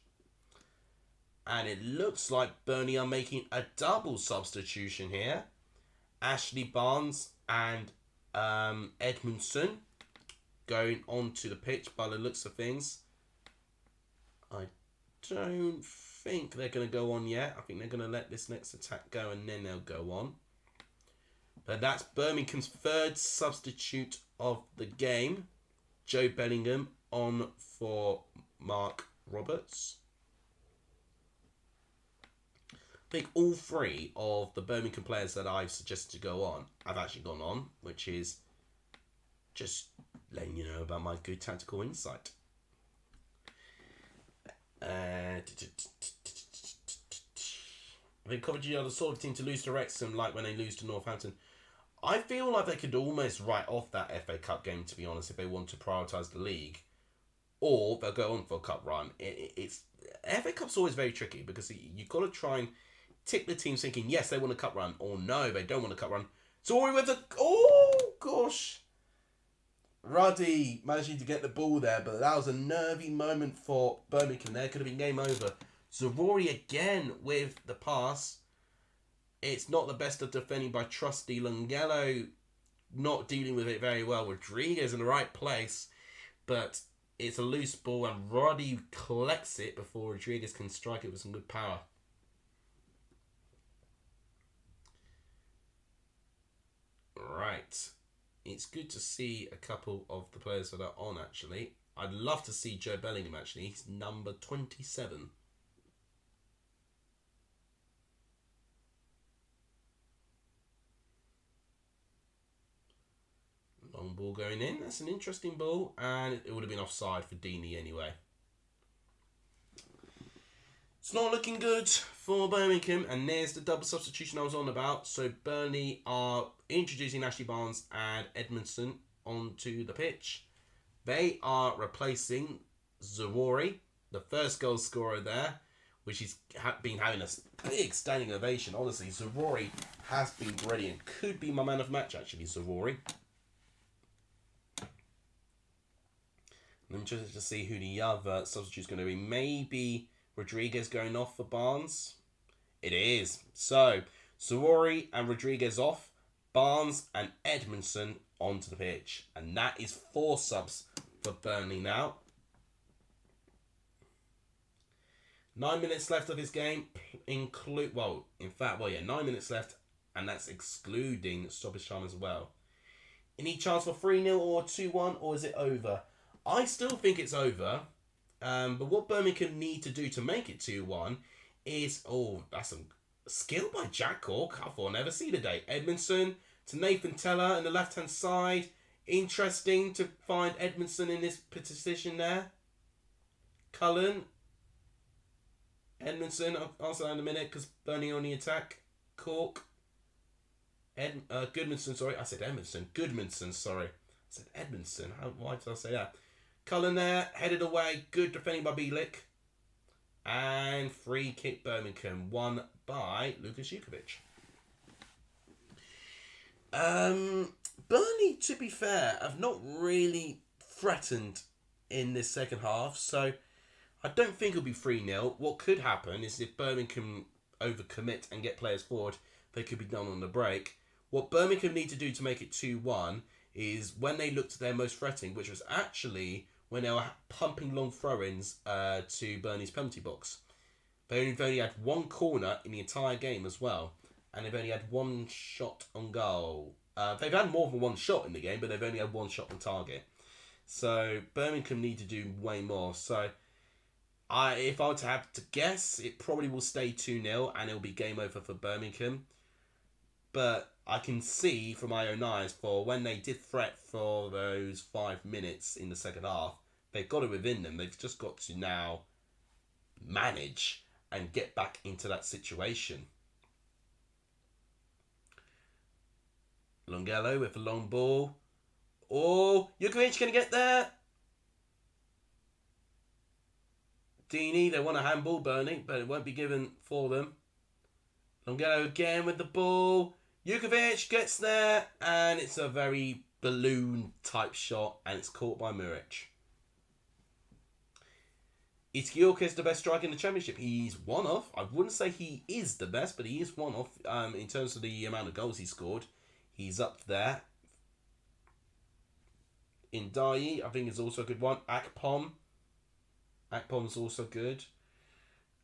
And it looks like Burnley are making a double substitution here. Ashley Barnes and Edmundson going onto the pitch by the looks of things. I don't think they're going to go on yet. I think they're going to let this next attack go and then they'll go on. But that's Birmingham's 3rd substitute of the game. Jobe Bellingham on for Mark Roberts. I think all 3 of the Birmingham players that I've suggested to go on have actually gone on, which is just letting you know about my good tactical insight. I think Coventry are the sort of team to lose to Wrexham like when they lose to Northampton. I feel like they could almost write off that FA Cup game, to be honest, if they want to prioritise the league. Or they'll go on for a cup run. It's FA Cup's always very tricky because you've got to try and tick the teams thinking, yes, they want a cup run, or no, they don't want a cup run. So with the... Oh, gosh. Ruddy managing to get the ball there, but that was a nervy moment for Birmingham there. Could have been game over. Zavori again with the pass. It's not the best of defending by Trusty. Lungello not dealing with it very well. Rodriguez in the right place, but It's a loose ball and Roddy collects it before Rodriguez can strike it with some good power. Right. It's good to see a couple of the players that are on, actually. I'd love to see Joe Bellingham, actually. He's number 27. Long ball going in. That's an interesting ball. And it would have been offside for Deeney anyway. It's not looking good for Birmingham. And there's the double substitution I was on about. So Burnley are introducing Ashley Barnes and Edmondson onto the pitch. They are replacing Zawori, the first goal scorer there, which he's been having a big standing ovation. Honestly, Zawori has been brilliant. Could be my man of match, actually, Zawori. I'm interested to see who the other substitute is going to be. Maybe Rodriguez going off for Barnes. It is. So, Zawori and Rodriguez off. Barnes and Edmondson onto the pitch. And that is 4 subs for Burnley now. 9 minutes left of his game. 9 minutes left. And that's excluding stoppage time as well. Any chance for 3-0 or 2-1? Or is it over? I still think it's over. But what Birmingham need to do to make it 2-1 is... Oh, that's some skill by Jack Cork. I thought I'd never see the day. Edmondson to Nathan Teller on the left-hand side. Interesting to find Edmondson in this position there. Cullen. Edmondson, I'll say in a minute because Burnley on the attack. Cork. Goodmanson, sorry. I said Edmondson. Goodmanson, sorry. I said Edmondson. Why did I say that? Cullen there, headed away. Good defending by Bielik. And free kick Birmingham. Won by Lukas Jukovic. Burnley, to be fair, have not really threatened in this second half. So I don't think it'll be 3-0. What could happen is if Birmingham overcommit and get players forward, they could be done on the break. What Birmingham need to do to make it 2-1 is when they looked at their most threatening, which was actually when they were pumping long throw-ins to Burnley's penalty box. They've only had 1 corner in the entire game as well. And they've only had 1 shot on goal. They've had more than 1 shot in the game, but they've only had 1 shot on target. So Birmingham need to do way more. So if I were to have to guess, it probably will stay 2-0 and it'll be game over for Birmingham. But I can see from my own eyes for when they did threat for those 5 minutes in the second half, they've got it within them. They've just got to now manage and get back into that situation. Longello with a long ball. Oh, Jukovic going to get there. Deeney, they want a handball, Burnley, but it won't be given for them. Longello again with the ball. Jukovic gets there, and it's a very balloon-type shot, and it's caught by Muric. Is Gyökeres the best striker in the Championship? He's one of. I wouldn't say he is the best, but he is one of. In terms of the amount of goals he scored, he's up there. Ndaye, I think, is also a good one. Akpom's also good.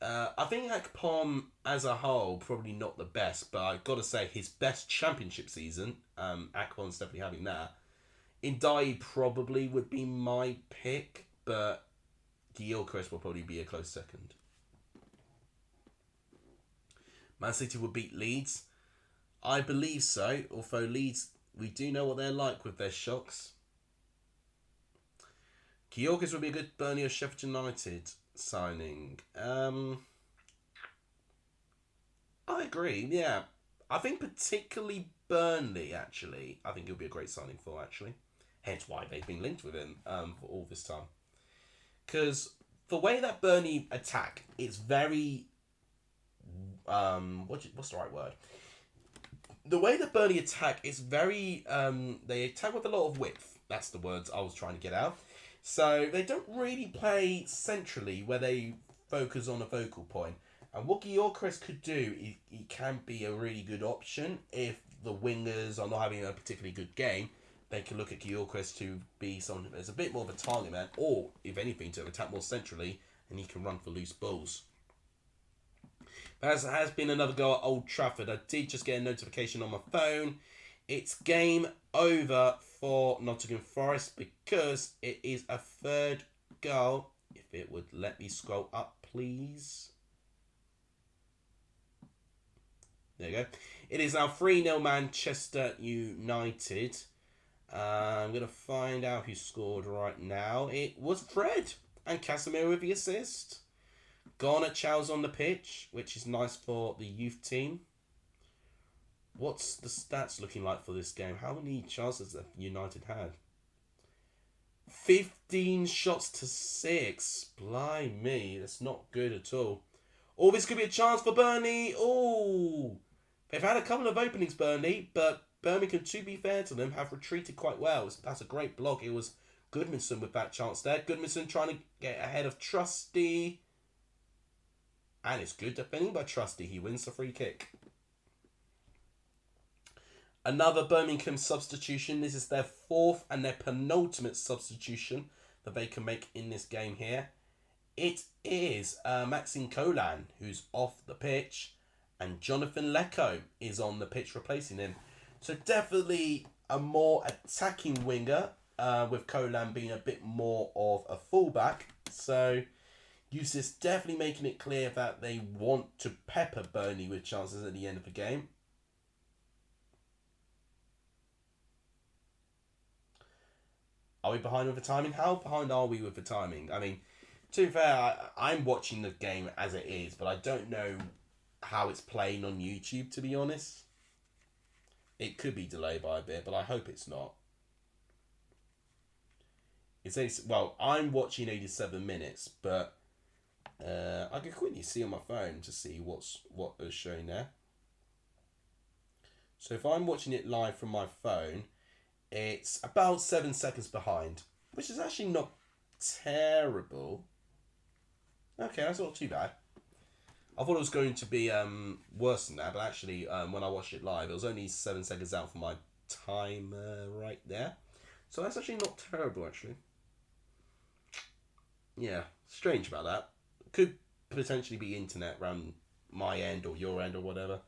I think Akpom as a whole probably not the best, but I've got to say his best Championship season. Akpom's definitely having that. Ndaye probably would be my pick, but Gyökeres will probably be a close second. Man City will beat Leeds. I believe so, although Leeds, we do know what they're like with their shocks. Gyökeres would be a good Burnley or Sheffield United signing. I agree, yeah. I think particularly Burnley, actually, I think it'll be a great signing for, actually. Hence why they've been linked with him for all this time. Because the way that Burnley attack, it's very... what's the right word? The way that Burnley attack is very... they attack with a lot of width. That's the words I was trying to get out. So they don't really play centrally where they focus on a focal point. And what Gyökeres could do, he can be a really good option if the wingers are not having a particularly good game. they can look at Gyökeres to be someone that's a bit more of a target man, or if anything, to attack more centrally, and he can run for loose balls. As has been another goal at Old Trafford. I did just get a notification on my phone. It's game over for Nottingham Forest because it is a third goal. If it would let me scroll up, please. There you go. It is now 3-0 Manchester United. I'm going to find out who scored right now. It was Fred and Casemiro with the assist. Garnacho's on the pitch, which is nice for the youth team. What's the stats looking like for this game? How many chances have United had? 15 shots to 6. Blimey, that's not good at all. Oh, this could be a chance for Burnley. Oh, they've had a couple of openings, Burnley, but Birmingham, to be fair to them, have retreated quite well. That's a great block. It was Goodmanson with that chance there. Goodmanson trying to get ahead of Trusty. And it's good defending by Trusty. He wins the free kick. Another Birmingham substitution. This is their fourth and their penultimate substitution that they can make in this game here. It is Maxime Colan who's off the pitch, and Jonathan Lecco is on the pitch replacing him. So definitely a more attacking winger, with Colan being a bit more of a fullback. So Eustace definitely making it clear that they want to pepper Burnley with chances at the end of the game. Are we behind with the timing? How behind are we with the timing? I mean, to be fair, I'm watching the game as it is, but I don't know how it's playing on YouTube, to be honest. It could be delayed by a bit, but I hope it's not. It says, well, I'm watching 87 minutes, but I can quickly see on my phone to see what is showing there. So if I'm watching it live from my phone, it's about 7 seconds behind, which is actually not terrible. Okay, that's not too bad. I thought it was going to be worse than that, but actually, when I watched it live, it was only 7 seconds out from my timer right there. So that's actually not terrible, actually. Yeah, strange about that. Could potentially be internet around my end or your end or whatever.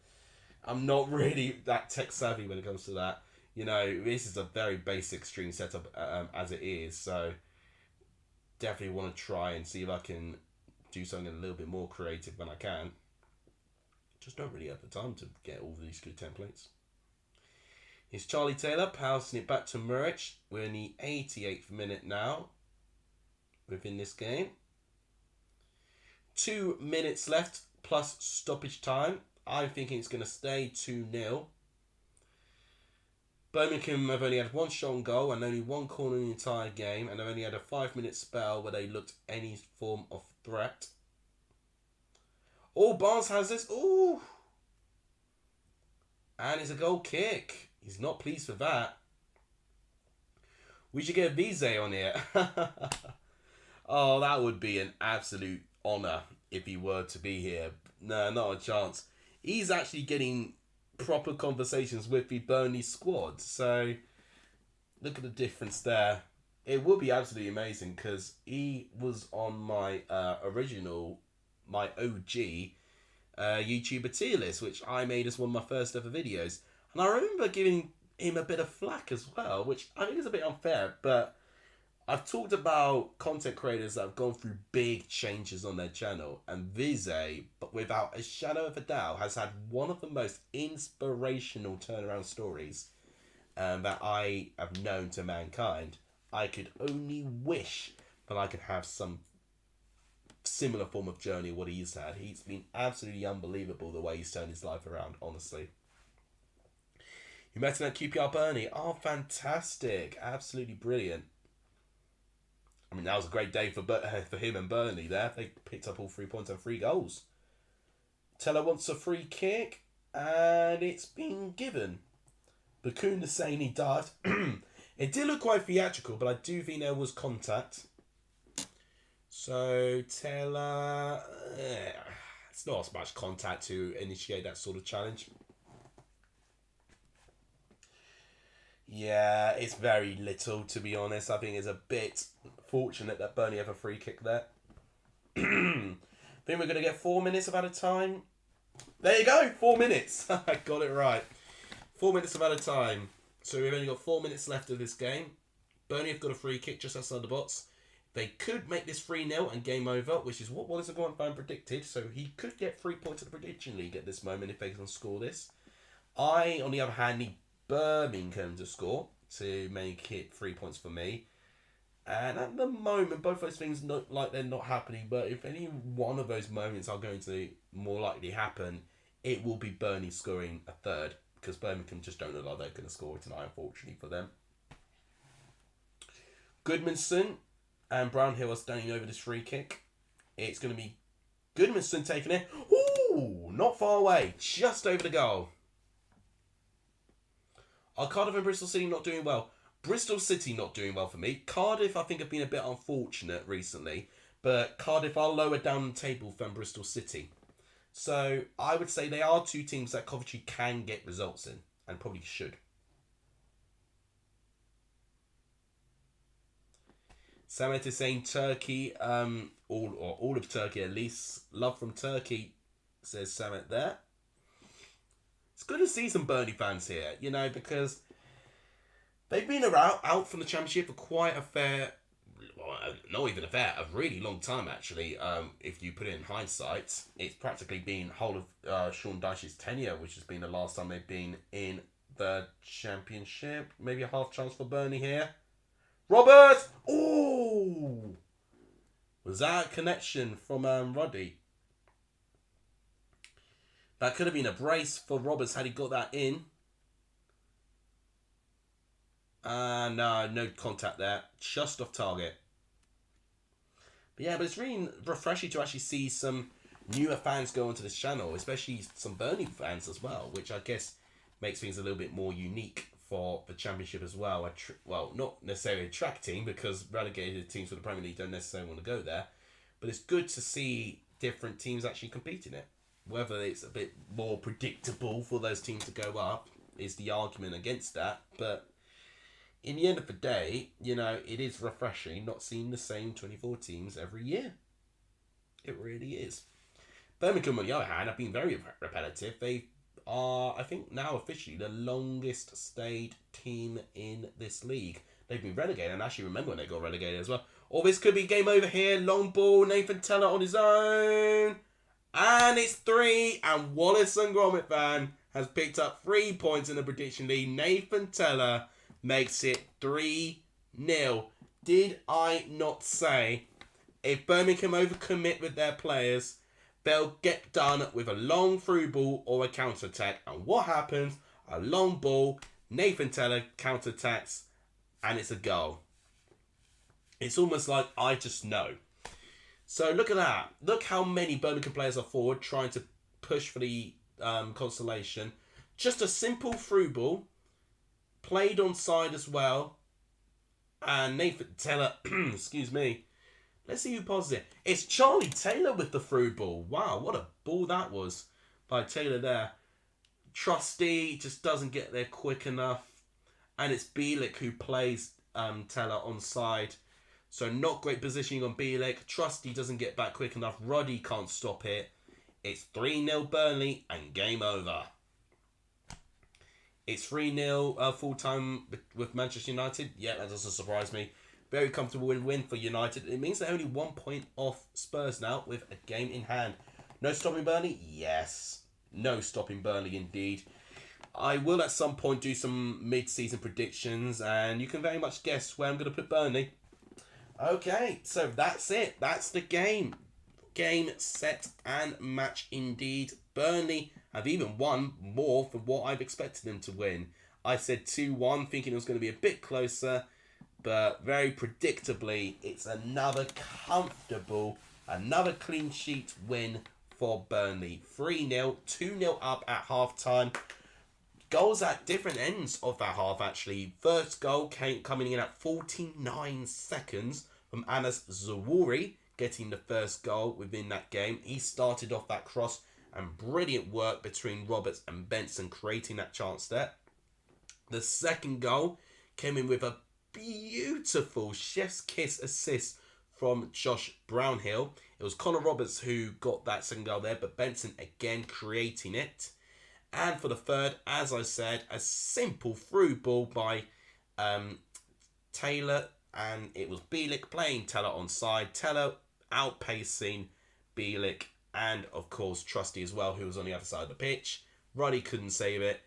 I'm not really that tech savvy when it comes to that. You know, this is a very basic stream setup as it is, so definitely want to try and see if I can do something a little bit more creative when I can. Just don't really have the time to get all these good templates. Here's Charlie Taylor passing it back to Muric. We're in the 88th minute now within this game. 2 minutes left plus stoppage time. I'm thinking it's going to stay 2-0. Birmingham have only had one shot on goal and only one corner in the entire game, and they've only had a 5-minute spell where they looked any form of threat. Oh, Barnes has this. Ooh. And it's a goal kick. He's not pleased with that. We should get Vise on here. Oh, that would be an absolute honour if he were to be here. No, not a chance. He's actually getting proper conversations with the Burnley squad. So, look at the difference there. It would be absolutely amazing because he was on my my OG YouTuber tier list, which I made as one of my first ever videos. And I remember giving him a bit of flack as well, which I think is a bit unfair, but I've talked about content creators that have gone through big changes on their channel, and Vise, but without a shadow of a doubt, has had one of the most inspirational turnaround stories that I have known to mankind. I could only wish that I could have some similar form of journey what he's had. He's been absolutely unbelievable the way he's turned his life around, honestly. You met him at QPR Burnley. Oh, fantastic. Absolutely brilliant. I mean, that was a great day for him and Burnley there. They picked up all 3 points and 3 goals. Teller wants a free kick, and it's been given. Bakun is saying he dived. It did look quite theatrical, but I do think there was contact. So, Teller... it's not as much contact to initiate that sort of challenge. Yeah, it's very little, to be honest. I think it's a bit fortunate that Burnley have a free kick there. I think we're going to get 4 minutes of added time. There you go, 4 minutes. I got it right. 4 minutes of added time. So we've only got 4 minutes left of this game. Burnley have got a free kick just outside the box. They could make this 3-0 and game over, which is what Wallace fan predicted. So he could get 3 points at the prediction league at this moment if they can score this. I, on the other hand, need Birmingham to score to make it 3 points for me. And at the moment, both those things look like they're not happening. But if any one of those moments are going to more likely happen, it will be Burnley scoring a third. Because Birmingham just don't look like they're going to score tonight, unfortunately, for them. Goodmanson and Brownhill are standing over this free kick. It's going to be Goodmanson taking it. Ooh, not far away. Just over the goal. Are Cardiff and Bristol City not doing well? Bristol City not doing well for me. Cardiff, I think, have been a bit unfortunate recently. But Cardiff are lower down the table than Bristol City. So I would say they are two teams that Coventry can get results in. And probably should. Samet is saying Turkey, all of Turkey at least. Love from Turkey, says Samet there. It's good to see some Burnley fans here, you know, because they've been out from the Championship for quite a fair, well, not even a fair, a really long time actually. If you put it in hindsight, it's practically been whole of Sean Dyche's tenure, which has been the last time they've been in the Championship. Maybe a half chance for Burnley here. Robert! Ooh! Was that a connection from Ruddy? That could have been a brace for Roberts had he got that in. No contact there. Just off target. But yeah, but it's really refreshing to actually see some newer fans go onto this channel, especially some Burnley fans as well, which I guess makes things a little bit more unique for the Championship as well. Well, not necessarily attracting, because relegated teams for the Premier League don't necessarily want to go there. But it's good to see different teams actually compete in it. Whether it's a bit more predictable for those teams to go up is the argument against that. But in the end of the day, you know, it is refreshing not seeing the same 24 teams every year. It really is. Birmingham, on the other hand, have been very repetitive. They are, I think, now officially the longest stayed team in this league. They've been relegated, and I actually remember when they got relegated as well. Oh, this could be game over here. Long ball, Nathan Teller on his own. And it's 3, and Wallace and Gromit fan has picked up 3 points in the prediction league. Nathan Teller makes it 3-0. Did I not say if Birmingham overcommit with their players, they'll get done with a long through ball or a counter-attack. And what happens? A long ball, Nathan Teller counter-attacks, and it's a goal. It's almost like I just know. So look at that. Look how many Birmingham players are forward trying to push for the consolation. Just a simple through ball. Played on side as well. And Nathan Teller, excuse me. Let's see who passes it. It's Charlie Taylor with the through ball. Wow, what a ball that was by Taylor there. Trusty just doesn't get there quick enough. And it's Bielik who plays Teller on side. So not great positioning on Bielik. Trusty doesn't get back quick enough. Ruddy can't stop it. It's 3-0 Burnley and game over. It's 3-0 full time with Manchester United. Yeah, that doesn't surprise me. Very comfortable win for United. It means they're only 1 point off Spurs now with a game in hand. No stopping Burnley? Yes. No stopping Burnley indeed. I will at some point do some mid-season predictions, and you can very much guess where I'm going to put Burnley. Okay, so that's it. That's the game. Game, set, and match indeed. Burnley have even won more than what I've expected them to win. I said 2-1, thinking it was going to be a bit closer, but very predictably, it's another comfortable, another clean sheet win for Burnley. 3-0, 2-0 up at half-time. Goals at different ends of that half, actually. First goal coming in at 49 seconds from Anas Zawouri, getting the first goal within that game. He started off that cross, and brilliant work between Roberts and Benson creating that chance there. The second goal came in with a beautiful chef's kiss assist from Josh Brownhill. It was Connor Roberts who got that second goal there, but Benson again creating it. And for the third, as I said, a simple through ball by Taylor, and it was Bielik playing Taylor onside. Taylor outpacing Bielik, and of course Trusty as well, who was on the other side of the pitch. Ruddy couldn't save it.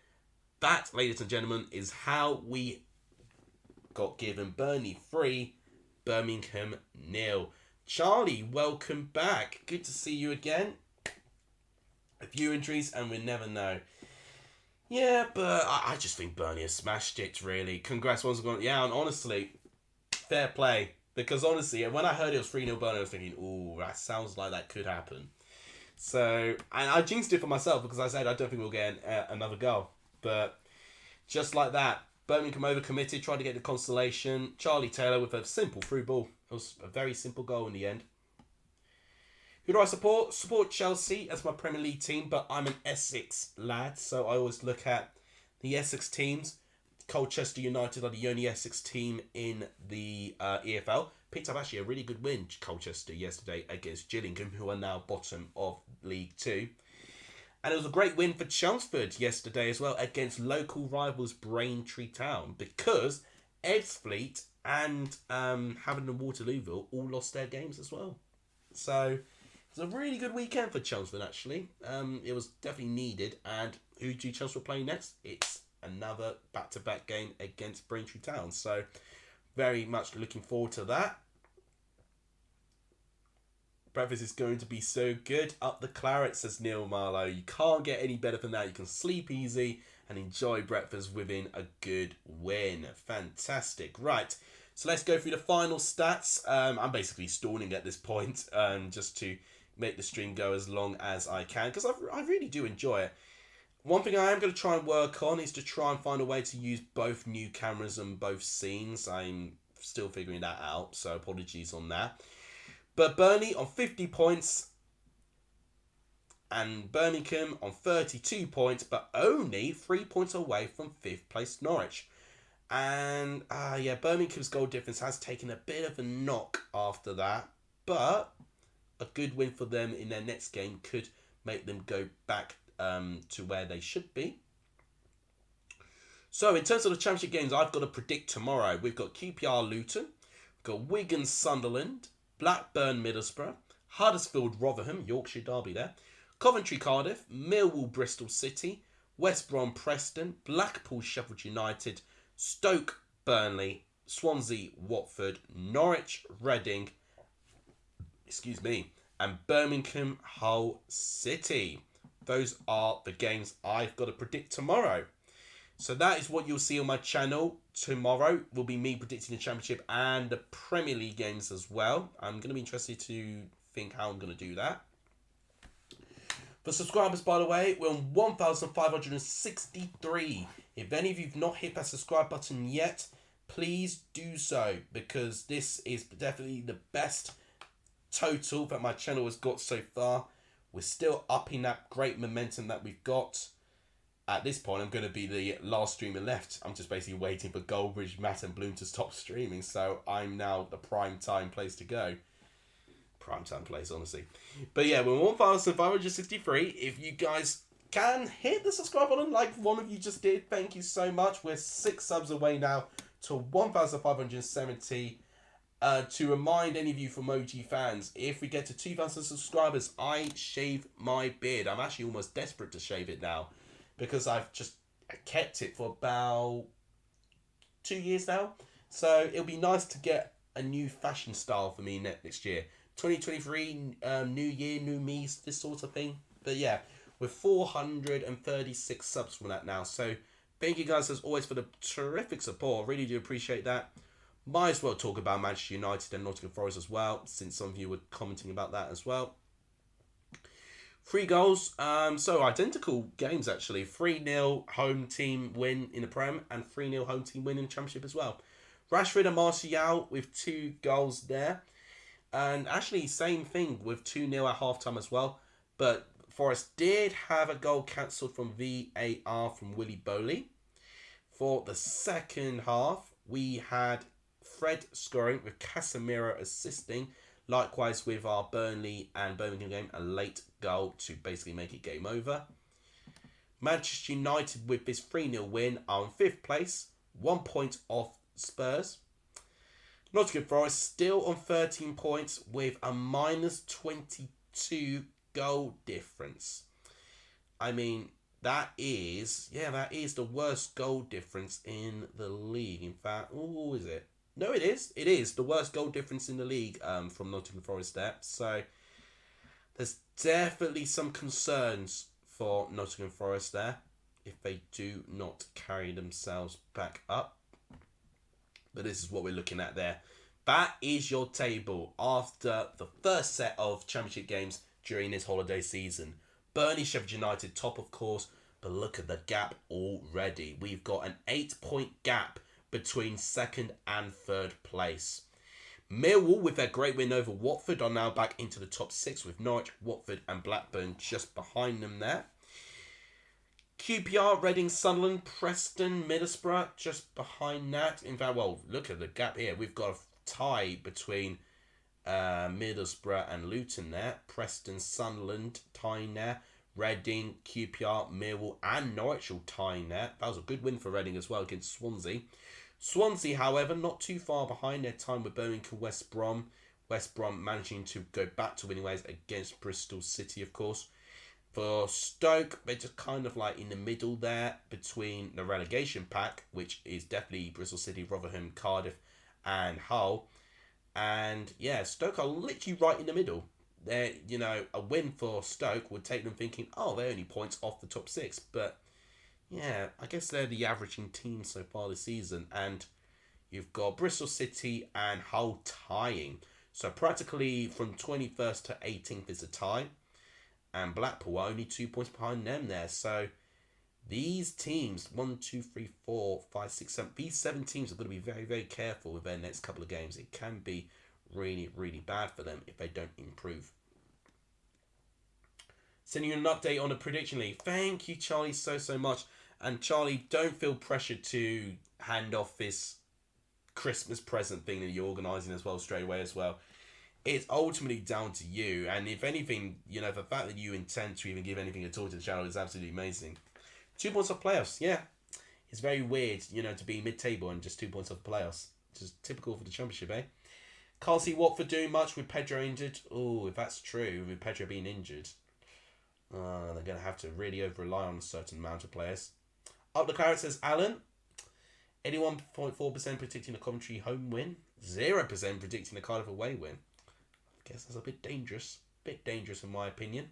That, ladies and gentlemen, is how we got given Burnley 3, Birmingham 0. Charlie, welcome back. Good to see you again. A few injuries and we never know. Yeah, but I just think Burnley has smashed it, really. Congrats once again. Yeah, and honestly, fair play. Because honestly, when I heard it was 3-0 Burnley, I was thinking, ooh, that sounds like that could happen. So, and I jinxed it for myself because I said I don't think we'll get another goal. But just like that, Birmingham overcommitted, tried to get the consolation. Charlie Taylor with a simple through ball. It was a very simple goal in the end. Who do I support? Support Chelsea as my Premier League team, but I'm an Essex lad, so I always look at the Essex teams. Colchester United are the only Essex team in the EFL. Picked up actually a really good win, Colchester, yesterday against Gillingham, who are now bottom of League 2. And it was a great win for Chelmsford yesterday as well against local rivals Braintree Town, because Ebbsfleet and Havant and Waterlooville all lost their games as well. So it was a really good weekend for Chelmsford, actually. It was definitely needed. And who do Chelmsford play next? It's another back-to-back game against Braintree Town. So very much looking forward to that. Breakfast is going to be so good. Up the claret, says Neil Marlowe. You can't get any better than that. You can sleep easy and enjoy breakfast within a good win. Fantastic. Right, so let's go through the final stats. I'm basically stalling at this point just to make the stream go as long as I can, because I really do enjoy it. One thing I am going to try and work on is to try and find a way to use both new cameras and both scenes. I'm still figuring that out, so apologies on that. But Burnley on 50 points and Birmingham on 32 points, but only 3 points away from 5th place Norwich. And yeah, Birmingham's goal difference has taken a bit of a knock after that, but a good win for them in their next game could make them go back to where they should be. So in terms of the championship games, I've got to predict tomorrow. We've got QPR Luton, we've got Wigan Sunderland, Blackburn Middlesbrough, Huddersfield Rotherham, Yorkshire derby there, Coventry Cardiff, Millwall Bristol City, West Brom Preston, Blackpool Sheffield United, Stoke Burnley, Swansea Watford, Norwich Reading, and Birmingham Hull City. Those are the games I've got to predict tomorrow. So that is what you'll see on my channel. Tomorrow will be me predicting the Championship and the Premier League games as well. I'm going to be interested to think how I'm going to do that. For subscribers, by the way, we're on 1,563. If any of you have not hit that subscribe button yet, please do so, because this is definitely the best total that my channel has got so far. We're still upping that great momentum that we've got. At this point, I'm going to be the last streamer left. I'm just basically waiting for Goldbridge, Matt and Bloom to stop streaming. So I'm now the prime time place to go. Prime time place, honestly. But yeah, we're 1,563. If you guys can hit the subscribe button like one of you just did, thank you so much. We're 6 subs away now to 1,570. To remind any of you from OG fans, if we get to 2,000 subscribers, I shave my beard. I'm actually almost desperate to shave it now, because I've just kept it for about 2 years now. So it'll be nice to get a new fashion style for me next year. 2023, new year, new me, this sort of thing. But yeah, we're 436 subs from that now. So thank you guys as always for the terrific support. Really do appreciate that. Might as well talk about Manchester United and Nottingham Forest as well, since some of you were commenting about that as well. 3 goals, so identical games actually. 3-0 home team win in the Prem and 3-0 home team win in the Championship as well. Rashford and Martial with 2 goals there. And actually same thing with 2-0 at half-time as well. But Forest did have a goal cancelled from VAR from Willy Bowley. For the second half, we had Fred scoring with Casemiro assisting. Likewise with our Burnley and Birmingham game, a late goal to basically make it game over. Manchester United with this 3-0 win are in 5th place, 1 point off Spurs. Nottingham Forest still on 13 points with a minus 22 goal difference. I mean, that is the worst goal difference in the league. In fact, is it? No, it is. It is the worst goal difference in the league from Nottingham Forest there. So there's definitely some concerns for Nottingham Forest there if they do not carry themselves back up. But this is what we're looking at there. That is your table after the first set of championship games during this holiday season. Burnley, Sheffield United, top of course, but look at the gap already. We've got an 8-point gap between 2nd and 3rd place. Millwall, with their great win over Watford, are now back into the top 6 with Norwich, Watford and Blackburn just behind them there. QPR, Reading, Sunderland, Preston, Middlesbrough just behind that. In fact, well, look at the gap here. We've got a tie between Middlesbrough and Luton there. Preston, Sunderland tying there. Reading, QPR, Millwall and Norwich all tying there. That was a good win for Reading as well against Swansea. Swansea, however, not too far behind their time with Birmingham, West Brom. West Brom managing to go back to winning ways against Bristol City, of course. For Stoke, they're just kind of like in the middle there between the relegation pack, which is definitely Bristol City, Rotherham, Cardiff and Hull. And yeah, Stoke are literally right in the middle. They're, a win for Stoke would take them thinking, they're only points off the top 6. But yeah, I guess they're the averaging team so far this season. And you've got Bristol City and Hull tying. So practically from 21st to 18th is a tie. And Blackpool are only 2 points behind them there. So these teams, 1, 2, 3, 4, 5, 6, 7, these 7 teams are going to be very, very careful with their next couple of games. It can be really, really bad for them if they don't improve. Sending you an update on the prediction league. Thank you, Charlie, so much. And Charlie, don't feel pressured to hand off this Christmas present thing that you're organising as well straight away as well. It's ultimately down to you. And if anything, the fact that you intend to even give anything at all to the channel is absolutely amazing. 2 points off playoffs, yeah. It's very weird, to be mid-table and just 2 points off playoffs. Just typical for the championship, eh? Can't see Watford doing much with Pedro injured. Oh, if that's true, with Pedro being injured, they're going to have to really over-rely on a certain amount of players. Up the Claret says Alan. 81.4% predicting a Coventry home win. 0% predicting a Cardiff away win. I guess that's a bit dangerous. Bit dangerous in my opinion.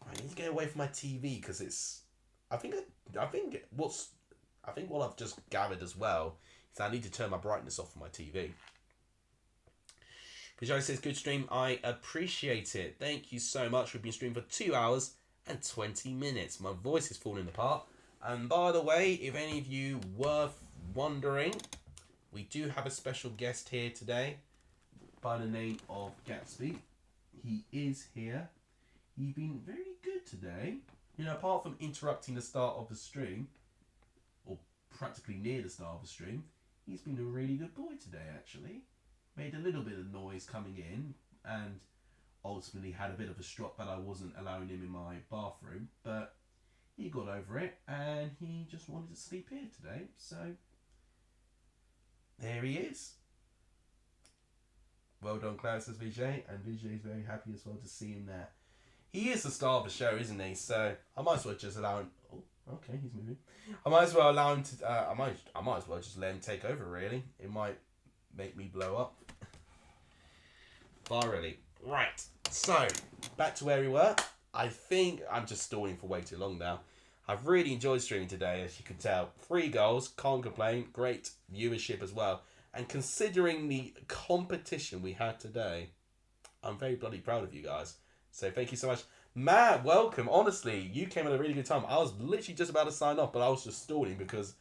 I need to get away from my TV because it's... I think what I've just gathered as well is I need to turn my brightness off on my TV. Vijay says, good stream. I appreciate it. Thank you so much. We've been streaming for 2 hours and 20 minutes. My voice is falling apart. And by the way, if any of you were wondering, we do have a special guest here today by the name of Gatsby. He is here. He's been very good today. Apart from interrupting the start of the stream, or practically near the start of the stream, he's been a really good boy today, actually. Made a little bit of noise coming in, and ultimately had a bit of a strop that I wasn't allowing him in my bathroom, but he got over it, and he just wanted to sleep here today, so there he is. Well done, Claire, says Vijay, and Vijay is very happy as well to see him there. He is the star of the show, isn't he? So I might as well just allow him. Oh, okay, he's moving. I might as well allow him to. I might as well just let him take over. Really, it might make me blow up. Virally. Right. So back to where we were. I think I'm just stalling for way too long now. I've really enjoyed streaming today, as you can tell. 3 goals, can't complain. Great viewership as well. And considering the competition we had today, I'm very bloody proud of you guys. So thank you so much. Matt, welcome. Honestly, you came at a really good time. I was literally just about to sign off, but I was just stalling because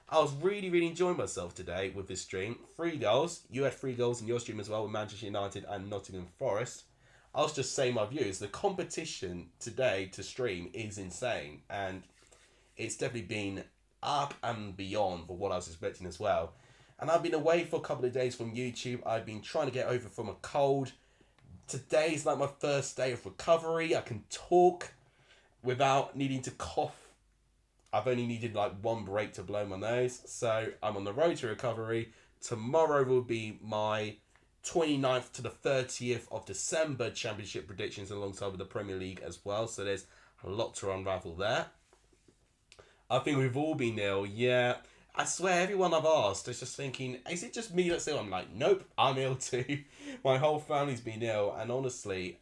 I was really, really enjoying myself today with this stream. 3 goals. You had 3 goals in your stream as well with Manchester United and Nottingham Forest. I was just saying my views. The competition today to stream is insane. And it's definitely been up and beyond for what I was expecting as well. And I've been away for a couple of days from YouTube. I've been trying to get over from a cold. Today's like my first day of recovery. I can talk without needing to cough. I've only needed like one break to blow my nose. So I'm on the road to recovery. Tomorrow will be my 29th to the 30th of December championship predictions alongside with the Premier League as well. So there's a lot to unravel there. I think we've all been ill. Yeah. I swear everyone I've asked is just thinking, is it just me that's ill? I'm like, nope, I'm ill too. My whole family's been ill. And honestly,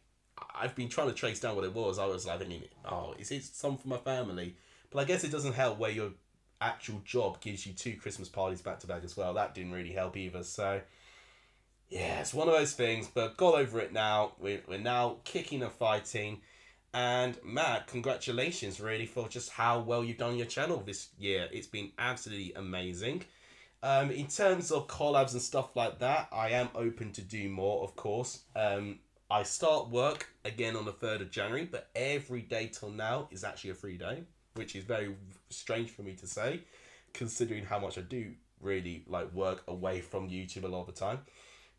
I've been trying to trace down what it was. I was like thinking, oh, is it something for my family? But I guess it doesn't help where your actual job gives you 2 Christmas parties back to back as well. That didn't really help either. So, yeah, it's one of those things. But got over it now. We're now kicking and fighting. And Matt, congratulations really for just how well you've done on your channel this year. It's been absolutely amazing. In terms of collabs and stuff like that, I am open to do more, of course. I start work again on the 3rd of January, but every day till now is actually a free day, which is very strange for me to say, considering how much I do really like work away from YouTube a lot of the time.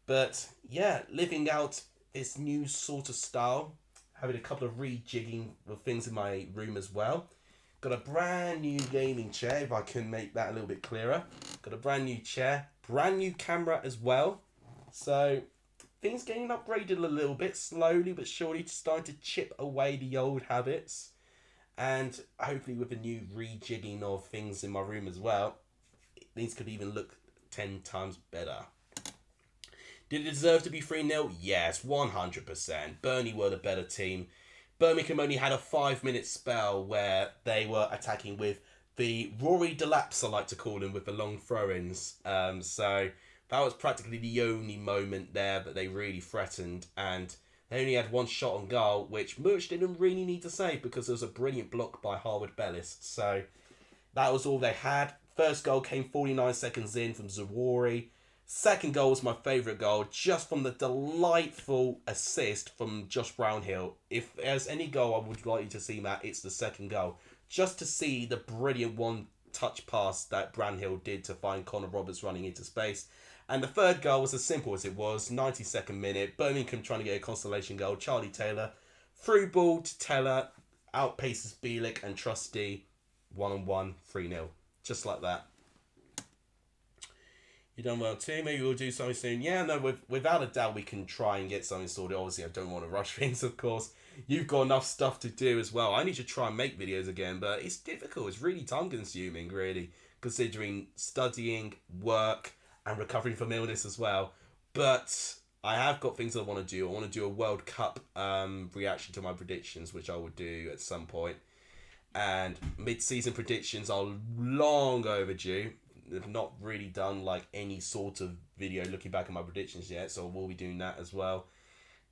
But yeah, living out this new sort of style, having a couple of rejigging of things in my room as well. Got a brand new gaming chair, if I can make that a little bit clearer. Got a brand new chair, brand new camera as well. So things getting upgraded a little bit, slowly but surely, starting to chip away the old habits. And hopefully with a new rejigging of things in my room as well, things could even look 10 times better. Did it deserve to be 3-0? Yes, 100%. Burnley were the better team. Birmingham only had a 5-minute spell where they were attacking with the Rory Delaps, I like to call him, with the long throw-ins. So that was practically the only moment there that they really threatened. And they only had 1 shot on goal, which Murch didn't really need to save because there was a brilliant block by Harwood Bellis. So that was all they had. First goal came 49 seconds in from Zawari. Second goal was my favourite goal, just from the delightful assist from Josh Brownhill. If there's any goal I would like you to see, Matt, it's the second goal. Just to see the brilliant one-touch pass that Brownhill did to find Connor Roberts running into space. And the third goal was as simple as it was, 92nd minute, Birmingham trying to get a consolation goal. Charlie Taylor, through ball to Taylor, outpaces Bielik and Trusty, 1-on-1, 3-0. Just like that. You done well too. Maybe we'll do something soon. Yeah, no, without a doubt we can try and get something sorted. Obviously, I don't want to rush things, of course. You've got enough stuff to do as well. I need to try and make videos again, but it's difficult. It's really time-consuming, really, considering studying, work, and recovering from illness as well. But I have got things I want to do. I want to do a World Cup reaction to my predictions, which I will do at some point. And mid-season predictions are long overdue. They've not really done like any sort of video looking back at my predictions yet, so we'll be doing that as well.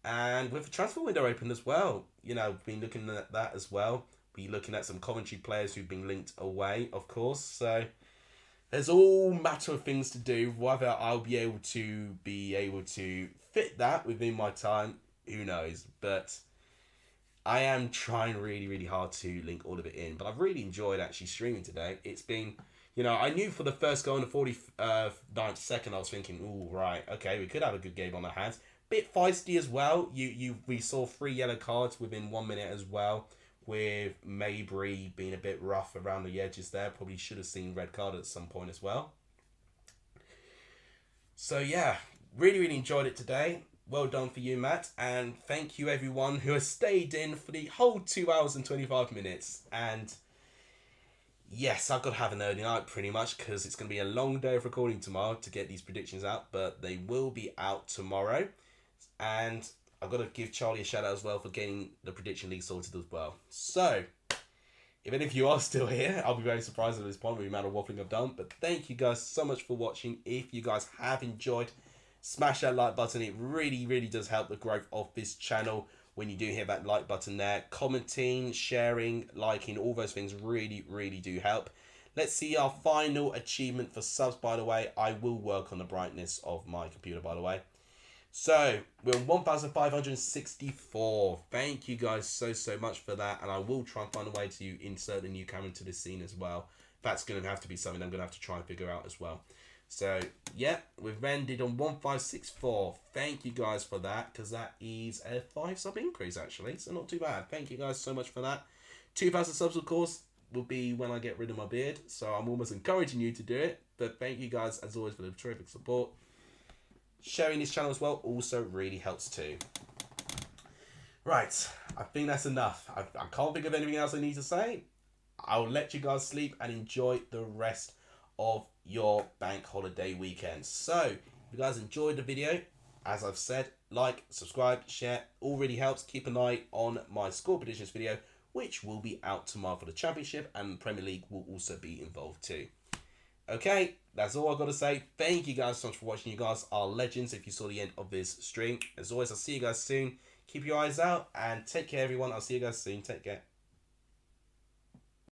And with the transfer window open as well, you know, been looking at that as well. Be looking at some Coventry players who've been linked away, of course. So there's all matter of things to do. Whether I'll be able to fit that within my time, who knows? But I am trying really, really hard to link all of it in. But I've really enjoyed actually streaming today. It's been, you know, I knew for the first goal in the 49th second, I was thinking, ooh, right, okay, we could have a good game on our hands. Bit feisty as well. We saw 3 yellow cards within 1 minute as well, with Mabry being a bit rough around the edges there. Probably should have seen red card at some point as well. So yeah, really, really enjoyed it today. Well done for you, Matt. And thank you everyone who has stayed in for the whole 2 hours and 25 minutes. And yes, I've got to have an early night pretty much because it's going to be a long day of recording tomorrow to get these predictions out. But they will be out tomorrow. And I've got to give Charlie a shout out as well for getting the prediction league sorted as well. So, if any of you are still here, I'll be very surprised at this point with the amount of waffling I've done. But thank you guys so much for watching. If you guys have enjoyed, smash that like button. It really, really does help the growth of this channel when you do hit that like button there. Commenting, sharing, liking, all those things really, really do help. Let's see our final achievement for subs, by the way. I will work on the brightness of my computer, by the way. So, we're on 1,564. Thank you guys so much for that. And I will try and find a way to insert a new camera into this scene as well. that's going to have to be something I'm going to have to try and figure out as well. So, yeah, we've ended on 1564. Thank you guys for that, because that is a 5-sub increase, actually. So, not too bad. Thank you guys so much for that. 2,000 subs, of course, will be when I get rid of my beard. So, I'm almost encouraging you to do it. But thank you guys, as always, for the terrific support. Sharing this channel as well also really helps too. Right, I think that's enough. I can't think of anything else I need to say. I'll let you guys sleep and enjoy the rest of your bank holiday weekend. So, if you guys enjoyed the video, as I've said, like, subscribe, share, all really helps. Keep an eye on my score predictions video, which will be out tomorrow for the Championship, and Premier League will also be involved too. Okay, that's all I've got to say. Thank you guys so much for watching. You guys are legends if you saw the end of this stream. As always, I'll see you guys soon. Keep your eyes out and take care, everyone. I'll see you guys soon. Take care.